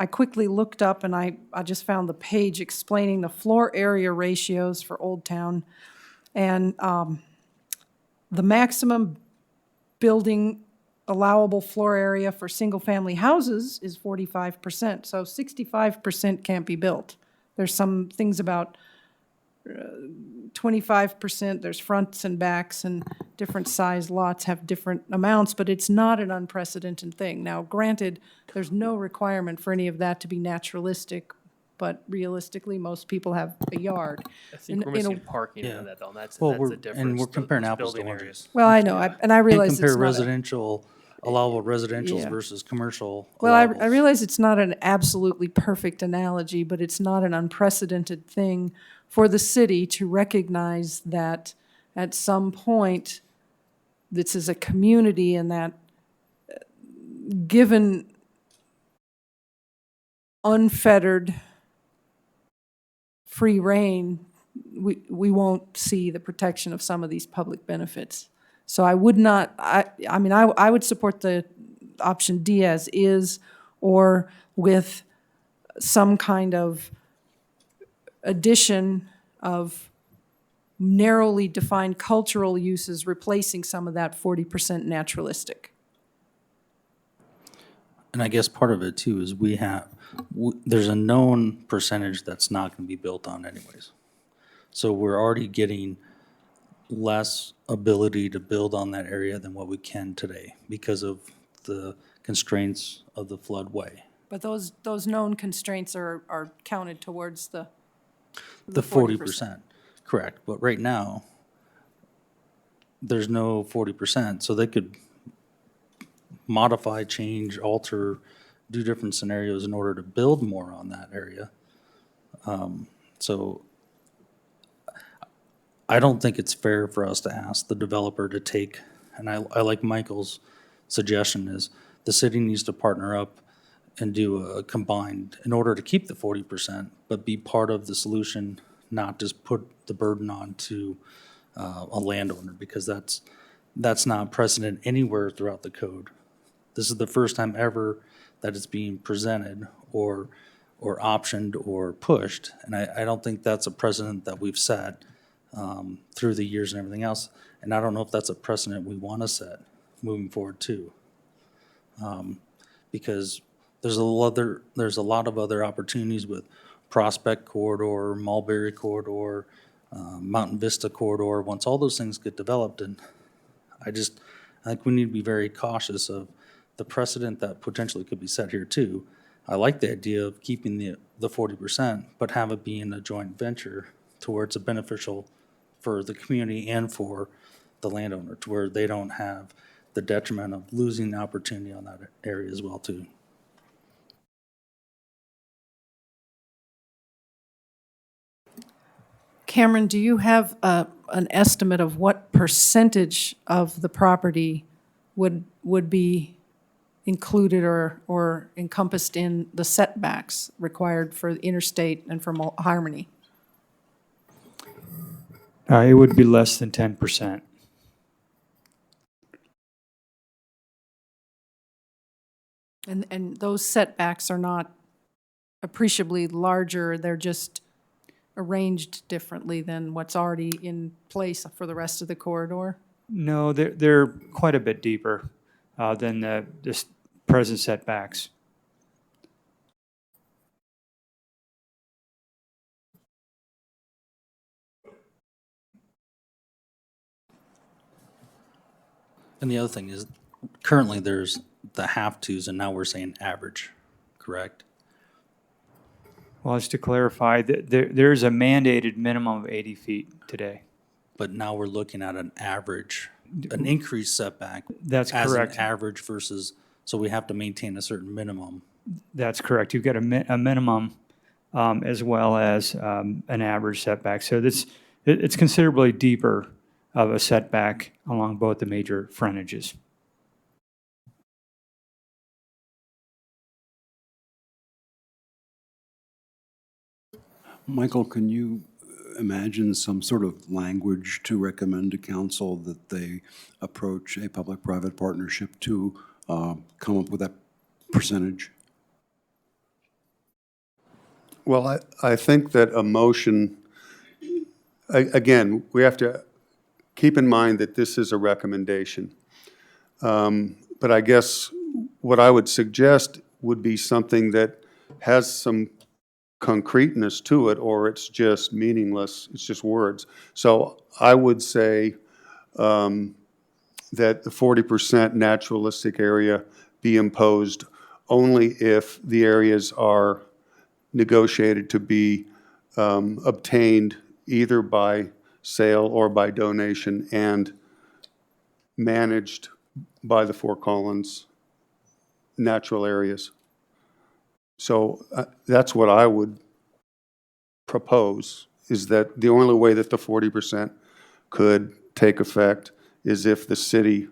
quickly looked up and I just found the page explaining the floor area ratios for Old Town. And the maximum building allowable floor area for single-family houses is 45%. So 65% can't be built. There's some things about 25%, there's fronts and backs, and different size lots have different amounts, but it's not an unprecedented thing. Now, granted, there's no requirement for any of that to be naturalistic, but realistically, most people have a yard. I think we're missing parking in that, though, and that's Well, the difference. and we're comparing those apples to building oranges. areas. Well, I know, and I realize Can't it's compare not residential, allowable residentials Yeah. versus commercial Well, I allowables. realize it's not an absolutely perfect analogy, but it's not an unprecedented thing for the city to recognize that at some point, this is a community and that given unfettered free reign, we won't see the protection of some of these public benefits. So I would not, I would support the option D as is, or with some kind of addition of narrowly defined cultural uses replacing some of that 40% naturalistic. And I guess part of it too is there's a known percentage that's not going to be built on anyways. So we're already getting less ability to build on that area than what we can today because of the constraints of the floodway. But those known constraints are counted towards the 40%. Correct. But right now, there's no 40%, so they could modify, change, alter, do different scenarios in order to build more on that area. So I don't think it's fair for us to ask the developer to take, and I like Michael's suggestion is the city needs to partner up and do a combined in order to keep the 40%, but be part of the solution, not just put the burden on to a landowner, because that's not precedent anywhere throughout the code. This is the first time ever that it's being presented or optioned or pushed, and I don't think that's a precedent that we've set through the years and everything else, and I don't know if that's a precedent we want to set moving forward too, because there's a lot of other opportunities with Prospect Corridor, Mulberry Corridor, Mountain Vista Corridor. Once all those things get developed, and I think we need to be very cautious of the precedent that potentially could be set here too. I like the idea of keeping the 40%, but have it being a joint venture to where it's a beneficial for the community and for the landowner, to where they don't have the detriment of losing the opportunity on that area as well too. Cameron, do you have an estimate of what percentage of the property would be included or encompassed in the setbacks required for interstate and for Harmony? It would be less than 10%. And those setbacks are not appreciably larger, they're just arranged differently than what's already in place for the rest of the corridor? No, they're quite a bit deeper than the present setbacks. And the other thing is, currently there's the have-tos, and now we're saying average, correct? Well, just to clarify, there's a mandated minimum of 80 feet today. But now we're looking at an average, an increased setback. That's as correct. an average versus, so we have to maintain a certain minimum. That's correct. You've got a minimum as well as an average setback. So it's considerably deeper of a setback along both the major frontages. Michael, can you imagine some sort of language to recommend to council that they approach a public-private partnership to come up with that percentage? Well, I think that a motion, again, we have to keep in mind that this is a recommendation. But I guess what I would suggest would be something that has some concreteness to it, or it's just meaningless, it's just words. So I would say that the 40% naturalistic area be imposed only if the areas are negotiated to be obtained either by sale or by donation and managed by the Fort Collins natural areas. So that's what I would propose, is that the only way that the 40% could take effect is if the city,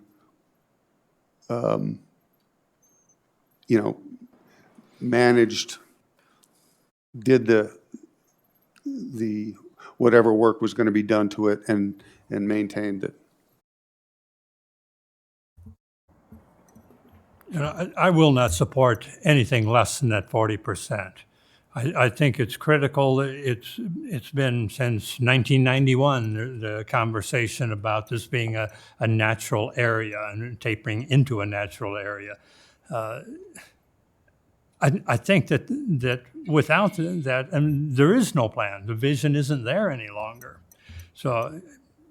managed, did the whatever work was going to be done to it and maintained it. I will not support anything less than that 40%. I think it's critical. It's been since 1991, the conversation about this being a natural area and tapering into a natural area. I think that without that, and there is no plan. The vision isn't there any longer. So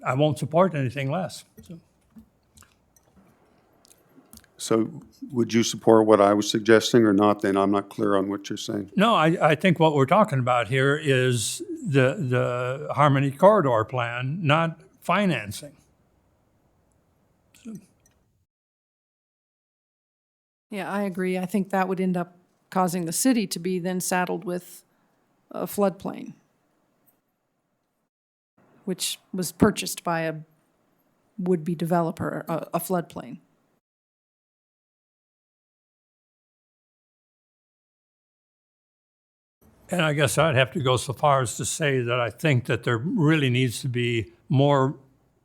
I won't support anything less. So would you support what I was suggesting or not? Then I'm not clear on what you're saying. No, I think what we're talking about here is the Harmony Corridor Plan, not financing. Yeah, I agree. I think that would end up causing the city to be then saddled with a floodplain, which was purchased by a would-be developer, a floodplain. And I guess I'd have to go so far as to say that I think that there really needs to be more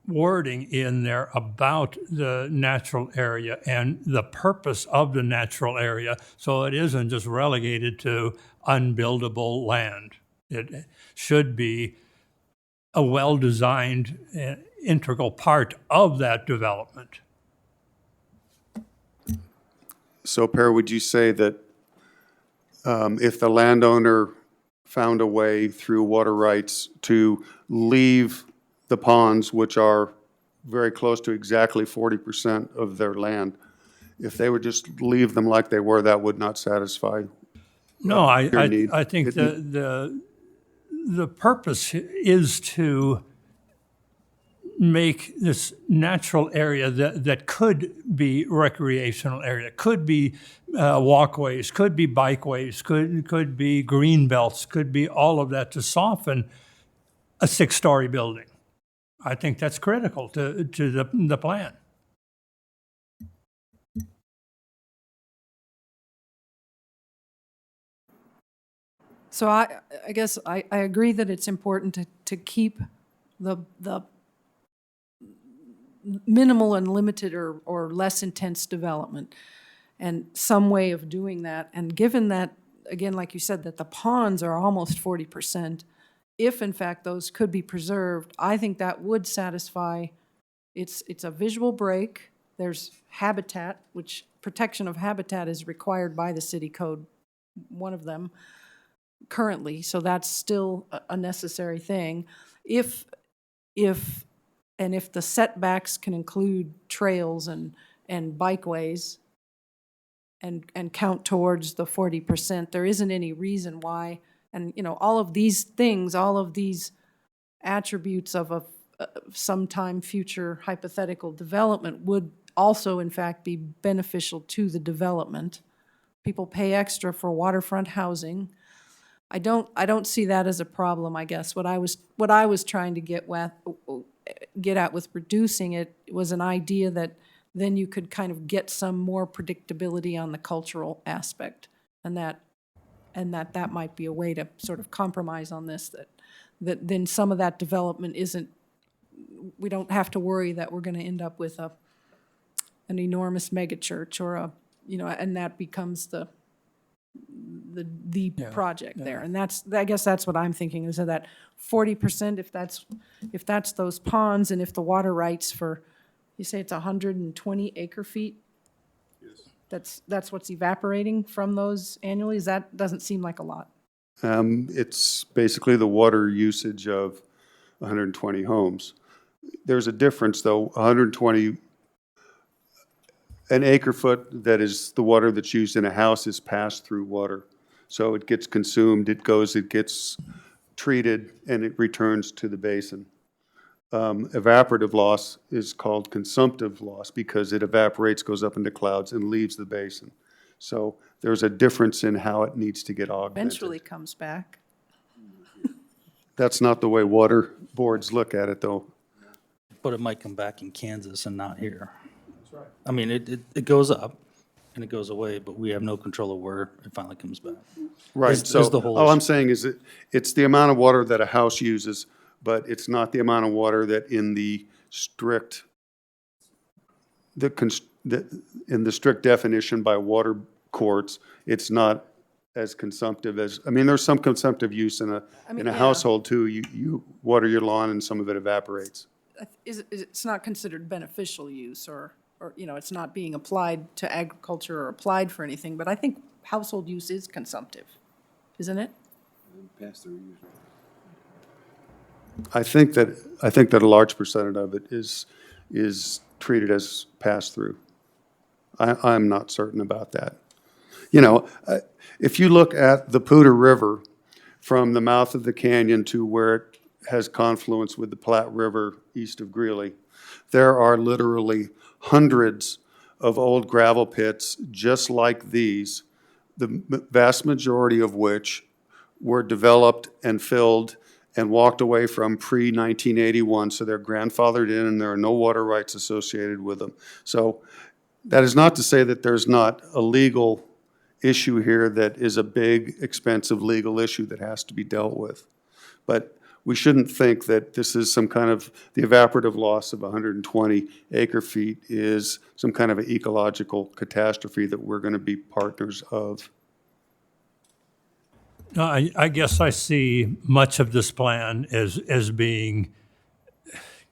wording in there about the natural area and the purpose of the natural area, so it isn't just relegated to unbuildable land. It should be a well-designed, integral part of that development. So, Per, would you say that if the landowner found a way through water rights to leave the ponds, which are very close to exactly 40% of their land, if they would just leave them like they were, that would not satisfy No, your need? I think the purpose is to make this natural area that could be recreational area, could be walkways, could be bikeways, could be green belts, could be all of that, to soften a 6-story building. I think that's critical to the plan. So I guess I agree that it's important to keep the minimal and limited or less intense development and some way of doing that. And given that, again, like you said, that the ponds are almost 40%, if in fact those could be preserved, I think that would satisfy, it's a visual break. There's habitat, which protection of habitat is required by the city code, one of them currently, so that's still a necessary thing. If the setbacks can include trails and bikeways and count towards the 40%, there isn't any reason why, and all of these things, all of these attributes of a sometime future hypothetical development would also in fact be beneficial to the development. People pay extra for waterfront housing. I don't see that as a problem, I guess. What I was trying to get at with reducing it was an idea that then you could kind of get some more predictability on the cultural aspect, and that might be a way to sort of compromise on this, that then some of that development isn't, we don't have to worry that we're going to end up with an enormous megachurch or and that becomes the project there. And I guess that's what I'm thinking, is that 40%, if that's those ponds, and if the water rights for, you say it's 120 acre feet? Yes. That's what's evaporating from those annually? That doesn't seem like a lot. It's basically the water usage of 120 homes. There's a difference, though. 120, an acre foot that is the water that's used in a house is pass-through water. So it gets consumed, it gets treated, and it returns to the basin. Evaporative loss is called consumptive loss because it evaporates, goes up into clouds, and leaves the basin. So there's a difference in how it needs to get augmented. Eventually comes back. That's not the way water boards look at it, though. But it might come back in Kansas and not here. That's right. I mean, it goes up and it goes away, but we have no control of where it finally comes back. Right, Is so the whole all I'm issue. saying is that it's the amount of water that a house uses, but it's not the amount of water that in the strict, in the strict definition by water courts, it's not as consumptive as, I mean, there's some consumptive use in a yeah. household too. You water your lawn and some of it evaporates. It's not considered beneficial use, or it's not being applied to agriculture or applied for anything, but I think household use is consumptive, isn't it? I think that a large percentage of it is treated as pass-through. I'm not certain about that. If you look at the Poudre River from the mouth of the canyon to where it has confluence with the Platte River east of Greeley, there are literally hundreds of old gravel pits just like these, the vast majority of which were developed and filled and walked away from pre-1981, so they're grandfathered in and there are no water rights associated with them. So that is not to say that there's not a legal issue here that is a big, expensive legal issue that has to be dealt with. But we shouldn't think that this is some kind of, the evaporative loss of 120 acre feet is some kind of an ecological catastrophe that we're going to be partners of. No, I guess I see much of this plan as being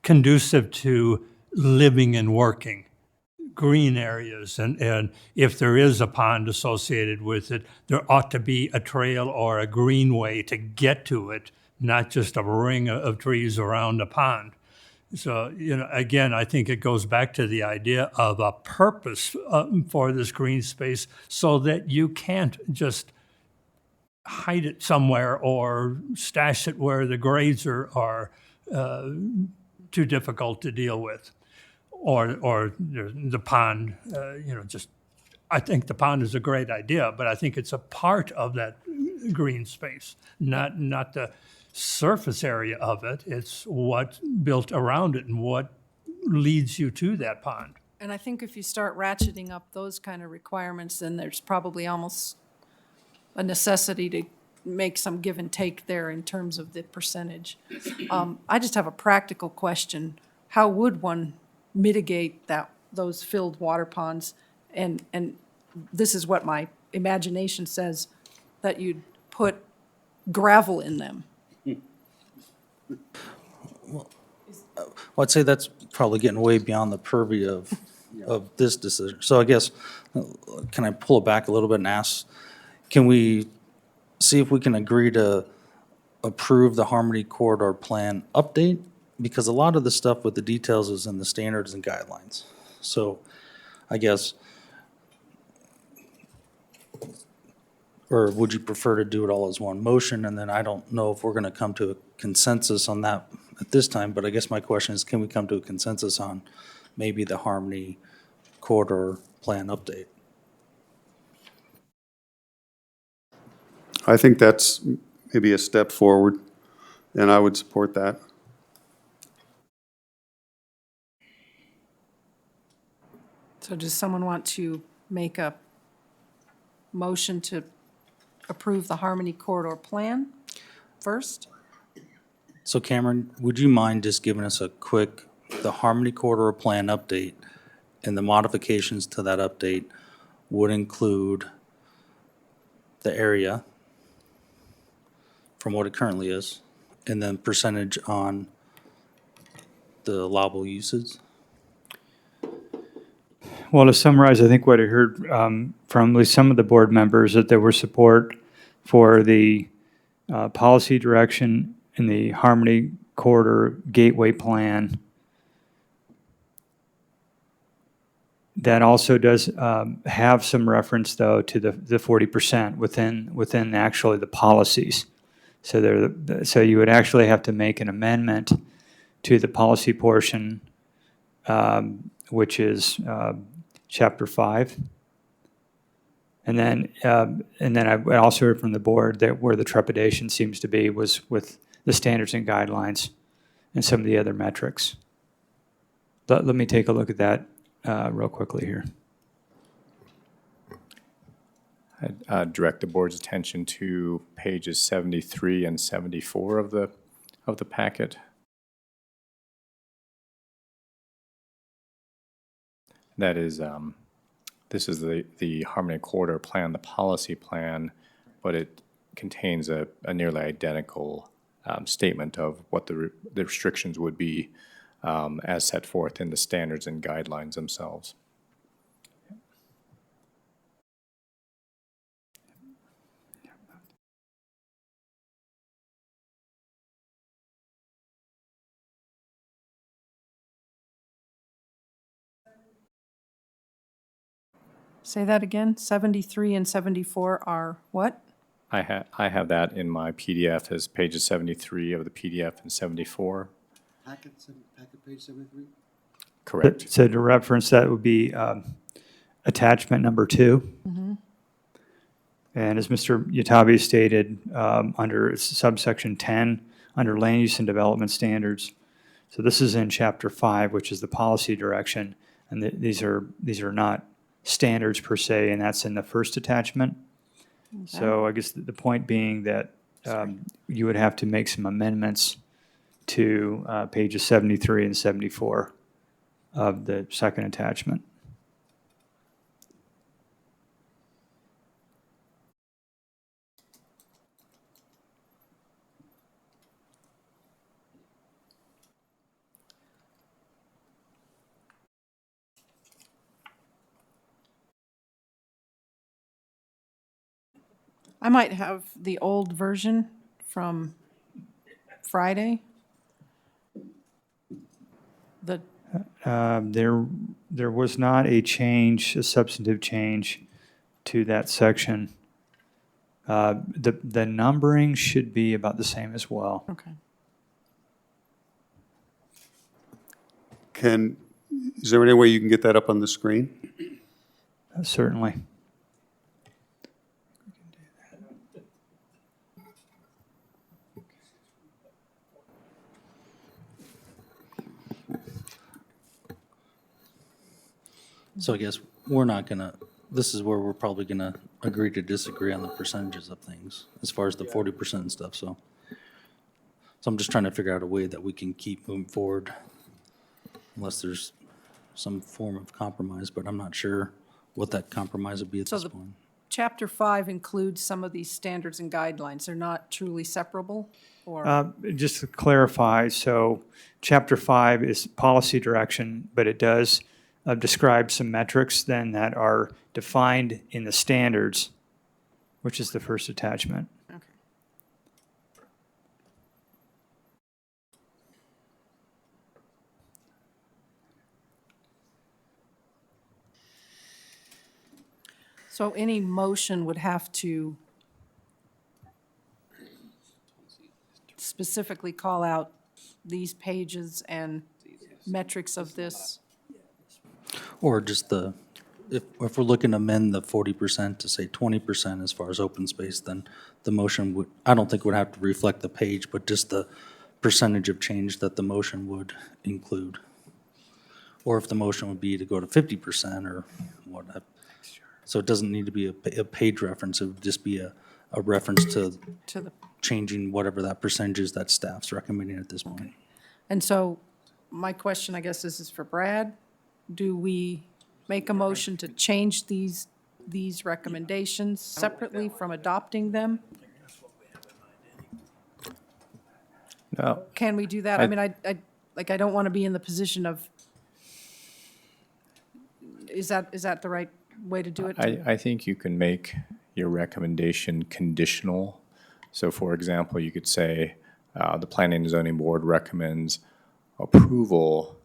conducive to living and working, green areas, and if there is a pond associated with it, there ought to be a trail or a greenway to get to it, not just a ring of trees around a pond. So, again, I think it goes back to the idea of a purpose for this green space so that you can't just hide it somewhere or stash it where the grades are too difficult to deal with, or the pond. I think the pond is a great idea, but I think it's a part of that green space, not the surface area of it. It's what's built around it and what leads you to that pond. And I think if you start ratcheting up those kind of requirements, then there's probably almost a necessity to make some give and take there in terms of the percentage. I just have a practical question. How would one mitigate those filled water ponds? And this is what my imagination says, that you'd put gravel in them. Well, I'd say that's probably getting way beyond the purview of this decision. So I guess, can I pull it back a little bit and ask, can we see if we can agree to approve the Harmony Corridor Plan update? Because a lot of the stuff with the details is in the standards and guidelines. So I guess, or would you prefer to do it all as one motion? And then I don't know if we're going to come to a consensus on that at this time, but I guess my question is, can we come to a consensus on maybe the Harmony Corridor Plan update? I think that's maybe a step forward, and I would support that. So does someone want to make a motion to approve the Harmony Corridor Plan first? So Cameron, would you mind just giving us a quick, the Harmony Corridor Plan update, and the modifications to that update would include the area from what it currently is, and then percentage on the allowable uses? Well, to summarize, I think what I heard from at least some of the board members, that there was support for the policy direction in the Harmony Corridor Gateway Plan. That also does have some reference, though, to the 40% within actually the policies. So you would actually have to make an amendment to the policy portion, which is Chapter 5. And then I also heard from the board that where the trepidation seems to be was with the standards and guidelines and some of the other metrics. Let me take a look at that real quickly here. I'd direct the board's attention to pages 73 and 74 of the packet. That is, this is the Harmony Corridor Plan, the policy plan, but it contains a nearly identical statement of what the restrictions would be as set forth in the standards and guidelines themselves. Say that again, 73 and 74 are what? I have that in my PDF as pages 73 of the PDF and 74. Packet page 73? Correct. So to reference that would be attachment number 2. Mm-hmm. And as Mr. Yatabe stated, under subsection 10, under land use and development standards. So this is in chapter 5, which is the policy direction. And these are not standards per se, and that's in the first attachment. Okay. So I guess the point being that you would have to make some amendments to pages 73 and 74 of the second attachment. I might have the old version from Friday. There was not a substantive change to that section. The numbering should be about the same as well. Okay. Is there any way you can get that up on the screen? Certainly. So I guess we're not gonna, this is where we're probably gonna agree to disagree on the percentages of things, as far as the 40% and stuff, so. So I'm just trying to figure out a way that we can keep moving forward, unless there's some form of compromise, but I'm not sure what that compromise would be at So this the point. Chapter 5 includes some of these standards and guidelines. They're not truly separable, or? Just to clarify, so Chapter 5 is policy direction, but it does describe some metrics then that are defined in the standards, which is the first attachment. Okay. So any motion would have to specifically call out these pages and metrics of this? Or just the, if we're looking to amend the 40% to say 20% as far as open space, then the motion would, I don't think would have to reflect the page, but just the percentage of change that the motion would include. Or if the motion would be to go to 50% or what. So it doesn't need to be a page reference, it would just be a reference to the changing whatever that percentage is that staff's recommending at this point. And so my question, I guess this is for Brad. Do we make a motion to change these recommendations separately from adopting them? No. Can we do that? I mean, I don't want to be in the position of, is that the right way to do it? I think you can make your recommendation conditional. So for example, you could say, the Planning and Zoning Board recommends approval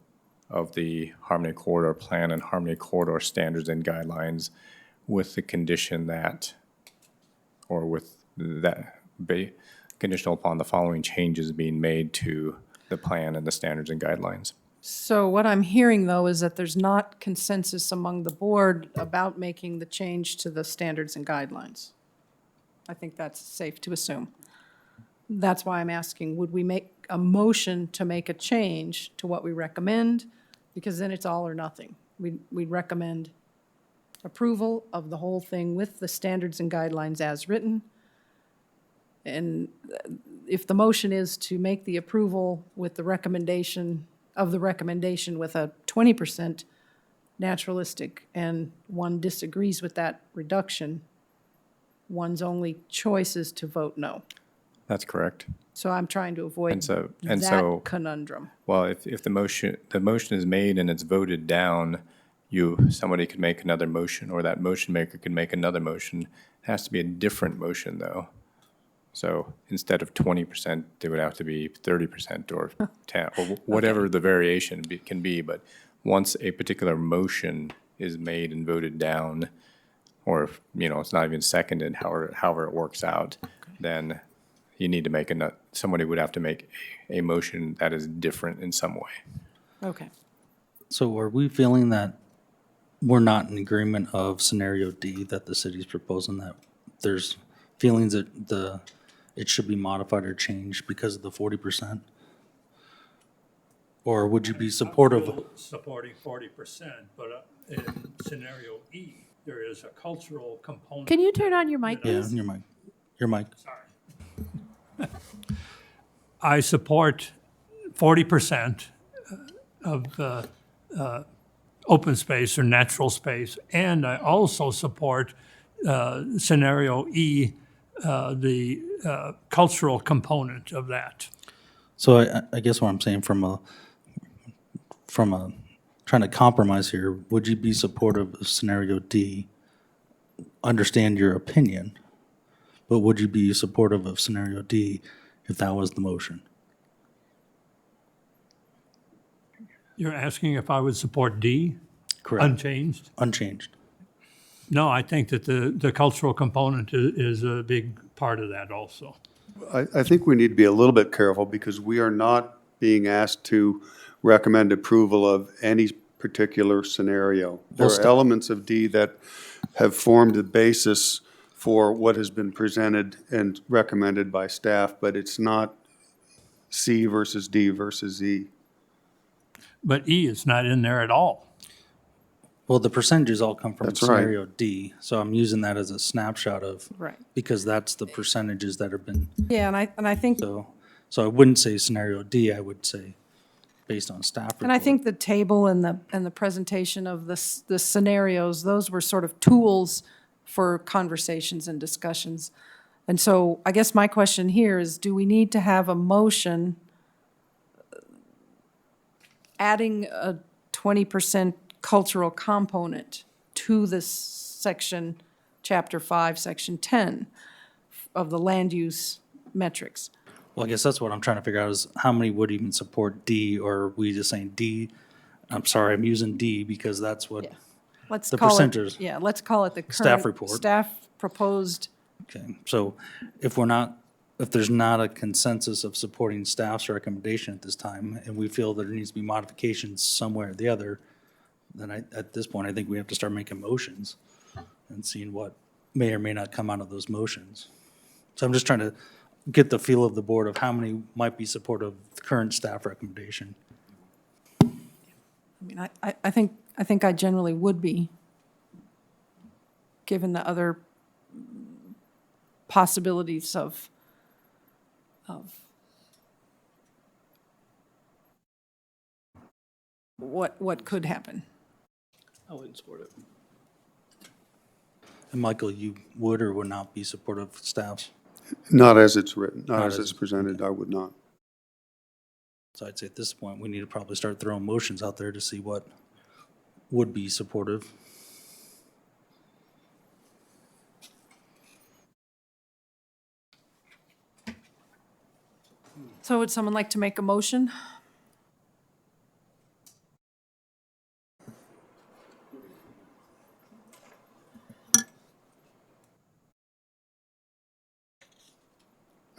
of the Harmony Corridor Plan and Harmony Corridor Standards and Guidelines with the condition that, or with that, conditional upon the following changes being made to the plan and the standards and guidelines. So what I'm hearing, though, is that there's not consensus among the board about making the change to the standards and guidelines. I think that's safe to assume. That's why I'm asking, would we make a motion to make a change to what we recommend? Because then it's all or nothing. We'd recommend approval of the whole thing with the standards and guidelines as written. And if the motion is to make the approval with the recommendation with a 20% naturalistic and one disagrees with that reduction, one's only choice is to vote no. That's correct. So I'm trying to avoid so that conundrum. Well, if the motion is made and it's voted down, somebody could make another motion, or that motion maker could make another motion. It has to be a different motion, though. So instead of 20%, there would have to be 30% or 10, or whatever the variation can be. But once a particular motion is made and voted down, or if, it's not even seconded, however it works out, then you need to make somebody would have to make a motion that is different in some way. Okay. So are we feeling that we're not in agreement of scenario D that the city's proposing, that there's feelings that it should be modified or changed because of the 40%? Or would you be supportive? Supporting 40%, but in scenario E, there is a cultural component. Can you turn on your mic, Yeah, please? your mic. Sorry. I support 40% of open space or natural space, and I also support scenario E, the cultural component of that. So I guess what I'm saying from a trying to compromise here, would you be supportive of scenario D? Understand your opinion, but would you be supportive of scenario D if that was the motion? You're asking if I would support D? Correct. Unchanged? Unchanged. No, I think that the cultural component is a big part of that also. I think we need to be a little bit careful because we are not being asked to recommend approval of any particular scenario. There are elements of D that have formed the basis for what has been presented and recommended by staff, but it's not C versus D versus E. But E is not in there at all. Well, the percentages all come from That's right. scenario D, so I'm using that as a snapshot of, Right. because that's the percentages that have been, Yeah, and I think, so I wouldn't say scenario D, I would say based on staff report. and I think the table and the presentation of the scenarios, those were sort of tools for conversations and discussions. And so I guess my question here is, do we need to have a motion adding a 20% cultural component to this section, chapter 5, section 10 of the land use metrics? Well, I guess that's what I'm trying to figure out is how many would even support D, or are we just saying D? I'm sorry, I'm using D because that's what, Let's The call it, percentages. yeah, let's call it the current. Staff report. Staff proposed. okay. So if there's not a consensus of supporting staff's recommendation at this time, and we feel that there needs to be modifications somewhere or the other, then at this point, I think we have to start making motions and seeing what may or may not come out of those motions. So I'm just trying to get the feel of the board of how many might be supportive of the current staff recommendation. I mean, I think I generally would be, given the other possibilities of what could happen. I wouldn't support it. And Michael, you would or would not be supportive of staff's? Not as it's written, not Not as as- it's presented, I would not. So I'd say at this point, we need to probably start throwing motions out there to see what would be supportive. So would someone like to make a motion?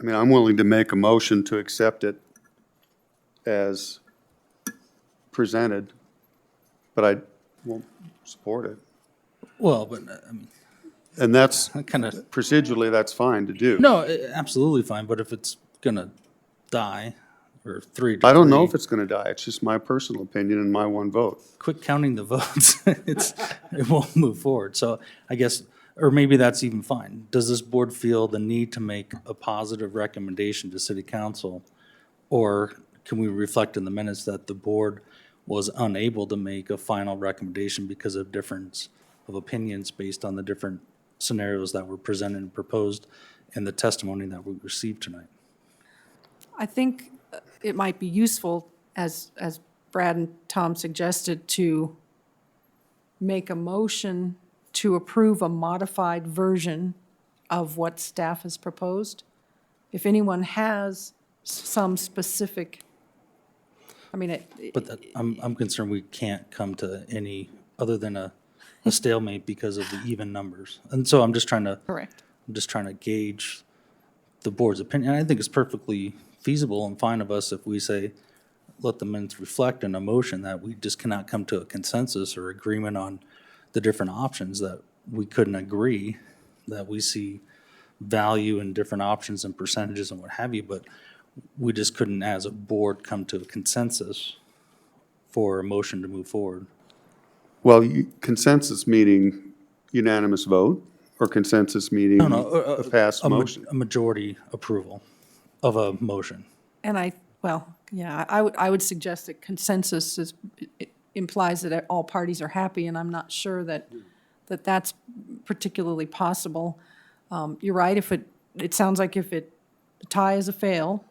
I mean, I'm willing to make a motion to accept it as presented, but I won't support it. Well, but I mean, And that's, kind of, procedurally, that's fine to do. no, absolutely fine, but if it's gonna die, or 3-3. I don't know if it's going to die. It's just my personal opinion and my one vote. Quit counting the votes. It won't move forward. So I guess, or maybe that's even fine. Does this board feel the need to make a positive recommendation to city council? Or can we reflect in the minutes that the board was unable to make a final recommendation because of difference of opinions based on the different scenarios that were presented and proposed and the testimony that we received tonight? I think it might be useful, as Brad and Tom suggested, to make a motion to approve a modified version of what staff has proposed. If anyone has some specific, I mean, But I'm concerned we can't come to any, other than a stalemate because of the even numbers. And so I'm just trying to. Correct. I'm just trying to gauge the board's opinion. And I think it's perfectly feasible and fine of us if we say, let the minutes reflect in a motion that we just cannot come to a consensus or agreement on the different options, that we couldn't agree, that we see value in different options and percentages and what have you, but we just couldn't, as a board, come to a consensus for a motion to move forward. Well, consensus meaning unanimous vote, or consensus meaning a passed motion? A majority approval of a motion. and I would suggest that consensus implies that all parties are happy, and I'm not sure that that's particularly possible. You're right, it sounds like if a tie is a fail,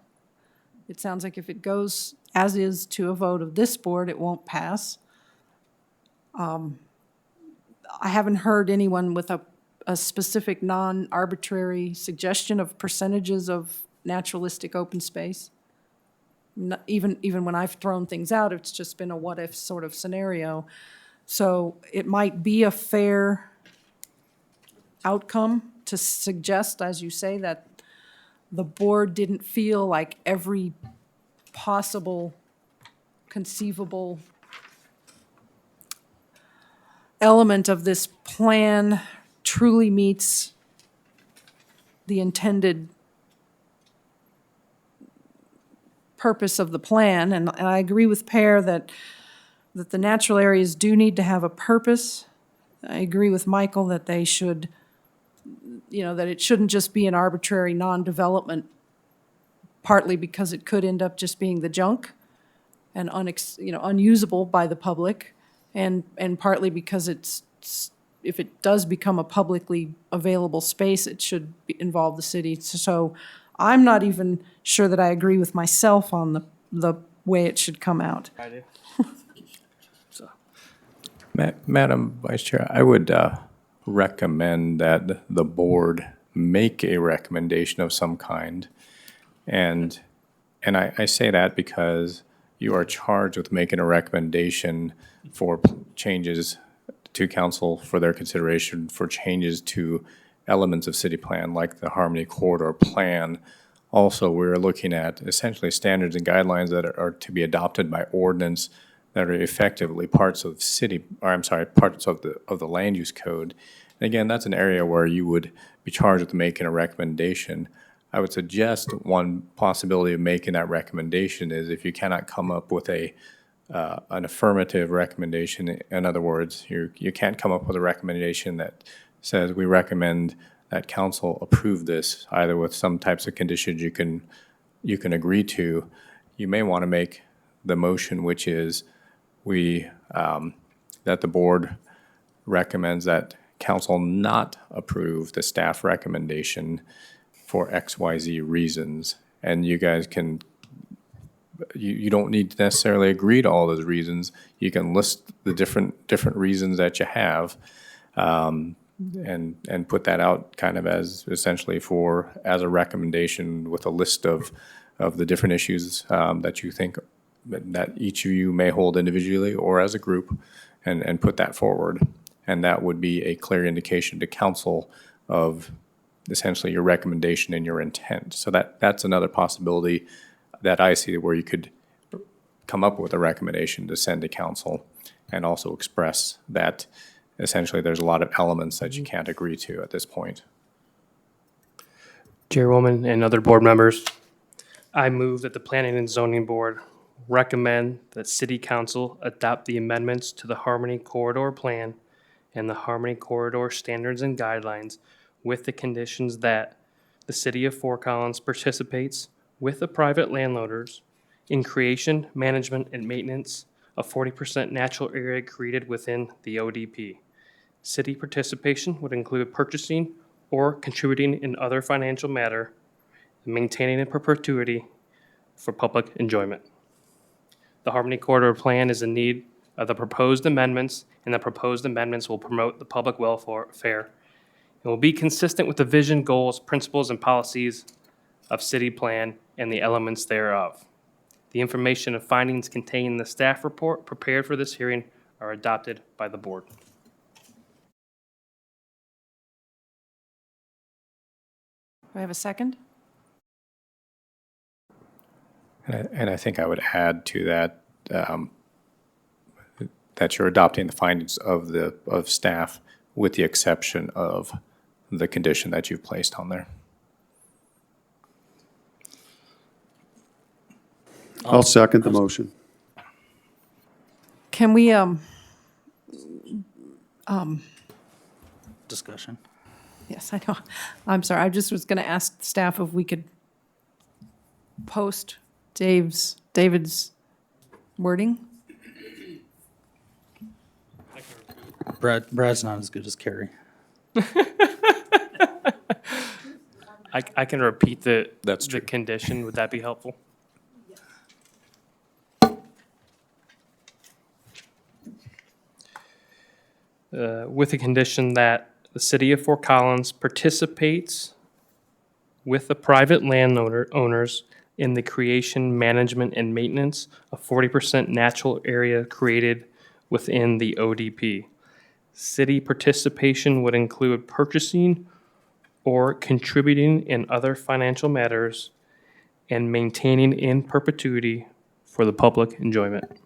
it sounds like if it goes as is to a vote of this board, it won't pass. I haven't heard anyone with a specific non-arbitrary suggestion of percentages of naturalistic open space. Even when I've thrown things out, it's just been a what-if sort of scenario. So it might be a fair outcome to suggest, as you say, that the board didn't feel like every possible conceivable element of this plan truly meets the intended purpose of the plan. And I agree with Per that that the natural areas do need to have a purpose. I agree with Michael that they should, that it shouldn't just be an arbitrary non-development, partly because it could end up just being the junk and unusable by the public, and partly because if it does become a publicly available space, it should involve the city. So I'm not even sure that I agree with myself on the way it should come out. I do. Madam Vice Chair, I would recommend that the board make a recommendation of some kind. And I say that because you are charged with making a recommendation for changes to council for their consideration for changes to elements of city plan, like the Harmony Corridor Plan. Also, we're looking at essentially standards and guidelines that are to be adopted by ordinance that are effectively parts of parts of the land use code. And again, that's an area where you would be charged with making a recommendation. I would suggest one possibility of making that recommendation is if you cannot come up with an affirmative recommendation. In other words, you can't come up with a recommendation that says we recommend that council approve this, either with some types of conditions you can agree to. You may want to make the motion, which is that the board recommends that council not approve the staff recommendation for XYZ reasons. And you guys can, you don't need to necessarily agree to all those reasons. You can list the different reasons that you have, and put that out kind of as essentially as a recommendation with a list of the different issues that you think that each of you may hold individually or as a group, and put that forward. And that would be a clear indication to council of essentially your recommendation and your intent. So that's another possibility that I see where you could come up with a recommendation to send to council and also express that essentially there's a lot of elements that you can't agree to at this point. Chairwoman and other board members, I move that the Planning and Zoning Board recommend that City Council adopt the amendments to the Harmony Corridor Plan and the Harmony Corridor Standards and Guidelines with the conditions that the City of Fort Collins participates with the private landowners in creation, management, and maintenance of 40% natural area created within the ODP. City participation would include purchasing or contributing in other financial matter, and maintaining in perpetuity for public enjoyment. The Harmony Corridor Plan is in need of the proposed amendments, and the proposed amendments will promote the public welfare and will be consistent with the vision, goals, principles, and policies of city plan and the elements thereof. The information and findings contained in the staff report prepared for this hearing are adopted by the board. Do I have a second? And I think I would add to that, that you're adopting the findings of staff with the exception of the condition that you've placed on there. I'll second the motion. Can we, Discussion. yes, I know. I'm sorry. I just was going to ask staff if we could post David's wording. Brad's not as good as Carrie. I can repeat the true. condition. Would that be helpful? With the condition that the City of Fort Collins participates with the private landowners in the creation, management, and maintenance of 40% natural area created within the ODP. City participation would include purchasing or contributing in other financial matters and maintaining in perpetuity for the public enjoyment.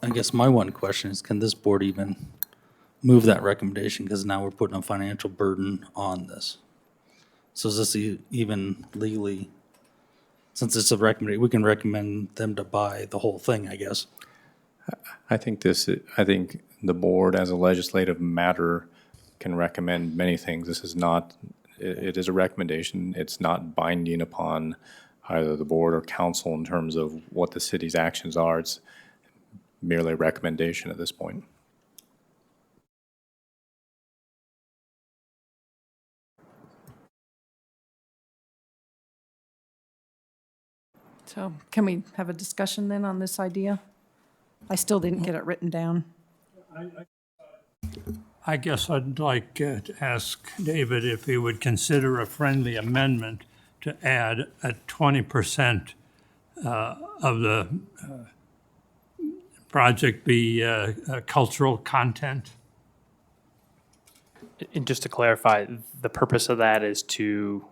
I guess my one question is, can this board even move that recommendation? Because now we're putting a financial burden on this. So is this even legally, since it's a recommendation, we can recommend them to buy the whole thing, I guess. I think the board as a legislative matter can recommend many things. This is not, it is a recommendation. It's not binding upon either the board or council in terms of what the city's actions are. It's merely a recommendation at this point. So can we have a discussion then on this idea? I still didn't get it written down. I guess I'd like to ask David if he would consider a friendly amendment to add a 20% of the project be cultural content. And just to clarify, the purpose of that is to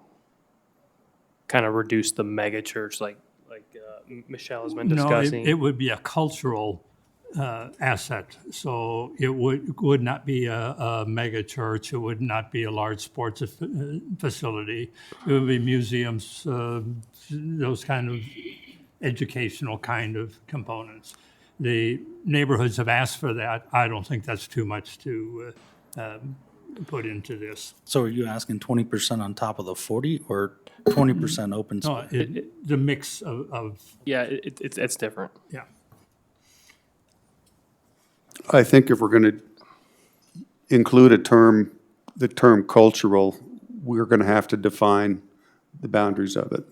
kind of reduce the mega church, like Michelle has been discussing. No, it would be a cultural asset. So it would not be a mega church. It would not be a large sports facility. It would be museums, those kind of educational kind of components. The neighborhoods have asked for that. I don't think that's too much to put into this. So are you asking 20% on top of the 40 or 20% open No, space? the mix of Yeah, it's different. yeah. I think if we're going to include the term cultural, we're going to have to define the boundaries of it.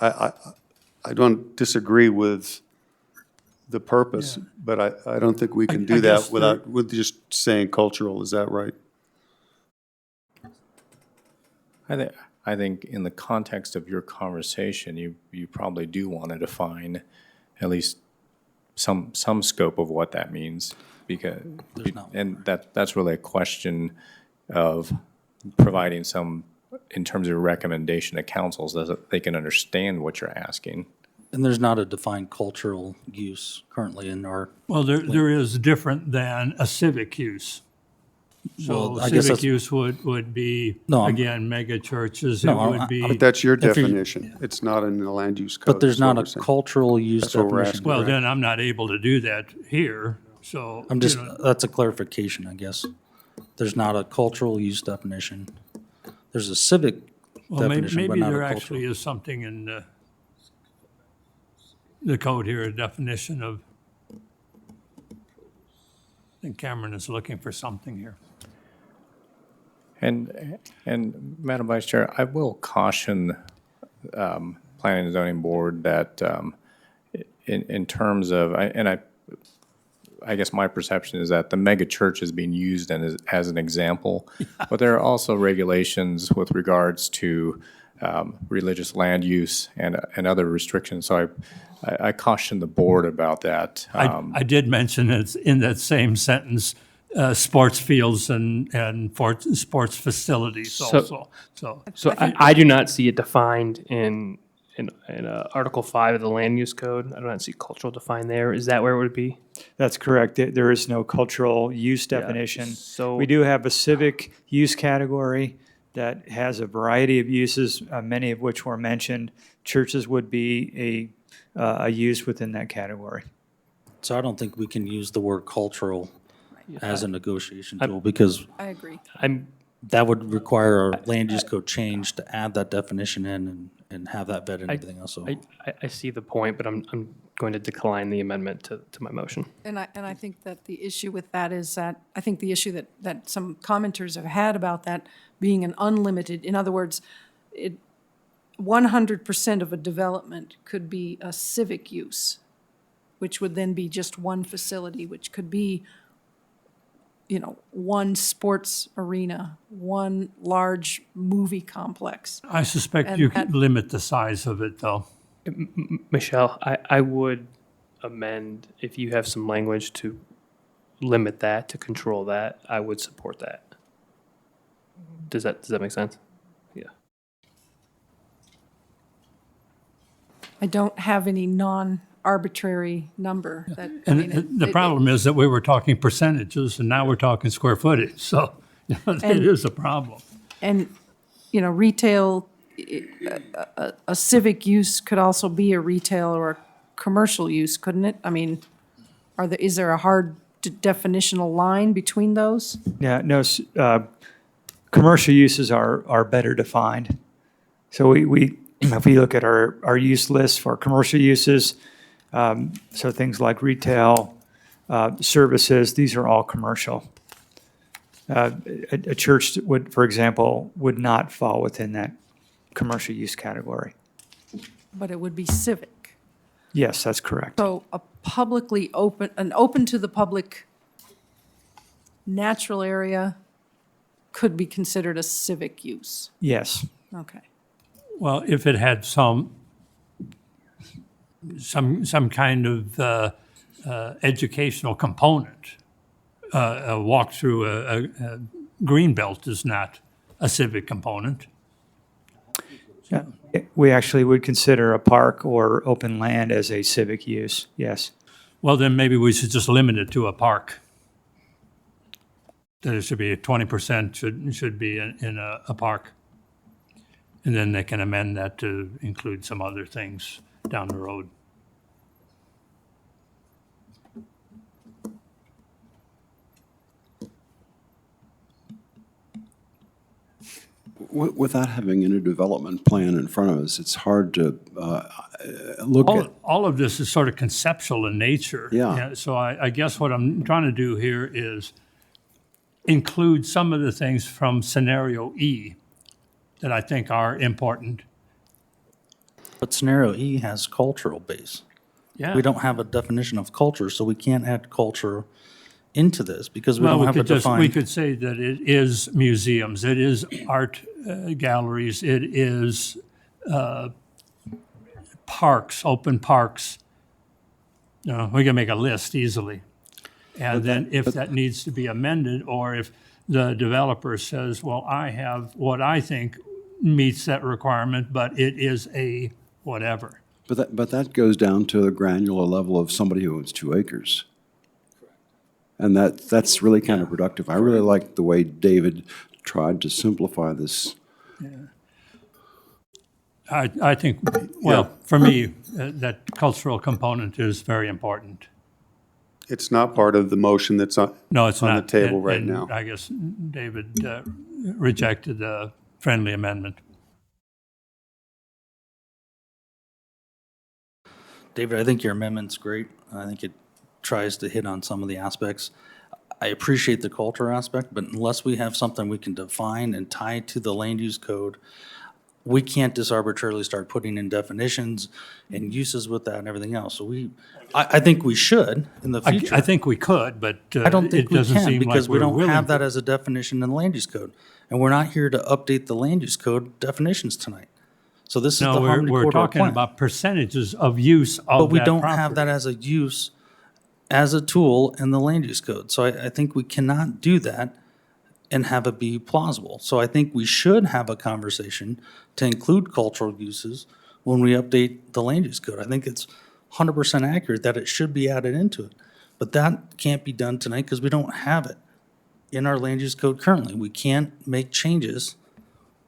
I don't disagree with the purpose, but I don't think we can do that with just saying cultural. Is that right? I think in the context of your conversation, you probably do want to define at least some scope of what that means, because that's really a question of providing some, in terms of recommendation to councils, that they can understand what you're asking. And there's not a defined cultural use currently in our. Well, there is different than a civic use. So Well, I guess civic that's- use would be, No, I'm- again, mega churches. No, It would But be, That's your If you- definition. It's not in the land use code. But there's is what not we're a saying. cultural use That's what we're definition. asking. well, then I'm not able to do that here, so. I'm you just, know, that's a clarification, I guess. There's not a cultural use definition. There's a civic Well, definition, but maybe not a there cultural. actually is something in the code here, a definition of, I think Cameron is looking for something here. And Madam Vice Chair, I will caution Planning and Zoning Board that in terms of, I guess my perception is that the mega church is being used as an example, but there are also regulations with regards to religious land use and other restrictions. So I caution the board about that. I did mention it in that same sentence, sports fields and sports facilities also, so. So I do not see it defined in Article 5 of the Land Use Code. I do not see cultural defined there. Is that where it would be? That's correct. There is no cultural use definition. So We do have a civic use category that has a variety of uses, many of which were mentioned. Churches would be a use within that category. So I don't think we can use the word cultural as a negotiation tool, because I agree. that would require a land use code change to add that definition in and have that vetted and everything else. So I see the point, but I'm going to decline the amendment to my motion. And I think that the issue with that is that, I think the issue that some commenters have had about that being an unlimited, in other words, 100% of a development could be a civic use, which would then be just one facility, which could be, one sports arena, one large movie complex. I suspect And you that- could limit the size of it, though. Michelle, I would amend, if you have some language to limit that, to control that, I would support that. Does that make sense? Yeah. I don't have any non-arbitrary number that. I mean, And the problem is that we were talking percentages, and now we're talking square footage, so it is a problem. And, retail, a civic use could also be a retail or a commercial use, couldn't it? I mean, is there a hard definitional line between those? Yeah, no, commercial uses are better defined. So if we look at our use list for commercial uses, so things like retail, services, these are all commercial. A church would, for example, would not fall within that commercial use category. But it would be civic. Yes, that's correct. So an open to the public natural area could be considered a civic use. Yes. Okay. Well, if it had some kind of educational component, a walk through a green belt is not a civic component. Yeah. We actually would consider a park or open land as a civic use, yes. Well, then maybe we should just limit it to a park. That it should be 20% should be in a park. And then they can amend that to include some other things down the road. Without having any development plan in front of us, it's hard to look at. All of this is sort of conceptual in nature. Yeah. So I guess what I'm trying to do here is include some of the things from scenario E that I think are important. But scenario E has cultural base. Yeah. We don't have a definition of culture, so we can't add culture into this because we don't have a defined. We could say that it is museums, it is art galleries, it is parks, open parks. We can make a list easily. And then if that needs to be amended, or if the developer says, well, I have what I think meets that requirement, but it is a whatever. But that goes down to the granular level of somebody who owns 2 acres. And that's really counterproductive. I really like the way David tried to simplify this. I think, well, for me, that cultural component is very important. It's not part of the motion that's on It's on not. the table And- right and now. I guess David rejected the friendly amendment. David, I think your amendment's great. I think it tries to hit on some of the aspects. I appreciate the culture aspect, but unless we have something we can define and tie to the land use code, we can't just arbitrarily start putting in definitions and uses with that and everything else. So I think we should in the future. I think we could, but I don't think it we doesn't can seem because like we we're don't willing have that to. as a definition in the land use code. And we're not here to update the land use code definitions tonight. So this is the No, Harmony we're Corridor talking plan. about percentages of use of that But we don't have property. that as a use, as a tool in the land use code. So I think we cannot do that and have it be plausible. So I think we should have a conversation to include cultural uses when we update the land use code. I think it's 100% accurate that it should be added into it. But that can't be done tonight because we don't have it in our land use code currently. We can't make changes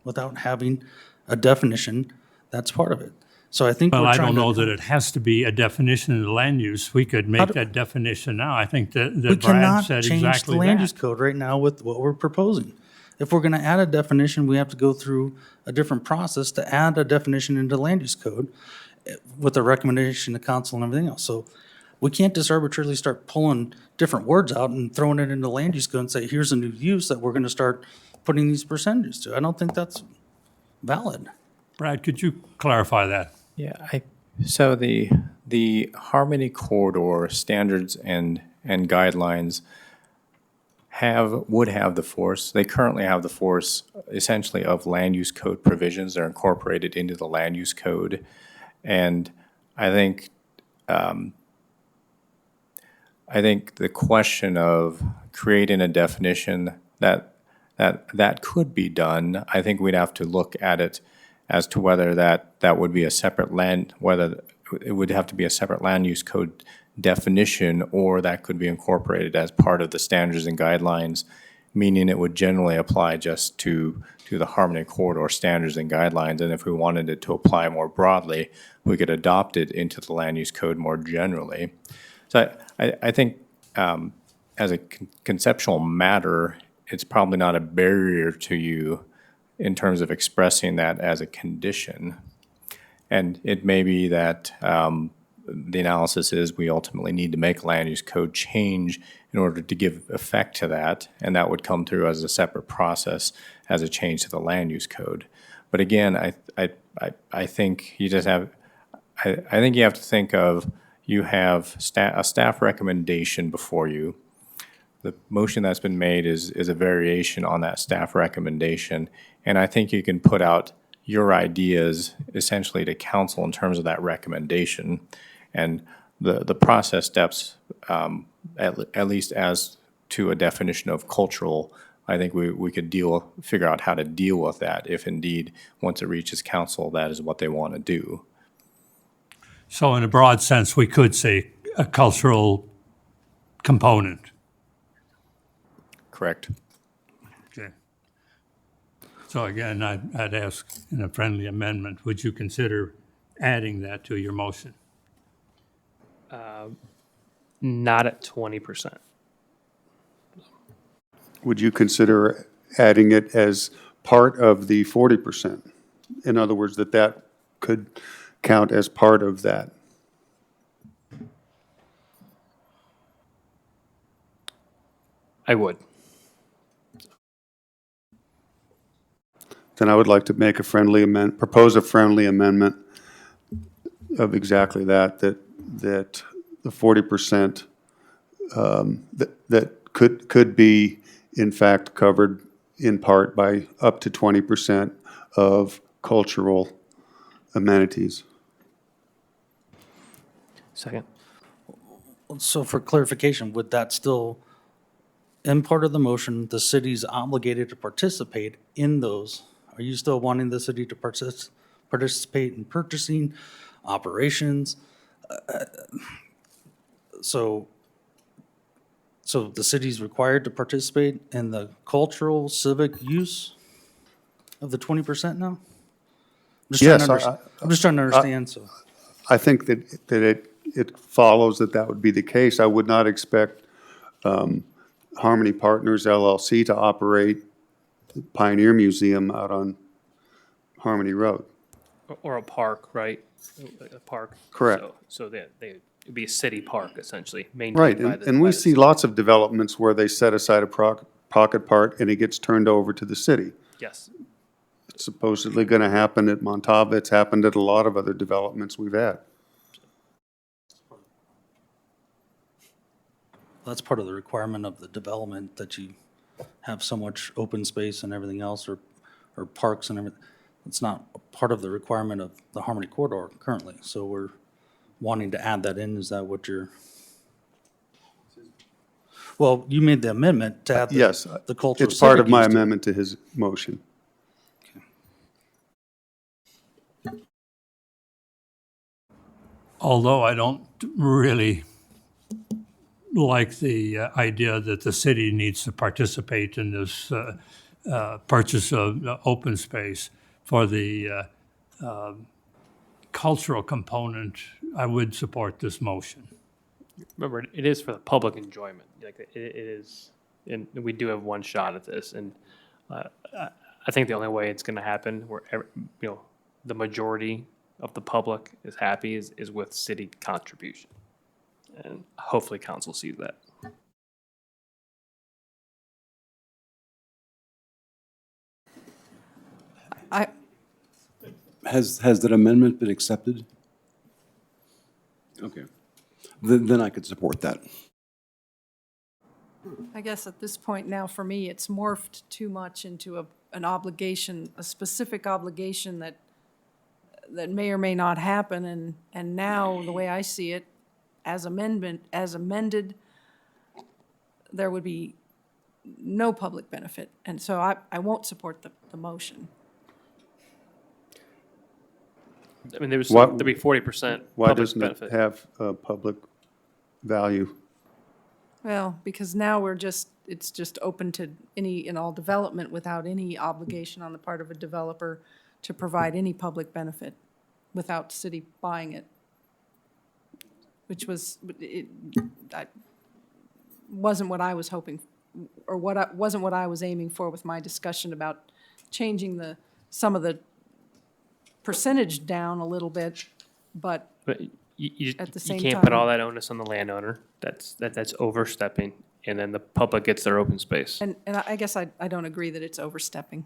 without having a definition that's part of it. So I think Well, we're I trying don't know to. that it has to be a definition of the land use. We could make that definition now. I think that We Brad cannot said change the exactly land use that. code right now with what we're proposing. If we're gonna add a definition, we have to go through a different process to add a definition into the land use code with a recommendation to council and everything else. So we can't just arbitrarily start pulling different words out and throwing it into land use code and say, here's a new use that we're gonna start putting these percentages to. I don't think that's valid. Brad, could you clarify that? Yeah, so the Harmony Corridor standards and guidelines would have the force. They currently have the force essentially of land use code provisions. They're incorporated into the land use code, and I think the question of creating a definition that could be done, I think we'd have to look at it as to whether that would be a separate whether it would have to be a separate land use code definition, or that could be incorporated as part of the standards and guidelines, meaning it would generally apply just to the Harmony Corridor standards and guidelines. And if we wanted it to apply more broadly, we could adopt it into the land use code more generally. So I think as a conceptual matter, it's probably not a barrier to you in terms of expressing that as a condition. And it may be that the analysis is we ultimately need to make a land use code change in order to give effect to that, and that would come through as a separate process as a change to the land use code. But again, I think you just have, I think you have to think of, you have a staff recommendation before you. The motion that's been made is a variation on that staff recommendation, and I think you can put out your ideas essentially to council in terms of that recommendation. And the process steps, at least as to a definition of cultural, I think we could figure out how to deal with that if indeed, once it reaches council, that is what they want to do. So in a broad sense, we could say a cultural component. Correct. Okay. So again, I'd ask in a friendly amendment, would you consider adding that to your motion? Not at 20%. Would you consider adding it as part of the 40%? In other words, that could count as part of that? I would. Then I would like to make propose a friendly amendment of exactly that the 40% that could be in fact covered in part by up to 20% of cultural amenities. Second. So for clarification, would that still, in part of the motion, the city's obligated to participate in those? Are you still wanting the city to participate in purchasing, operations? So the city's required to participate in the cultural civic use of the 20% now? Yes, I'm just trying to understand, so. I think that it follows that would be the case. I would not expect Harmony Partners LLC to operate the Pioneer Museum out on Harmony Road. Or a park, right? A park. Correct. So it'd be a city park essentially, maintained Right, by the. and by we the see city. lots of developments where they set aside a pocket park and it gets turned over to the city. Yes. It's supposedly going to happen at Montava. It's happened at a lot of other developments we've had. That's part of the requirement of the development, that you have so much open space and everything else, or parks and everything. It's not part of the requirement of the Harmony Corridor currently, so we're wanting to add that in. Is that what you're? Well, you made the amendment to add Yes, the cultural. it's part civic of my use to it. amendment to his motion. Although I don't really like the idea that the city needs to participate in this purchase of open space for the cultural component, I would support this motion. Remember, it is for the public enjoyment. Like it is, and we do have one shot at this. And I think the only way it's going to happen, where the majority of the public is happy, is with city contribution, and hopefully council sees that. Has that amendment been accepted? Okay. Then I could support that. I guess at this point now, for me, it's morphed too much into an obligation, a specific obligation that may or may not happen, and now, the way I see it, as amended, there would be no public benefit, and so I won't support the motion. I mean, there'd be 40% Why public doesn't it benefit. have public value? Well, because now it's just open to any and all development without any obligation on the part of a developer to provide any public benefit without city buying it. which was, wasn't what I was hoping, or wasn't what I was aiming for with my discussion about changing some of the percentage down a little bit, but But you at the you same can't put time- all that onus on the landowner. That's overstepping, and then the public gets their open space. and I guess I don't agree that it's overstepping.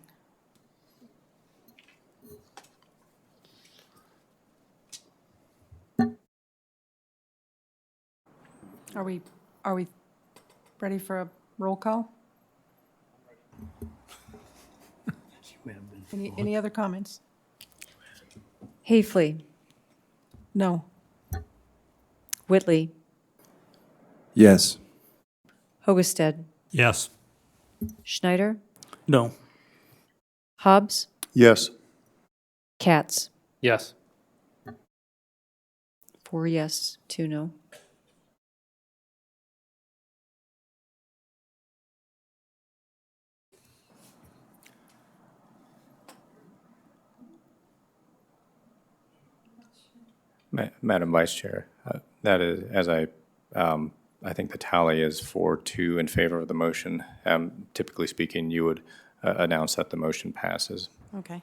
Are we ready for a roll call? Any other comments? Hafley, No. Whitley, Yes. Hogested, Yes. Schneider, No. Hobbs, Yes. Katz. Yes. 4 yes, 2 no. Madam Vice Chair, that is, as I think the tally is 4-2 in favor of the motion. Typically speaking, you would announce that the motion passes. Okay.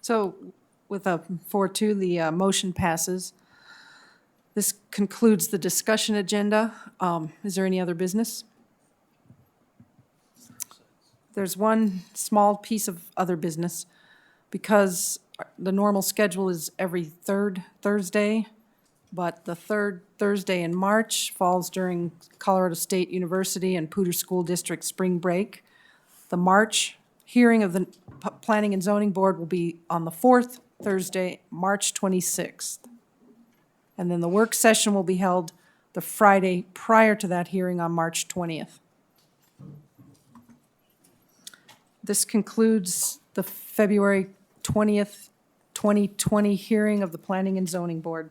So with a 4-2, the motion passes. This concludes the discussion agenda. Is there any other business? There's one small piece of other business. Because the normal schedule is every third Thursday, but the third Thursday in March falls during Colorado State University and Poudre School District spring break. The March hearing of the Planning and Zoning Board will be on the fourth Thursday, March 26th. And then the work session will be held the Friday prior to that hearing on March 20th. This concludes the February 20th, 2020 hearing of the Planning and Zoning Board.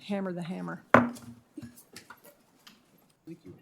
Hammer the hammer. Thank you.